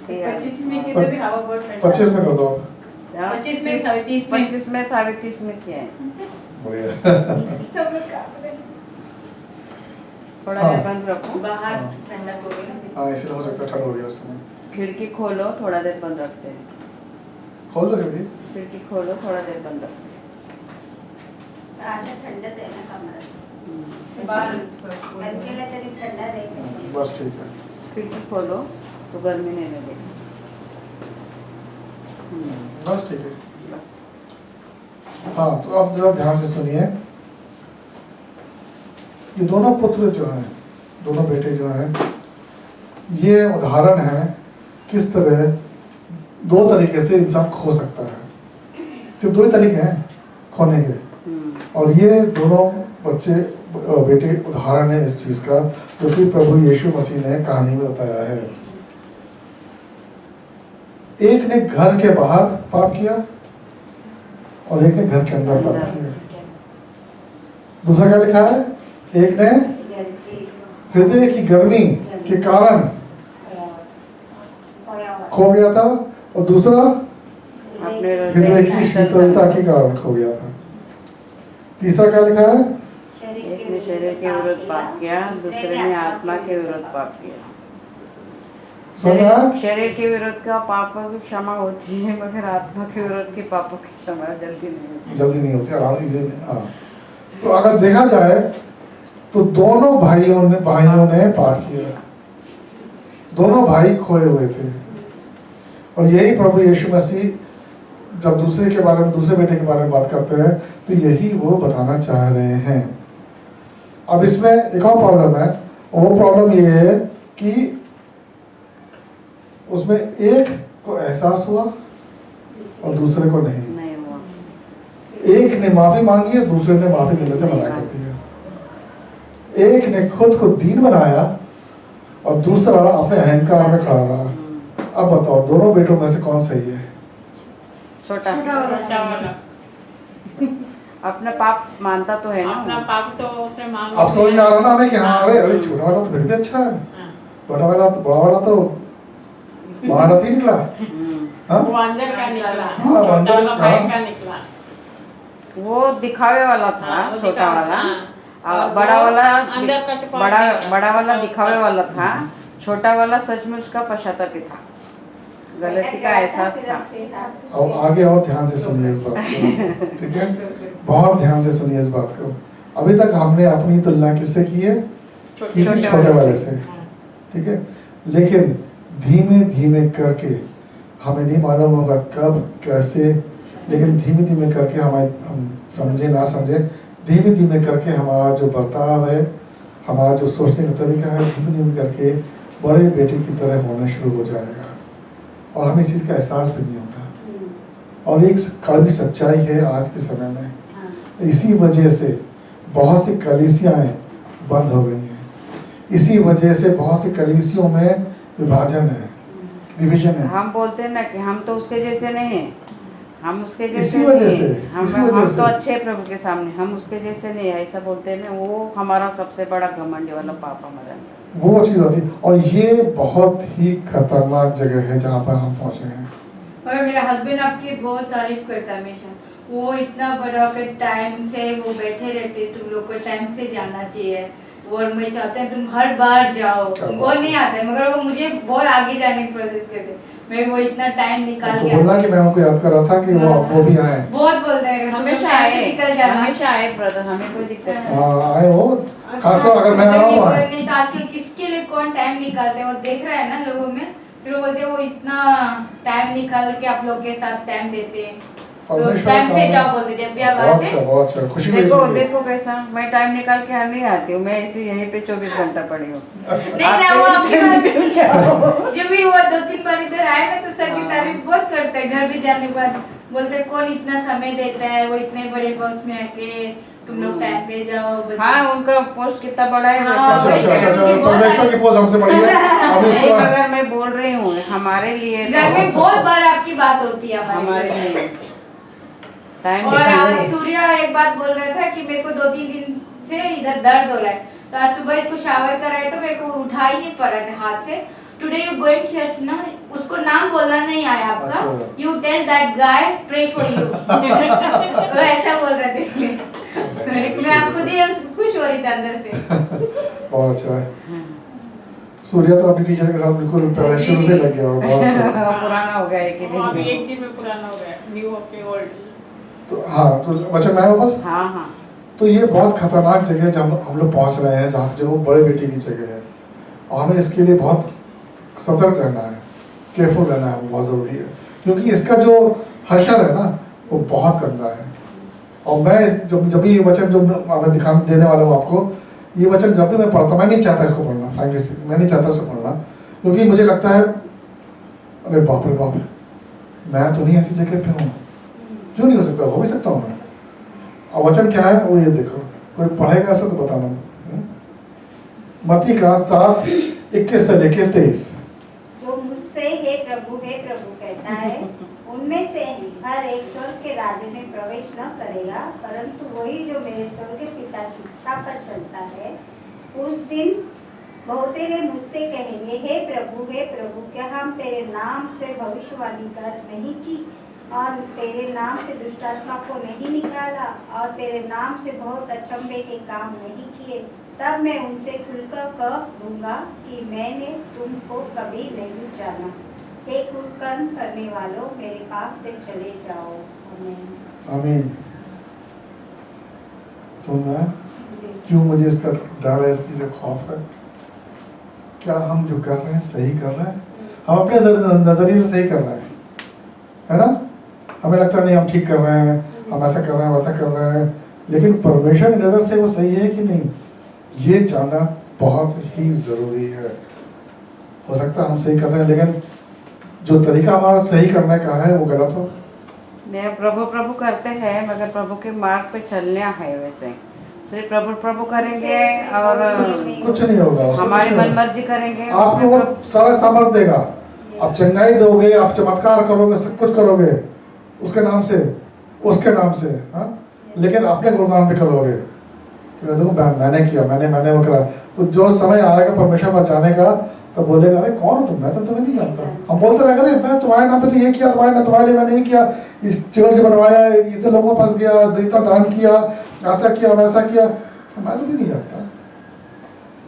25 में की तभी हवा बहुत ठंडी। 25 में कर दो आप। 25 में, 30 में। 25 में, 30 में क्या है? बढ़िया। सब लोग काम करें। थोड़ा हाँ। देर बंद रखो। बाहर ठंडा हो गया। हाँ, इसलिए हो सकता है ठंड हो रही है उस समय। खिड़की खोलो, थोड़ा देर बंद रखते हैं। खोल दो खिड़की। खिड़की खोलो, थोड़ा देर बंद रखते आधा ठंडा देना कमरा, हैं। बाहर अकेला तरी ठंडा रहेगा। बस ठीक है। खिड़की खोलो तो गर्मी नहीं लगेगी। बस ठीक है। बस। हाँ, तो अब जरा ध्यान से सुनिए। ये दोनों पुत्र जो हैं, दोनों बेटे जो हैं, ये उदाहरण है किस तरह दो तरीके से इंसान खो सकता है। सिर्फ दो ही तरीके हैं खोने के, और ये दोनों बच्चे बेटे उदाहरण है इस चीज़ का, जो कि प्रभु यीशु मसीह ने कहानी में बताया है। एक ने घर के बाहर पाप किया और एक ने घर के अंदर पाप किया। दूसरा क्या लिखा है? एक ने हृदय की गर्मी के कारण खो गया था और दूसरा अपने हृदय की शीतलता के कारण खो गया था। तीसरा क्या लिखा है? एक ने शरीर के विरुद्ध पाप किया, दूसरे ने आत्मा के विरुद्ध पाप किया। सुना? शरीर के विरुद्ध का पापों की क्षमा होती है, मगर आत्मा के विरुद्ध के पापों की क्षमा जल्दी नहीं होती। आराम से। हाँ, तो अगर देखा जाए तो दोनों भाइयों ने पाप किया, दोनों भाई खोए हुए थे, और यही प्रभु यीशु मसीह जब दूसरे के बारे में, दूसरे बेटे के बारे में बात करते हैं, तो यही वो बताना चाह रहे हैं। अब इसमें एक और प्रॉब्लम है, और वो प्रॉब्लम ये है कि उसमें एक को एहसास हुआ और दूसरे को नहीं। हुआ। एक ने माफी मांगी है, दूसरे ने माफी देने से मना कर दिया। एक ने खुद को दीन बनाया और दूसरा अपने अहंकार में खड़ा रहा। अब बताओ, दोनों बेटों में से कौन सही है? छोटा वाला। अपना पाप मानता तो है ना। अपना पाप तो उसे मांग। अब समझ में आ रहा ना कि हाँ, अरे छोटा वाला तो फिर भी अच्छा है, बड़ा वाला तो महारथी निकला। हाँ? वो अंदर का निकला। हाँ, अंदर छोटा वाला बाहर हाँ। का निकला। वो दिखावे वाला था, हाँ, वो छोटा दिखावे, वाला। हाँ। और और बड़ा वो वाला अंदर का छुपा बड़ा हुआ बड़ा वाला था। दिखावे वाला था, छोटा वाला सचमुच का पश्चातापी था, गलती का एहसास था। और आगे और ध्यान से सुनिए इस बात को, ठीक है? बहुत ध्यान से सुनिए इस बात को। अभी तक हमने अपनी तुलना किससे की है? की थी छोटे वाले से, ठीक है? लेकिन धीमे धीमे करके, हमें नहीं मालूम होगा कब कैसे, लेकिन धीमे धीमे करके हम समझे ना समझे, धीमे धीमे करके हमारा जो बर्ताव है, हमारा जो सोचने का तरीका है, धीमे धीमे करके बड़े बेटे की तरह होना शुरू हो जाएगा, और हमें इस चीज़ का एहसास भी नहीं होता। और एक कड़वी सच्चाई है आज के समय में, हाँ। इसी वजह से बहुत सी कलीसियाएं बंद हो गई हैं, इसी वजह से बहुत सी कलीसियों में विभाजन है, डिवीजन है। हम बोलते हैं ना कि हम तो उसके जैसे नहीं हैं, हम उसके जैसे इसी वजह नहीं से, हैं। हम इसी वजह हम से। तो अच्छे हैं प्रभु के सामने, हम उसके जैसे नहीं है, ऐसा बोलते हैं ना। वो हमारा सबसे बड़ा घमंड वाला पाप हमारा है। वो चीज़ आती है, और ये बहुत ही खतरनाक जगह है जहाँ पर हम पहुँचे हैं। और मेरा हस्बैंड आपकी बहुत तारीफ करता है हमेशा। वो इतना बड़ा होकर टाइम से वो बैठे रहते, तुम लोग को टाइम से जाना चाहिए और मैं चाहते हैं तुम हर बार जाओ। वो नहीं आता है मगर वो मुझे बहुत आगे जाने की कोशिश करते, मैं वो इतना टाइम निकाल तो के बोलना कि मैं उनको याद कर रहा था कि वो भी आए। बहुत बोलते हैं हमेशा आए, निकल जाना। हमेशा आए ब्रदर, हमें कोई दिक्कत नहीं। हाँ आए वो, खासतौर अगर मैं आ रहा हूँ आए। नहीं तो आजकल किसके लिए कौन टाइम निकालते हैं, वो देख रहा है ना लोगों में, फिर वो बोलते हैं वो इतना टाइम निकाल के आप लोग के साथ टाइम देते हैं, तो परमेश्वर टाइम से का- जाओ बोलते जब भी आप बहुत आते अच्छा, बहुत अच्छा, खुशी हुई देखो सुन के। देखो कैसा मैं टाइम निकाल के नहीं आती हूँ, मैं इसी यहीं पे 24 घंटा पड़ी हूँ। नहीं ना वो आपकी बात जब भी वो 2-3 बार इधर आए ना तो सर की तारीफ बहुत करते हैं, घर भी जाने के बाद बोलते हैं कौन इतना समय देता है, वो इतने बड़े बॉस में आके तुम लोग टाइम पे जाओ बच्चे। हाँ उनका पोस्ट कितना बड़ा है। हाँ, अच्छा बच्चा। अच्छा अच्छा अच्छा, परमेश्वर की पोज हमसे बड़ी है। अब नहीं, उसको मगर मैं बोल रही हूँ हमारे लिए घर में बहुत बार आपकी बात होती है हमारे लिए टाइम और आज सूर्या एक बात बोल रहा था कि मेरे को 2-3 दिन से इधर दर्द हो रहा है, तो आज सुबह इसको शावर कराए तो मेरे को उठा ही नहीं पा रहा था हाथ से। टुडे यू गोइंग चर्च ना, उसको नाम बोलना नहीं आया आपका, अच्छा। You tell that guy pray for you. वो ऐसा बोल रहे थे, मैं खुद ही खुश हो रही थी अंदर से। बहुत अच्छा है। सूर्या तो अपनी टीचर के साथ बिल्कुल पहले शुरू से लग गया हो, बहुत अच्छा। पुराना हो गया एक ही वो अभी दिन एक दिन में पुराना हो गया, न्यू अपने ओल्ड। तो हाँ, तो बच्चा मैं बस, हाँ हाँ तो ये बहुत खतरनाक जगह है जहाँ हम लोग पहुँच रहे हैं, जहाँ जो बड़े बेटी की जगह है, और हमें इसके लिए बहुत सतर्क रहना है, केयरफुल रहना है, बहुत ज़रूरी है, क्योंकि इसका जो हशर है ना वो बहुत गंदा है। और मैं जब भी ये वचन जो मैं दिखाने देने वाला हूँ आपको, ये वचन जब भी मैं पढ़ता, मैं नहीं चाहता इसको पढ़ना, फ्रैंकली स्पीकिंग मैं नहीं चाहता इसको पढ़ना, क्योंकि मुझे लगता है अरे बाप रे बाप, मैं तो नहीं ऐसी जगह पे हूँ, क्यों नहीं हो सकता, हो भी सकता हूँ मैं। और वचन क्या है वो ये देखो, कोई पढ़ेगा ऐसा तो बताना। मत्ती का 7:21 से लेके 23। जो मुझसे हे प्रभु कहता है उनमें से हर एक स्वर्ग के राज्य में प्रवेश न करेगा, परंतु वही जो मेरे स्वर्ग के पिता की इच्छा पर चलता है। उस दिन बहुतेरे मुझसे कहेंगे हे प्रभु क्या हम तेरे नाम से भविष्यवाणी कर नहीं की, और तेरे नाम से दुष्टात्मा को नहीं निकाला, और तेरे नाम से बहुत अचंभे के काम नहीं किए। तब मैं उनसे खुलकर कह दूंगा कि मैंने तुमको कभी नहीं जाना। हे कुकर्म करने वालों, मेरे पास से चले जाओ। आमीन। आमीन। सुनना है क्यों मुझे इसका डर है, इसकी से खौफ है? क्या हम जो कर रहे हैं सही कर रहे हैं? हम अपने नजरिए से सही कर रहे हैं, है ना? हमें लगता है नहीं हम ठीक कर रहे हैं, हम ऐसा कर रहे हैं वैसा कर रहे हैं, लेकिन परमेश्वर की नज़र से वो सही है कि नहीं, ये जानना बहुत ही ज़रूरी है। हो सकता है हम सही कर रहे हैं, लेकिन जो तरीका हमारा सही करने का है वो गलत हो। नहीं, प्रभु प्रभु करते हैं मगर प्रभु के मार्ग पे चलना है, वैसे सिर्फ प्रभु प्रभु करेंगे और कुछ नहीं होगा, उससे हमारी कुछ नहीं मन होगा। मर्जी करेंगे। आपको वो सारा सामर्थ देगा, आप चंगाई दोगे, आप चमत्कार करोगे, सब कुछ करोगे उसके नाम से, उसके नाम से, हाँ, लेकिन अपने गुणगान भी करोगे कि मैं देखो मैंने किया, मैंने वो करा। तो जो समय आएगा परमेश्वर पर जाने का, तो बोलेगा अरे कौन हो तुम, मैं तो तुम्हें नहीं जानता। हम बोलते रहेंगे अरे मैं तुम्हारे नाम पे तो ये किया, तुम्हारे लिए मैंने ये किया, इस चर्च बनवाया, इतने लोगों के पास गया, इतना दान किया, ऐसा किया वैसा किया, मैं तो भी नहीं जानता।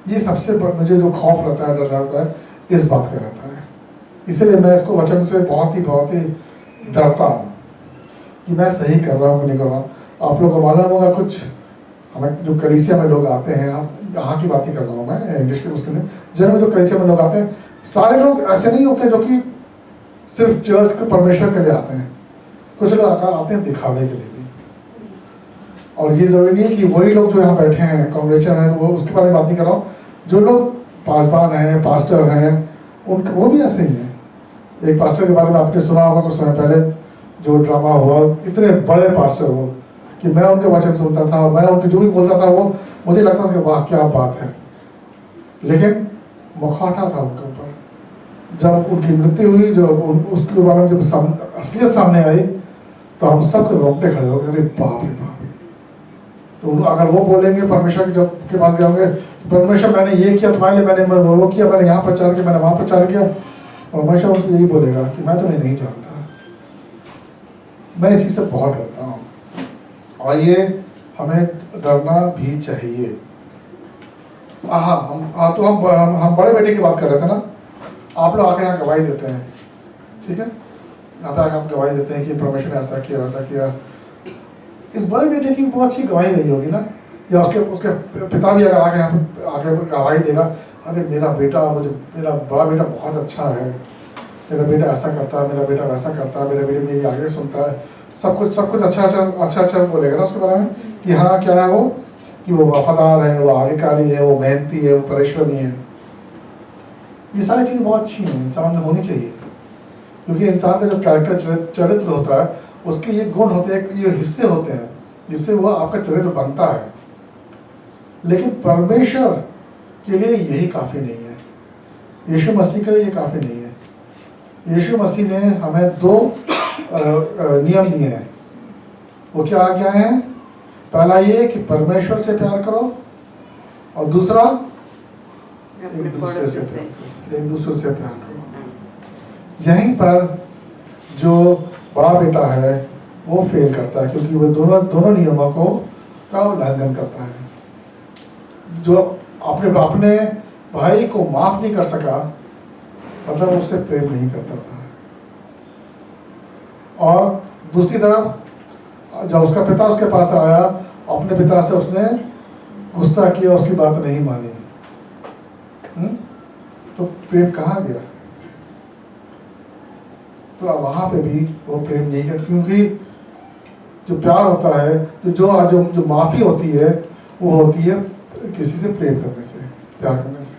ये सबसे मुझे जो खौफ रहता है, डर रहता है, इस बात का रहता है। इसलिए मैं इसको वचन से बहुत ही डरता हूँ कि मैं सही कर रहा हूँ कि नहीं कर रहा हूँ। आप लोग को मालूम होगा, कुछ हमें जो कलीसिया में लोग आते हैं, आप यहाँ की बात ही कर रहा हूँ मैं, इंग्लिश के उसके लिए, जन में जो कलीसिया में लोग आते हैं, सारे लोग ऐसे नहीं होते जो कि सिर्फ चर्च के परमेश्वर के लिए आते हैं। कुछ लोग आते हैं दिखावे के लिए भी, और ये ज़रूरी नहीं है कि वही लोग जो यहाँ बैठे हैं कांग्रेचुलेशन हैं, वो उसके बारे में बात नहीं कर रहा हूँ। जो लोग पासबान हैं, पास्टर हैं, उनके वो भी ऐसे ही हैं। एक पास्टर के बारे में आपने सुना होगा कुछ समय पहले, जो ड्रामा हुआ, इतने बड़े पास्टर वो कि मैं उनके वचन सुनता था, मैं उनके जो भी बोलता था वो मुझे लगता था कि वाह क्या बात है, लेकिन मुखौटा था उनके ऊपर। जब उनकी मृत्यु हुई, जब उसके बारे में जब असलियत सामने आई तो हम सबके रोंगटे खड़े हो गए, अरे बाप रे बाप। तो अगर वो बोलेंगे परमेश्वर के जब के पास गए होंगे, परमेश्वर मैंने ये किया तुम्हारे लिए, मैंने वो किया, मैंने यहाँ प्रचार किया, मैंने वहाँ प्रचार किया, परमेश्वर उनसे यही बोलेगा कि मैं तुम्हें नहीं जानता। मैं इस चीज़ से बहुत डरता हूँ और ये हमें डरना भी चाहिए। हाँ, तो हम बड़े बेटे की बात कर रहे थे ना। आप लोग आके यहाँ गवाही देते हैं, ठीक है, यहाँ पे आके आप गवाही देते हैं कि परमेश्वर ने ऐसा किया वैसा किया। इस बड़े बेटे की बहुत अच्छी गवाही नहीं होगी ना, या उसके पिता भी अगर आके यहाँ पे आके गवाही देगा, अरे मेरा बड़ा बेटा बहुत अच्छा है, मेरा बेटा ऐसा करता है, मेरा बेटा वैसा करता है, मेरा बेटा मेरी आगे सुनता है, सब कुछ अच्छा बोलेगा ना उसके बारे में कि हाँ क्या है वो, कि वो वफादार है, वो आज्ञाकारी है, वो मेहनती है, वो परिश्रमी है। ये सारी चीज़ें बहुत अच्छी हैं, इंसान में होनी चाहिए, क्योंकि इंसान का जो कैरेक्टर चरित्र होता है उसके ये गुण होते हैं, ये हिस्से होते हैं जिससे वो आपका चरित्र बनता है। लेकिन परमेश्वर के लिए यही काफ़ी नहीं है, यीशु मसीह के लिए ये काफ़ी नहीं है। यीशु मसीह ने हमें 2 नियम दिए हैं। वो क्या आज्ञा है? पहला ये कि परमेश्वर से प्यार करो, और दूसरा एक दूसरे से प्यार करो। यहीं पर जो बड़ा बेटा है वो फेल करता है, क्योंकि वो दोनों नियमों का उल्लंघन करता है। जो अपने भाई को माफ नहीं कर सका, मतलब उससे प्रेम नहीं करता था। और दूसरी तरफ जब उसका पिता उसके पास आया, अपने पिता से उसने गुस्सा किया, उसकी बात नहीं मानी, तो प्रेम कहाँ गया? तो वहाँ पे भी वो प्रेम नहीं है, क्योंकि जो प्यार होता है, जो माफ़ी होती है, वो होती है किसी से प्रेम करने से, प्यार करने से।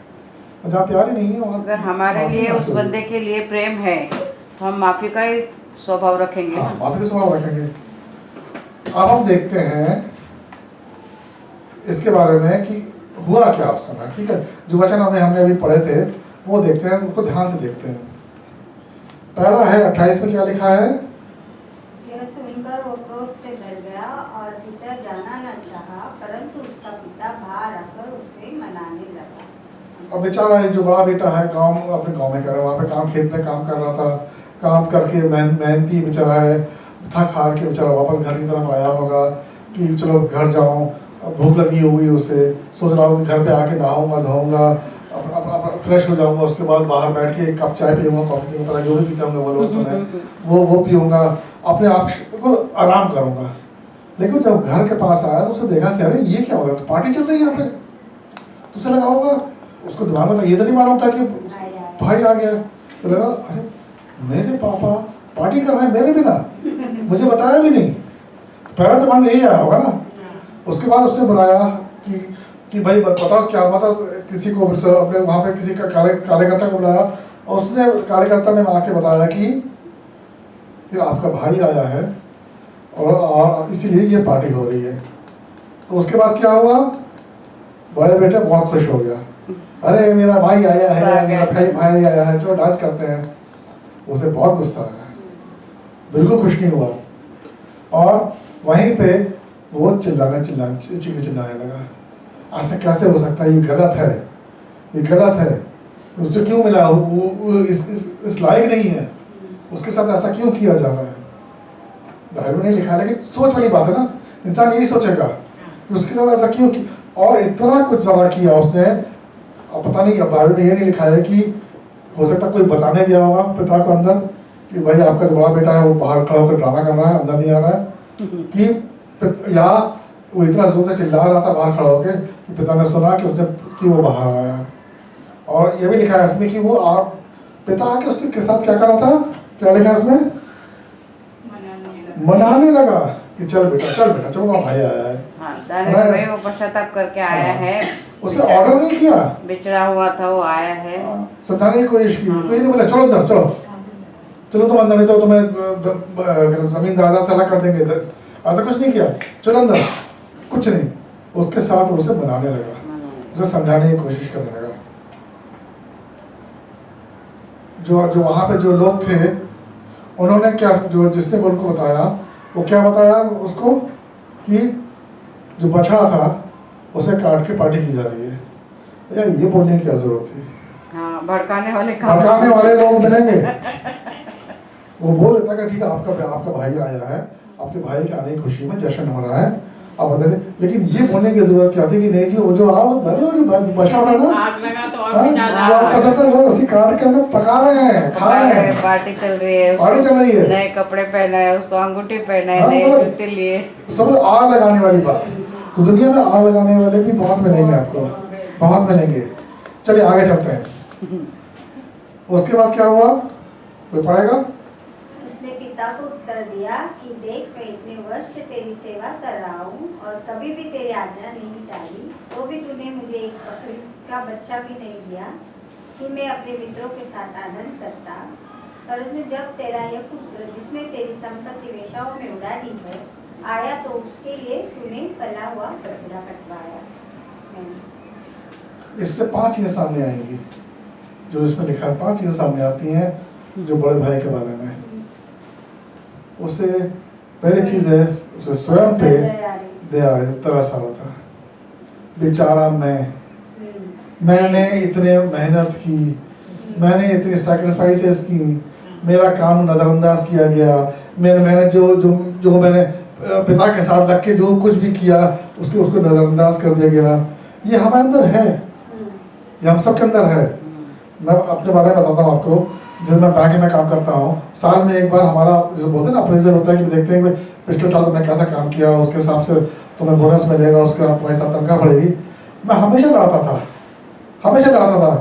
और जहाँ प्यार ही नहीं है वहाँ अगर हमारे लिए उस बंदे के लिए प्रेम है तो हम माफ़ी का ही स्वभाव रखेंगे। हाँ, माफ़ी का स्वभाव रखेंगे। अब हम देखते हैं इसके बारे में कि हुआ क्या उस समय, ठीक है। जो वचन हमने अभी पढ़े थे वो देखते हैं, उनको ध्यान से देखते हैं। पहला है 28 में क्या लिखा है? यह सुनकर वो क्रोध से डर गया और भीतर जाना न चाहा, परंतु उसका पिता बाहर आकर उसे मनाने लगा। अब बेचारा जो बड़ा बेटा है अपने गांव में कर रहा है, वहाँ पे खेत में काम कर रहा था, काम करके मेहनती बेचारा है, थक हार के बेचारा वापस घर की तरफ आया होगा कि चलो घर जाऊँ, भूख लगी होगी उसे, सोच रहा हूँ कि घर पे आके नहाऊंगा धोऊंगा, फ्रेश हो जाऊंगा, उसके बाद बाहर बैठ के एक कप चाय पीऊँगा, कॉफ़ी पीऊँगा, जो भी पीता हूँ उस समय वो पीऊँगा, अपने आप को आराम करूँगा। लेकिन जब घर के पास आया तो उसे देखा कि अरे ये क्या हो रहा है, तो पार्टी चल रही है यहाँ पे। तो उसे लगा होगा, उसको दिमाग में ये तो नहीं मालूम था कि भाई आ गया। तो लगा अरे मेरे पापा पार्टी कर रहे हैं मेरे बिना, मुझे बताया भी नहीं। पहला दिमाग में यही आया होगा ना। उसके बाद उसने बुलाया कि भाई बताओ क्या हुआ था, किसी को अपने वहाँ पे किसी का कार्यकर्ता को बुलाया, और उसने कार्यकर्ता ने आके बताया कि आपका भाई आया है और इसीलिए ये पार्टी हो रही है। तो उसके बाद क्या हुआ, बड़े बेटे बहुत खुश हो गया, अरे मेरा भाई आया है, मेरा भाई आया है, चलो डांस करते हैं। उसे बहुत गुस्सा आया, बिल्कुल खुश नहीं हुआ, और वहीं पे वो चिल्लाने लगा, ऐसा कैसे हो सकता है, ये गलत है, ये गलत है, उसे क्यों मिला, वो इस लायक नहीं है, उसके साथ ऐसा क्यों किया जा रहा है। बाइबल में नहीं लिखा है, लेकिन सोच वाली बात है ना, इंसान यही सोचेगा कि उसके साथ ऐसा क्यों किया, और इतना कुछ ज़्यादा किया उसने। अब पता नहीं, बाइबल में ये नहीं लिखा है कि हो सकता कोई बताने गया होगा पिता को अंदर कि भाई आपका जो बड़ा बेटा है वो बाहर खड़ा होकर ड्रामा कर रहा है, अंदर नहीं आ रहा है, कि या वो इतना जोर से चिल्ला रहा था बाहर खड़ा होकर कि पिता ने सुना कि वो बाहर आया। और ये भी लिखा है इसमें कि वो पिता आके उसके साथ क्या कर रहा था, क्या लिखा है इसमें, मनाने लगा कि चल बेटा चलो भाई आया है। हाँ, वो पश्चाताप करके आया है, उसे ऑर्डर नहीं किया, बिछड़ा हुआ था वो आया है, समझाने की कोशिश की, कोई नहीं बोला चलो अंदर चलो, चलो तुम अंदर, नहीं तो तुम्हें जमीन जायदाद से अलग कर देंगे इधर, ऐसा कुछ नहीं किया, चलो अंदर, कुछ नहीं। उसके साथ उसे मनाने लगा, उसे समझाने की कोशिश करने लगा। जो वहाँ पे जो लोग थे उन्होंने क्या, जो जिसने उनको बताया वो क्या बताया उसको कि जो बछड़ा था उसे काट के पार्टी की जा रही है। यार ये बोलने की क्या जरूरत थी? हाँ, भड़काने वाले लोग मिलेंगे। वो बोल देता कि ठीक है आपका भाई आया है, आपके भाई के आने की खुशी में जश्न हो रहा है, आप अंदर से, लेकिन ये बोलने की जरूरत क्या थी कि नहीं जी वो जो आओ जो बछड़ा था ना, आग लगा तो और भी ज्यादा पता था लोग उसी काट के हमें पका रहे हैं, खा रहे हैं, पार्टी चल रही है, पार्टी चल रही है, नए कपड़े पहना है, उसको अंगूठी पहना है, हाँ, नए मतलब जूते लिए। सब आग लगाने वाली बात। तो दुनिया में आग लगाने वाले भी बहुत मिलेंगे आपको, बहुत मिलेंगे। चलिए आगे चलते हैं। उसके बाद क्या हुआ, कोई पढ़ेगा? उसने पिता को उत्तर दिया कि देख मैं इतने वर्ष से तेरी सेवा कर रहा हूँ और कभी भी तेरी आज्ञा नहीं टाली, तो भी तूने मुझे एक बकरी का बच्चा भी नहीं दिया कि मैं अपने मित्रों के साथ आनंद करता। परंतु जब तेरा यह पुत्र जिसने तेरी संपत्ति वेश्याओं में उड़ा दी है आया, तो उसके लिए तूने पला हुआ बछड़ा कटवाया। इससे 5 चीजें सामने आएंगी जो इसमें लिखा है, 5 चीजें सामने आती हैं जो बड़े भाई के बारे में। उसे पहली चीज है, उसे स्वयं पे दया तरस आ रहा था। बेचारा मैंने इतने मेहनत की, मैंने इतनी सैक्रिफाइसेस की, मेरा काम नज़रअंदाज किया गया, मैंने जो मैंने पिता के साथ लग के जो कुछ भी किया उसको नज़रअंदाज कर दिया गया। ये हमारे अंदर है, ये हम सब के अंदर है। मैं अपने बारे में बताता हूँ आपको। जब मैं बैंक में काम करता हूँ, साल में एक बार हमारा जैसे बोलते हैं ना अप्रेजल होता है कि देखते हैं कि पिछले साल तुमने कैसा काम किया, उसके हिसाब से तुम्हें बोनस मिलेगा, उसके बाद तुम्हारी साथ तनख्वाह बढ़ेगी। मैं हमेशा लड़ता था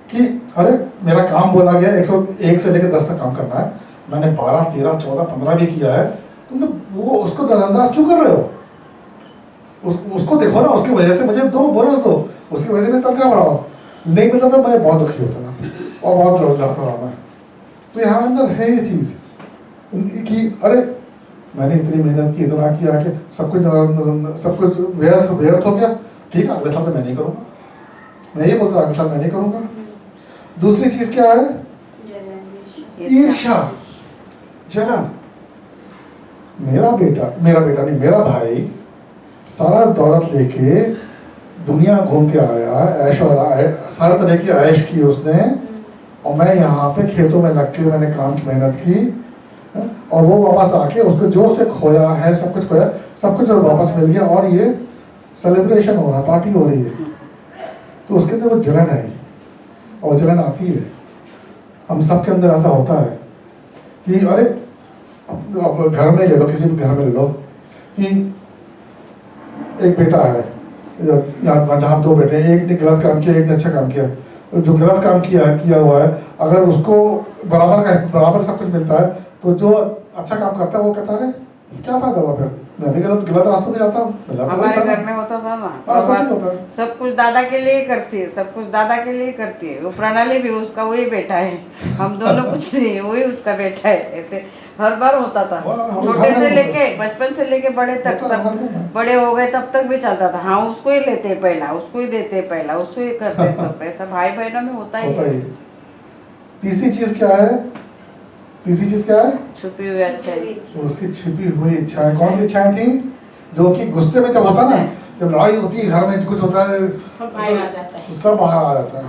कि अरे मेरा काम बोला गया 101 से लेकर 10 तक काम करना है, मैंने 12, 13, 14, 15 भी किया है, तुमने वो उसको नजरअंदाज क्यों कर रहे हो? उसको देखो ना, उसकी वजह से मुझे दो बोनस दो, उसकी वजह से मेरी तनख्वाह बढ़ाओ। नहीं मिलता था मैं बहुत दुखी होता था और बहुत लड़ता था मैं। तो यहाँ अंदर है ये चीज़ कि अरे मैंने इतनी मेहनत की, इतना किया कि सब कुछ व्यर्थ हो गया। ठीक है, अगले साल तो मैं नहीं करूँगा, मैं ये बोलता अगले साल मैं नहीं करूँगा। दूसरी चीज़ क्या है? ईर्ष्या, जलन। मेरा बेटा नहीं, मेरा भाई सारा दौलत लेके दुनिया घूम के आया, ऐश और सारे तरह की ऐश की उसने, और मैं यहाँ पे खेतों में लग के मैंने काम की मेहनत की, और वो वापस आके उसको जो उसने खोया है सब कुछ खोया, सब कुछ वापस मिल गया, और ये सेलिब्रेशन हो रहा, पार्टी हो रही है। तो उसके अंदर वो जलन आई, और जलन आती है। हम सब के अंदर ऐसा होता है कि अरे अब घर में ले लो, किसी भी घर में ले लो कि एक बेटा है या जहाँ 2 बेटे हैं, एक ने गलत काम किया, एक ने अच्छा काम किया। जो गलत काम किया हुआ है, अगर उसको बराबर सब कुछ मिलता है, तो जो अच्छा काम करता है वो कहता है क्या फायदा हुआ, फिर मैं भी गलत रास्ते में जाता हूँ। हमारे घर में होता था ना, सब कुछ दादा के लिए करती है, सब कुछ दादा के लिए करती है। वो प्रणाली भी उसका वही बेटा है, हम दोनों कुछ नहीं, वही उसका बेटा है। ऐसे हर बार होता था, छोटे से लेके बचपन से लेके बड़े तक, सब बड़े हो गए तब तक भी चलता था। हाँ, उसको ही लेते पहला, उसको ही देते पहला, उसको ही करते सब। ऐसा भाई बहनों में होता ही है। तीसरी चीज क्या है? छुपी हुई अच्छाई। उसकी छिपी हुई इच्छाएं। कौन सी इच्छाएं थी? जो कि गुस्से में जब होता ना, जब लड़ाई होती है, घर में कुछ होता है, तो सब बाहर आ जाता है।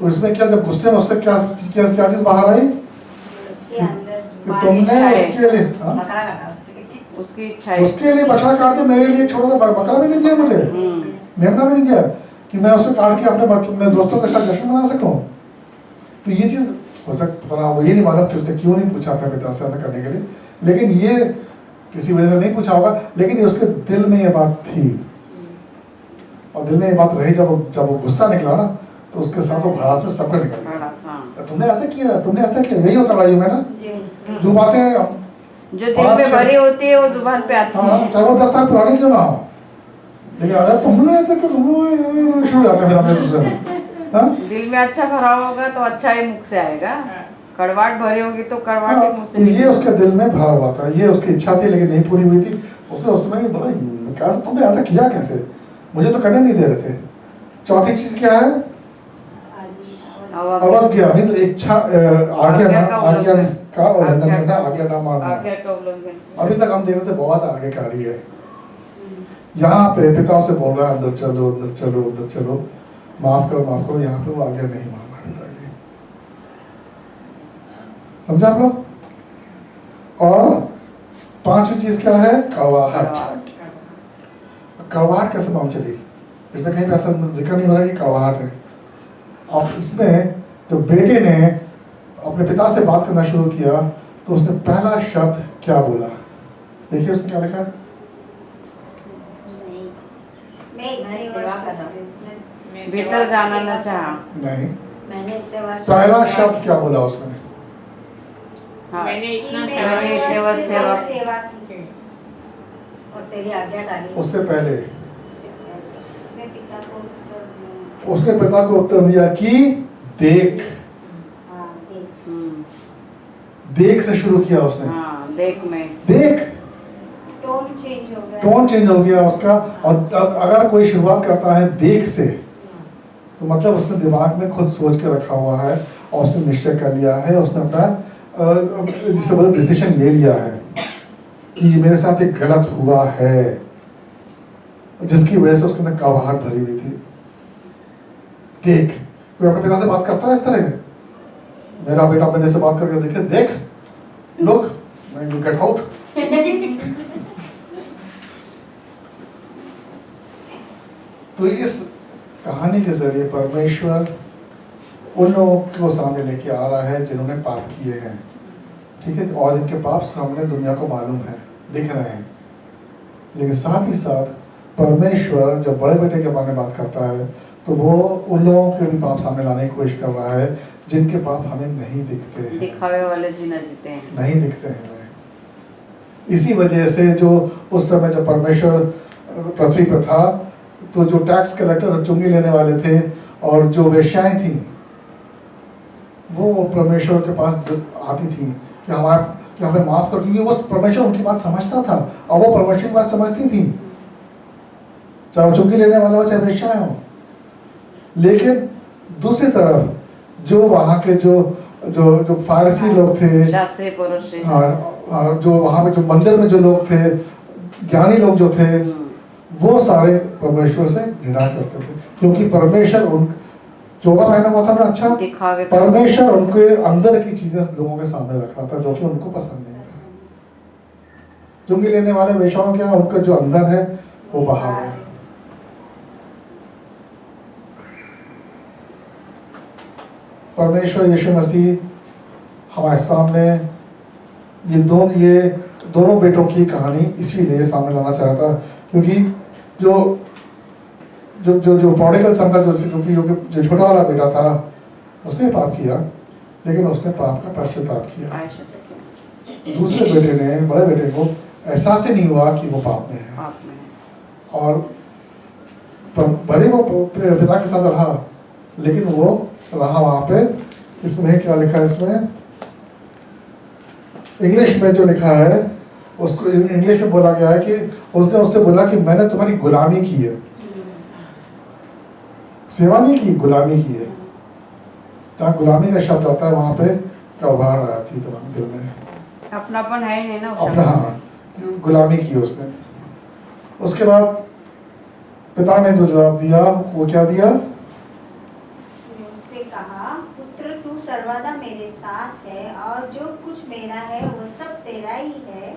तो इसमें क्या, जब गुस्से में उससे क्या चीज बाहर आई कि तुमने उसके लिए बछड़ा काट के मेरे लिए छोटा सा बकरा भी नहीं दिया, मुझे मेमना भी नहीं दिया कि मैं उसको काट के अपने दोस्तों के साथ जश्न मना सकूं। तो ये चीज हो सकता, वो ये नहीं मालूम कि उसने क्यों नहीं पूछा अपने पिता से ऐसा करने के लिए, लेकिन ये किसी वजह से नहीं पूछा होगा, लेकिन ये उसके दिल में ये बात थी, और दिल में ये बात रही। जब वो गुस्सा निकला ना, तो उसके साथ वो भड़ास में सबका निकल गया। तुमने ऐसा किया, यही होता लड़ाइयों में ना, जो बातें जो दिल में भरी होती है वो जुबान पे आती है, चाहे वो 10 साल पुरानी क्यों ना हो, लेकिन अगर तुमने ऐसा किया, शुरू हो जाता है फिर अपने दूसरे में। दिल में अच्छा भरा होगा तो अच्छा ही मुख से आएगा, कड़वाहट भरी होगी तो कड़वाहट हाँ, ही मुंह से तो ये निकलेगी। उसके दिल में भरा हुआ था, ये उसकी इच्छा थी लेकिन नहीं पूरी हुई थी। उसने उस समय बोला कैसे तुमने ऐसा किया, कैसे मुझे तो करने नहीं दे रहे थे। चौथी चीज क्या है? अवज्ञा मीन्स इच्छा आज्ञा का उल्लंघन करना, आज्ञा ना मानना। आज्ञा का उल्लंघन। अभी तक हम देख रहे थे बहुत आज्ञाकारी है। यहाँ पे पिताओं से बोल रहा है अंदर चलो अंदर चलो अंदर चलो, माफ करो। यहाँ पे वो आज्ञा नहीं मान रहा पिता की। समझा आप लोग? और पांचवी चीज क्या है? कड़वाहट। कड़वाहट कैसे मालूम चली? इसमें कहीं पे ऐसा जिक्र नहीं हो रहा कि कड़वाहट है। अब इसमें जो बेटे ने अपने पिता से बात करना शुरू किया तो उसने पहला शब्द क्या बोला? देखिए उसमें क्या लिखा है? भीतर जाना न चाहा। नहीं, मैंने इतने वर्ष पहला शब्द क्या बोला उसने? हाँ, मैंने इतना मैंने इतने वर्ष सेवा की और तेरी आज्ञा डाली। उससे पहले उसने पिता को उत्तर दिया। उसने पिता को उत्तर दिया कि देख। हाँ, देख। देख से शुरू किया उसने। हाँ, देख मैं। देख, टोन चेंज हो गया। टोन चेंज हो गया उसका। और अगर कोई शुरुआत करता है देख से तो मतलब उसने दिमाग में खुद सोच के रखा हुआ है और उसने निश्चय कर लिया है, उसने अपना डिसीजन ले लिया है कि मेरे साथ एक गलत हुआ है, जिसकी वजह से उसके अंदर कड़वाहट भरी हुई थी। देख, कोई अपने पिता से बात करता है इस तरह के? मेरा बेटा मेरे से बात करके देखे, देख लुक यू गेट आउट। तो इस कहानी के जरिए परमेश्वर उन लोगों को सामने लेके आ रहा है जिन्होंने पाप किए हैं, ठीक है, और जिनके पाप सामने दुनिया को मालूम है, दिख रहे हैं। लेकिन साथ ही साथ परमेश्वर जब बड़े बेटे के बारे में बात करता है तो वो उन लोगों के भी पाप सामने लाने की कोशिश कर रहा है जिनके पाप हमें नहीं दिखते हैं, दिखावे वाले जीना जीते हैं, नहीं दिखते हैं हमें। इसी वजह से जो उस समय जब परमेश्वर पृथ्वी पर था तो जो टैक्स कलेक्टर चुंगी लेने वाले थे और जो वेश्याएं थी वो परमेश्वर के पास आती थी कि हमें माफ कर, क्योंकि वो परमेश्वर उनकी बात समझता था और वो परमेश्वर की बात समझती थी, चाहे वो चुंगी लेने वाला हो चाहे वेश्याएं हो। लेकिन दूसरी तरफ जो वहाँ के जो फारसी लोग थे, शास्त्री पुरुष। हाँ, जो वहाँ पे जो मंदिर में जो लोग थे, ज्ञानी लोग जो थे, वो सारे परमेश्वर से घृणा करते थे क्योंकि परमेश्वर उन चोगा पहना हुआ था ना, अच्छा, दिखावे परमेश्वर उनके अंदर की चीजें लोगों के सामने रखा था जो कि उनको पसंद नहीं था। चुंगी लेने वाले वेश्याओं क्या, उनका जो अंदर है वो बाहर है। परमेश्वर यीशु मसीह हमारे सामने ये दोनों बेटों की कहानी इसीलिए सामने लाना चाह रहा था क्योंकि जो जो जो जो प्रोडिगल सन था, जो छोटा वाला बेटा था, उसने पाप किया लेकिन उसने पाप का पश्चाताप किया। दूसरे बेटे ने, बड़े बेटे को एहसास ही नहीं हुआ कि वो पाप में है और भले वो पिता के साथ रहा लेकिन वो रहा वहाँ पे। इसमें क्या लिखा है, इसमें इंग्लिश में जो लिखा है उसको इंग्लिश में बोला गया है कि उसने उससे बोला कि मैंने तुम्हारी गुलामी की है, सेवा नहीं की, गुलामी की है। तो गुलामी का शब्द आता है वहाँ पे, कड़वाहट आती है तुम्हारे दिल में, अपनापन है ही नहीं ना अपना, हाँ, गुलामी की उसने। उसके बाद पिता ने जो जवाब दिया वो क्या दिया? उससे कहा, पुत्र तू सर्वदा मेरे साथ है और जो कुछ मेरा है वो सब तेरा ही है,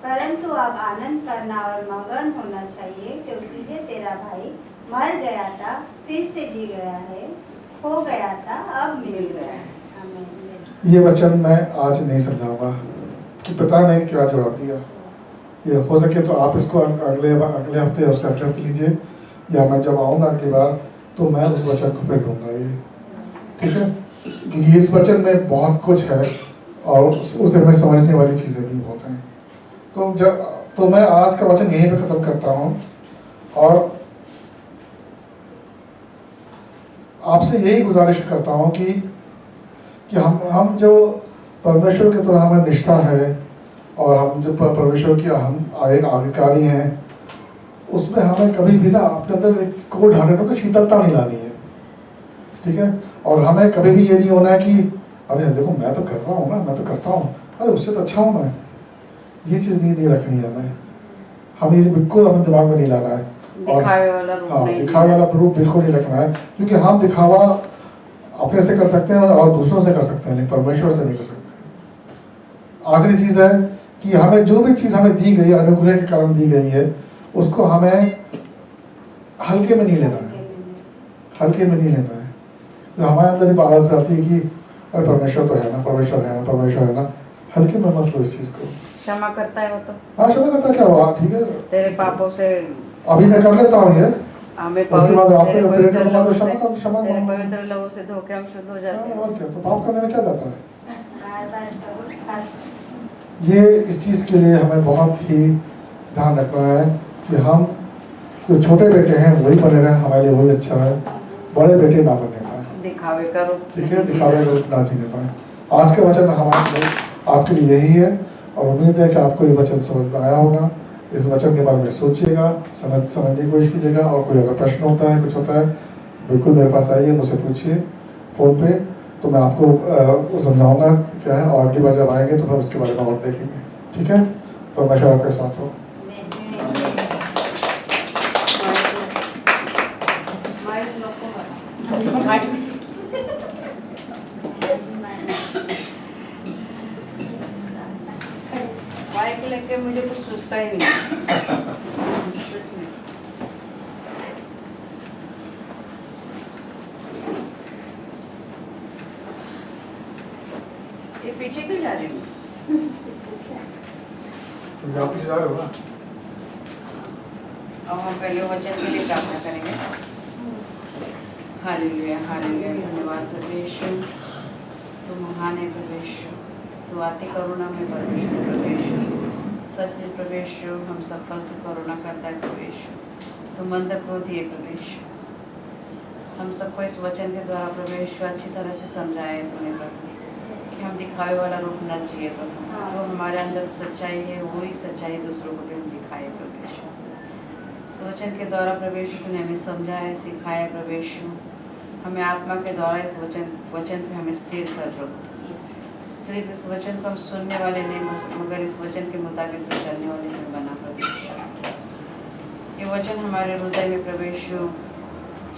परंतु अब आनंद करना और मगन होना चाहिए क्योंकि ये तेरा भाई मर गया था फिर से जी गया है, हो गया था अब मिल गया है। आमीन। ये वचन मैं आज नहीं समझाऊंगा कि पिता ने क्या जवाब दिया। ये हो सके तो आप इसको अगले हफ्ते उसका अगले हफ्ते लीजिए, या मैं जब आऊँगा अगली बार तो मैं उस वचन को फिर लूँगा ये, ठीक है, क्योंकि इस वचन में बहुत कुछ है और उसे हमें समझने वाली चीज़ें भी बहुत हैं। तो मैं आज का वचन यहीं पे ख़त्म करता हूँ और आपसे यही गुजारिश करता हूँ कि कि हम जो परमेश्वर के तरह हमें निष्ठा है और हम जो परमेश्वर की हम आज्ञाकारी हैं, उसमें हमें कभी भी ना अपने अंदर एक कोल्ड हार्टेड को शीतलता नहीं लानी है, ठीक है। और हमें कभी भी ये नहीं होना है कि अरे देखो मैं तो कर रहा हूँ ना, मैं तो करता हूँ, अरे उससे तो अच्छा हूँ मैं, ये चीज़ नहीं रखनी है हमें ये बिल्कुल अपने दिमाग में नहीं लाना है। और दिखावे वाला रूप हाँ, नहीं दिखावे वाला रूप बिल्कुल नहीं रखना है, क्योंकि हम दिखावा अपने से कर सकते हैं और दूसरों से कर सकते हैं, लेकिन परमेश्वर से नहीं कर सकते। आखिरी चीज़ है कि हमें जो भी चीज़ हमें दी गई है, अनुग्रह के कारण दी गई है, उसको हमें हल्के में नहीं लेना है, हल्के में नहीं लेना है। तो हमारे अंदर ही बात आती है कि अरे परमेश्वर तो है ना, परमेश्वर है ना, परमेश्वर है ना, हल्के में मत लो इस चीज़ को। क्षमा करता है वो तो हाँ, क्षमा करता क्या हुआ, ठीक है, तेरे पापों से अभी मैं कर लेता हूँ ये, हमें उसके बाद आपको तेरे प्रेरित पवित्र करना तो लोगों क्षमा से कर, क्षमा तेरे मांगो। पवित्र लोगों से धोके हम शुद्ध हो जाते हाँ, हैं। और क्या, तो पाप करने में क्या जाता है। बार बार करो, हर ये इस चीज़ के लिए हमें बहुत ही ध्यान रखना है कि हम जो छोटे बेटे हैं वही बने रहें, हमारे लिए वही अच्छा है, बड़े बेटे ना बनने पाए, दिखावे करो, ठीक है, दिखावे को ना जीने पाए। आज का वचन हमारे लिए आपके लिए यही है, और उम्मीद है कि आपको ये वचन समझ में आया होगा। इस वचन के बारे में सोचिएगा, समझने की कोशिश कीजिएगा, और कोई अगर प्रश्न होता है, कुछ होता है, बिल्कुल मेरे पास आइए, मुझसे पूछिए फ़ोन पे, तो मैं आपको समझाऊंगा क्या है, और अगली बार जब आएंगे तो फिर उसके बारे में और देखेंगे, ठीक है। परमेश्वर आपके साथ हो। माइक लेके मुझे कुछ सोचता ही नहीं। ये पीछे क्यों जा रही हूँ? तो आप पीछे जा रहे हो ना। अब हम पहले वचन के लिए प्रार्थना करेंगे। हालेलुया, हालेलुया, धन्यवाद प्रभु यीशु, तू महान है प्रभु यीशु, तू अति करुणा में परमेश्वर प्रभु यीशु, सत्य प्रभु यीशु, हम सफल तू करुणा करता है प्रभु यीशु, तू मंद क्रोधी है प्रभु यीशु। हम सबको इस वचन के द्वारा प्रभु यीशु अच्छी तरह से समझाए तूने प्रभु कि हम दिखावे वाला रूप न चाहिए प्रभु, जो हमारे अंदर सच्चाई है वही सच्चाई दूसरों को भी हम दिखाए प्रभु यीशु। इस वचन के द्वारा प्रभु यीशु तूने हमें समझाया, सिखाया प्रभु यीशु, हमें आत्मा के द्वारा इस वचन पे हमें स्थिर कर प्रभु। सिर्फ इस वचन को हम सुनने वाले नहीं, मगर इस वचन के मुताबिक तो चलने वाले हमें बना प्रभु यीशु। ये वचन हमारे हृदय में प्रभु यीशु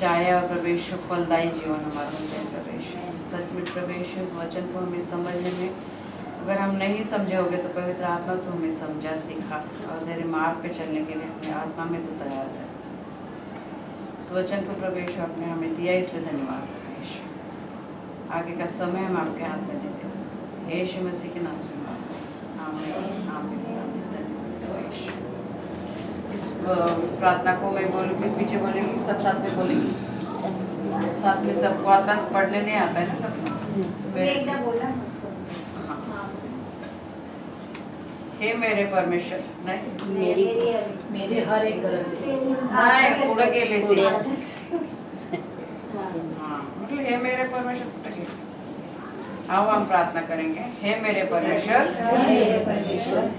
चाहे, और प्रभु यीशु फलदायी जीवन हमारा हो जाए प्रभु यीशु। सचमुच प्रभु यीशु इस वचन को हमें समझने में अगर हम नहीं समझे होगे तो पवित्र आत्मा तो हमें समझा, सिखा, और तेरे मार्ग पे चलने के लिए हमें आत्मा में तो तैयार है। इस वचन को प्रभु यीशु आपने हमें दिया, इसलिए धन्यवाद प्रभु यीशु। आगे का समय हम आपके हाथ में देते हैं, यीशु मसीह के नाम से आमीन, आमीन, आमीन, धन्यवाद प्रभु यीशु। इस प्रार्थना को मैं बोलूँगी, पीछे बोलेंगी, सब साथ में बोलेंगी, साथ में सबको आता, पढ़ने नहीं आता है ना सबको। एकदा बोला हे मेरे परमेश्वर, नहीं मेरे हर एक गलती नाही पुढे गेले ते, हाँ मतलब हे मेरे परमेश्वर पुढे गेले। आओ हम प्रार्थना करेंगे। हे मेरे परमेश्वर,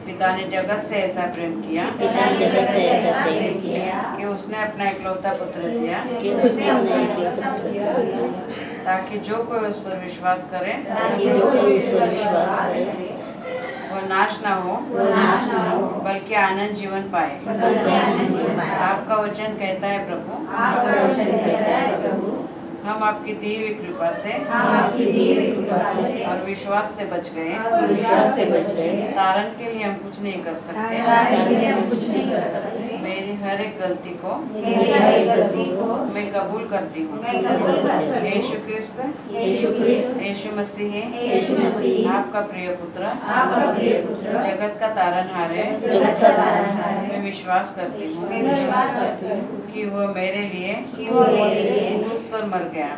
पिता ने जगत से ऐसा प्रेम किया कि उसने अपना इकलौता पुत्र दिया, ताकि जो कोई उस पर विश्वास करे वो नाश ना हो, बल्कि आनंद जीवन पाए। आपका वचन कहता है प्रभु, हम आपकी दी हुई कृपा से और विश्वास से बच गए। तारण के लिए हम कुछ नहीं कर सकते। मेरी हर एक गलती को मैं कबूल करती हूँ। यीशु क्रिस्त, यीशु मसीह आपका प्रिय पुत्र, जगत का तारनहार है। मैं विश्वास करती हूँ कि वो मेरे लिए क्रूस पर मर गया,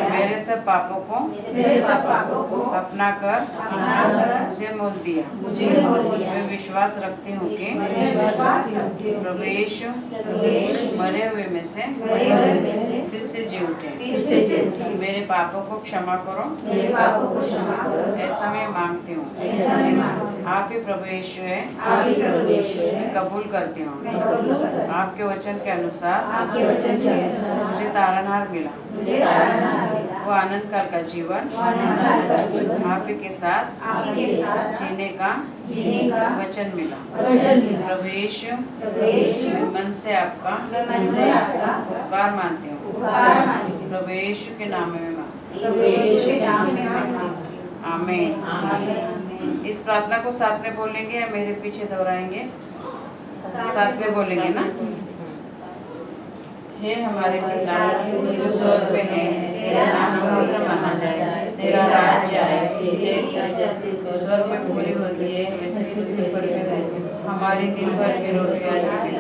मेरे सब पापों को अपना कर मुझे मोल दिया। मैं विश्वास रखती हूँ कि प्रभु प्रभु यीशु मरे हुए में से फिर से जी उठे। मेरे पापों को क्षमा करो, ऐसा मैं मांगती हूँ। आप ही प्रभु यीशु है, मैं कबूल करती हूँ। आपके वचन के अनुसार मुझे तारणहार मिला, वो आनंद काल का जीवन आप ही के साथ जीने का वचन मिला। प्रभु यीशु मैं मन से आपका उपकार मानती हूँ। प्रभु यीशु के नाम में मांगती हूँ। आमीन। इस प्रार्थना को साथ में बोलेंगे या मेरे पीछे दोहराएंगे? साथ में बोलेंगे ना। हे हमारे पिता जो स्वर्ग में है, तेरा नाम पवित्र माना जाए, तेरा राज्य आए, तेरी इच्छा जैसे स्वर्ग में पूरी होती है वैसे पृथ्वी पर भी हो। हमारी दिन भर की रोटी आज हमें दे,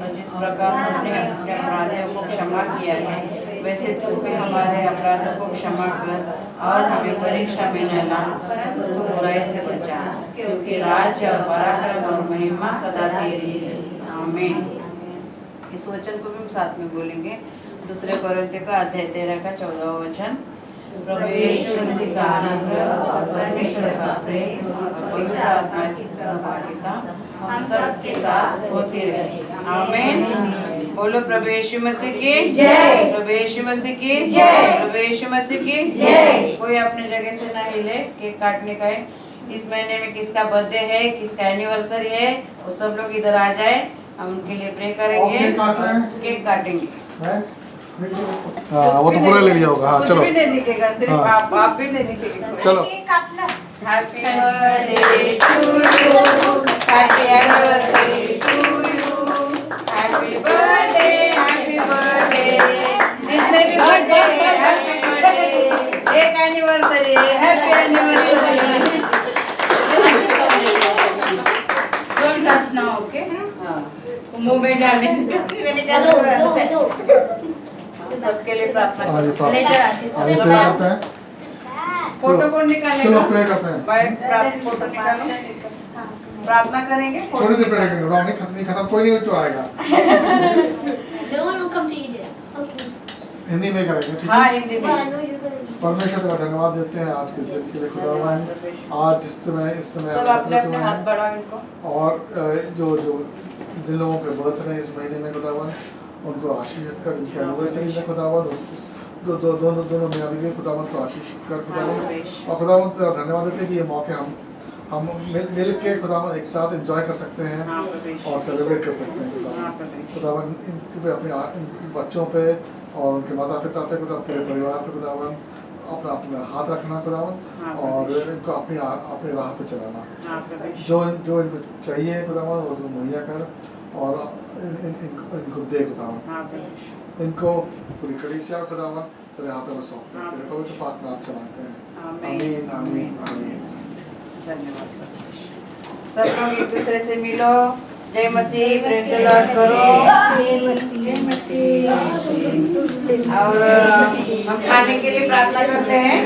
और जिस प्रकार हमने अपने अपराधियों को क्षमा किया है वैसे तू भी हमारे अपराधों को क्षमा कर, और हमें परीक्षा में न ला तो बुराई से बचा, क्योंकि राज्य और पराक्रम और महिमा सदा तेरी है। आमीन। इस वचन को भी हम साथ में बोलेंगे। दूसरे कोरिन्थियों का अध्याय 13 का 14वां वचन। प्रभु यीशु मसीह का अनुग्रह और परमेश्वर का प्रेम और पवित्र आत्मा की सहभागिता हम सब के साथ होती रहे। आमीन। बोलो प्रभु यीशु मसीह की जय। प्रभु यीशु मसीह की जय। प्रभु यीशु मसीह की जय। कोई अपने जगह से ना हिले। केक काटने का है। इस महीने में किसका बर्थडे है, किसका एनिवर्सरी है, वो सब लोग इधर आ जाए, हम उनके लिए प्रे करेंगे। केक काटेंगे। हाँ वो तो पूरा ले लिया होगा। हाँ चलो। कुछ भी नहीं दिखेगा, सिर्फ हाँ। आप भी नहीं दिखेगा। चलो। Happy birthday to you, happy anniversary to you, happy birthday, happy birthday. जितने भी बर्थडे हैप्पी बर्थडे। एक anniversary, happy anniversary. Don't touch now, okay? हाँ, मुंह में डालने मैंने क्या सबके लिए प्रार्थना हाँ जी करो। लेटर आगे प्रे करते हैं। फोटो कौन निकालेगा? चलो प्रे करते हैं। भाई फोटो निकालो। प्रार्थना करेंगे। छोटे से प्रे करेंगे। राउंड नहीं खत्म, कोई नहीं आएगा। No one will come to you there. Okay. Hindi में करेंगे, ठीक हाँ है? हिंदी Yeah, I में। know you're gonna. परमेश्वर का धन्यवाद देते हैं आज के दिन के लिए खुदावन। आज इस समय सब अपने अपने हाथ बढ़ाओ इनको। और जो जिन लोगों के बर्थ रहे इस महीने में खुदावन, उनको आशीषित कर। इनके एनिवर्सरी में खुदावन दोनों में अभी खुदावन को आशीषित कर खुदावन। और खुदावन तेरा धन्यवाद देते हैं कि ये मौके हम मिल के खुदावन एक साथ एंजॉय कर सकते हैं और सेलिब्रेट कर सकते हैं खुदावन। खुदावन इनके पे अपने बच्चों पे और उनके माता पिता पे खुदा, पूरे परिवार पे खुदावन अपना हाथ रखना खुदावन, और इनको अपनी राह पे चलाना। जो इनको चाहिए खुदावन वो मुहैया कर, और इनको दे खुदावन। इनको पूरी कलीसिया खुदावन तेरे हाथों में सौंपते हैं। तेरे पवित्र पाक नाम से मांगते हैं। आमीन आमीन आमीन। धन्यवाद। सब लोग एक दूसरे से मिलो। जय मसीह, प्रेज द लॉर्ड करो। और हम खाने के लिए प्रार्थना करते हैं।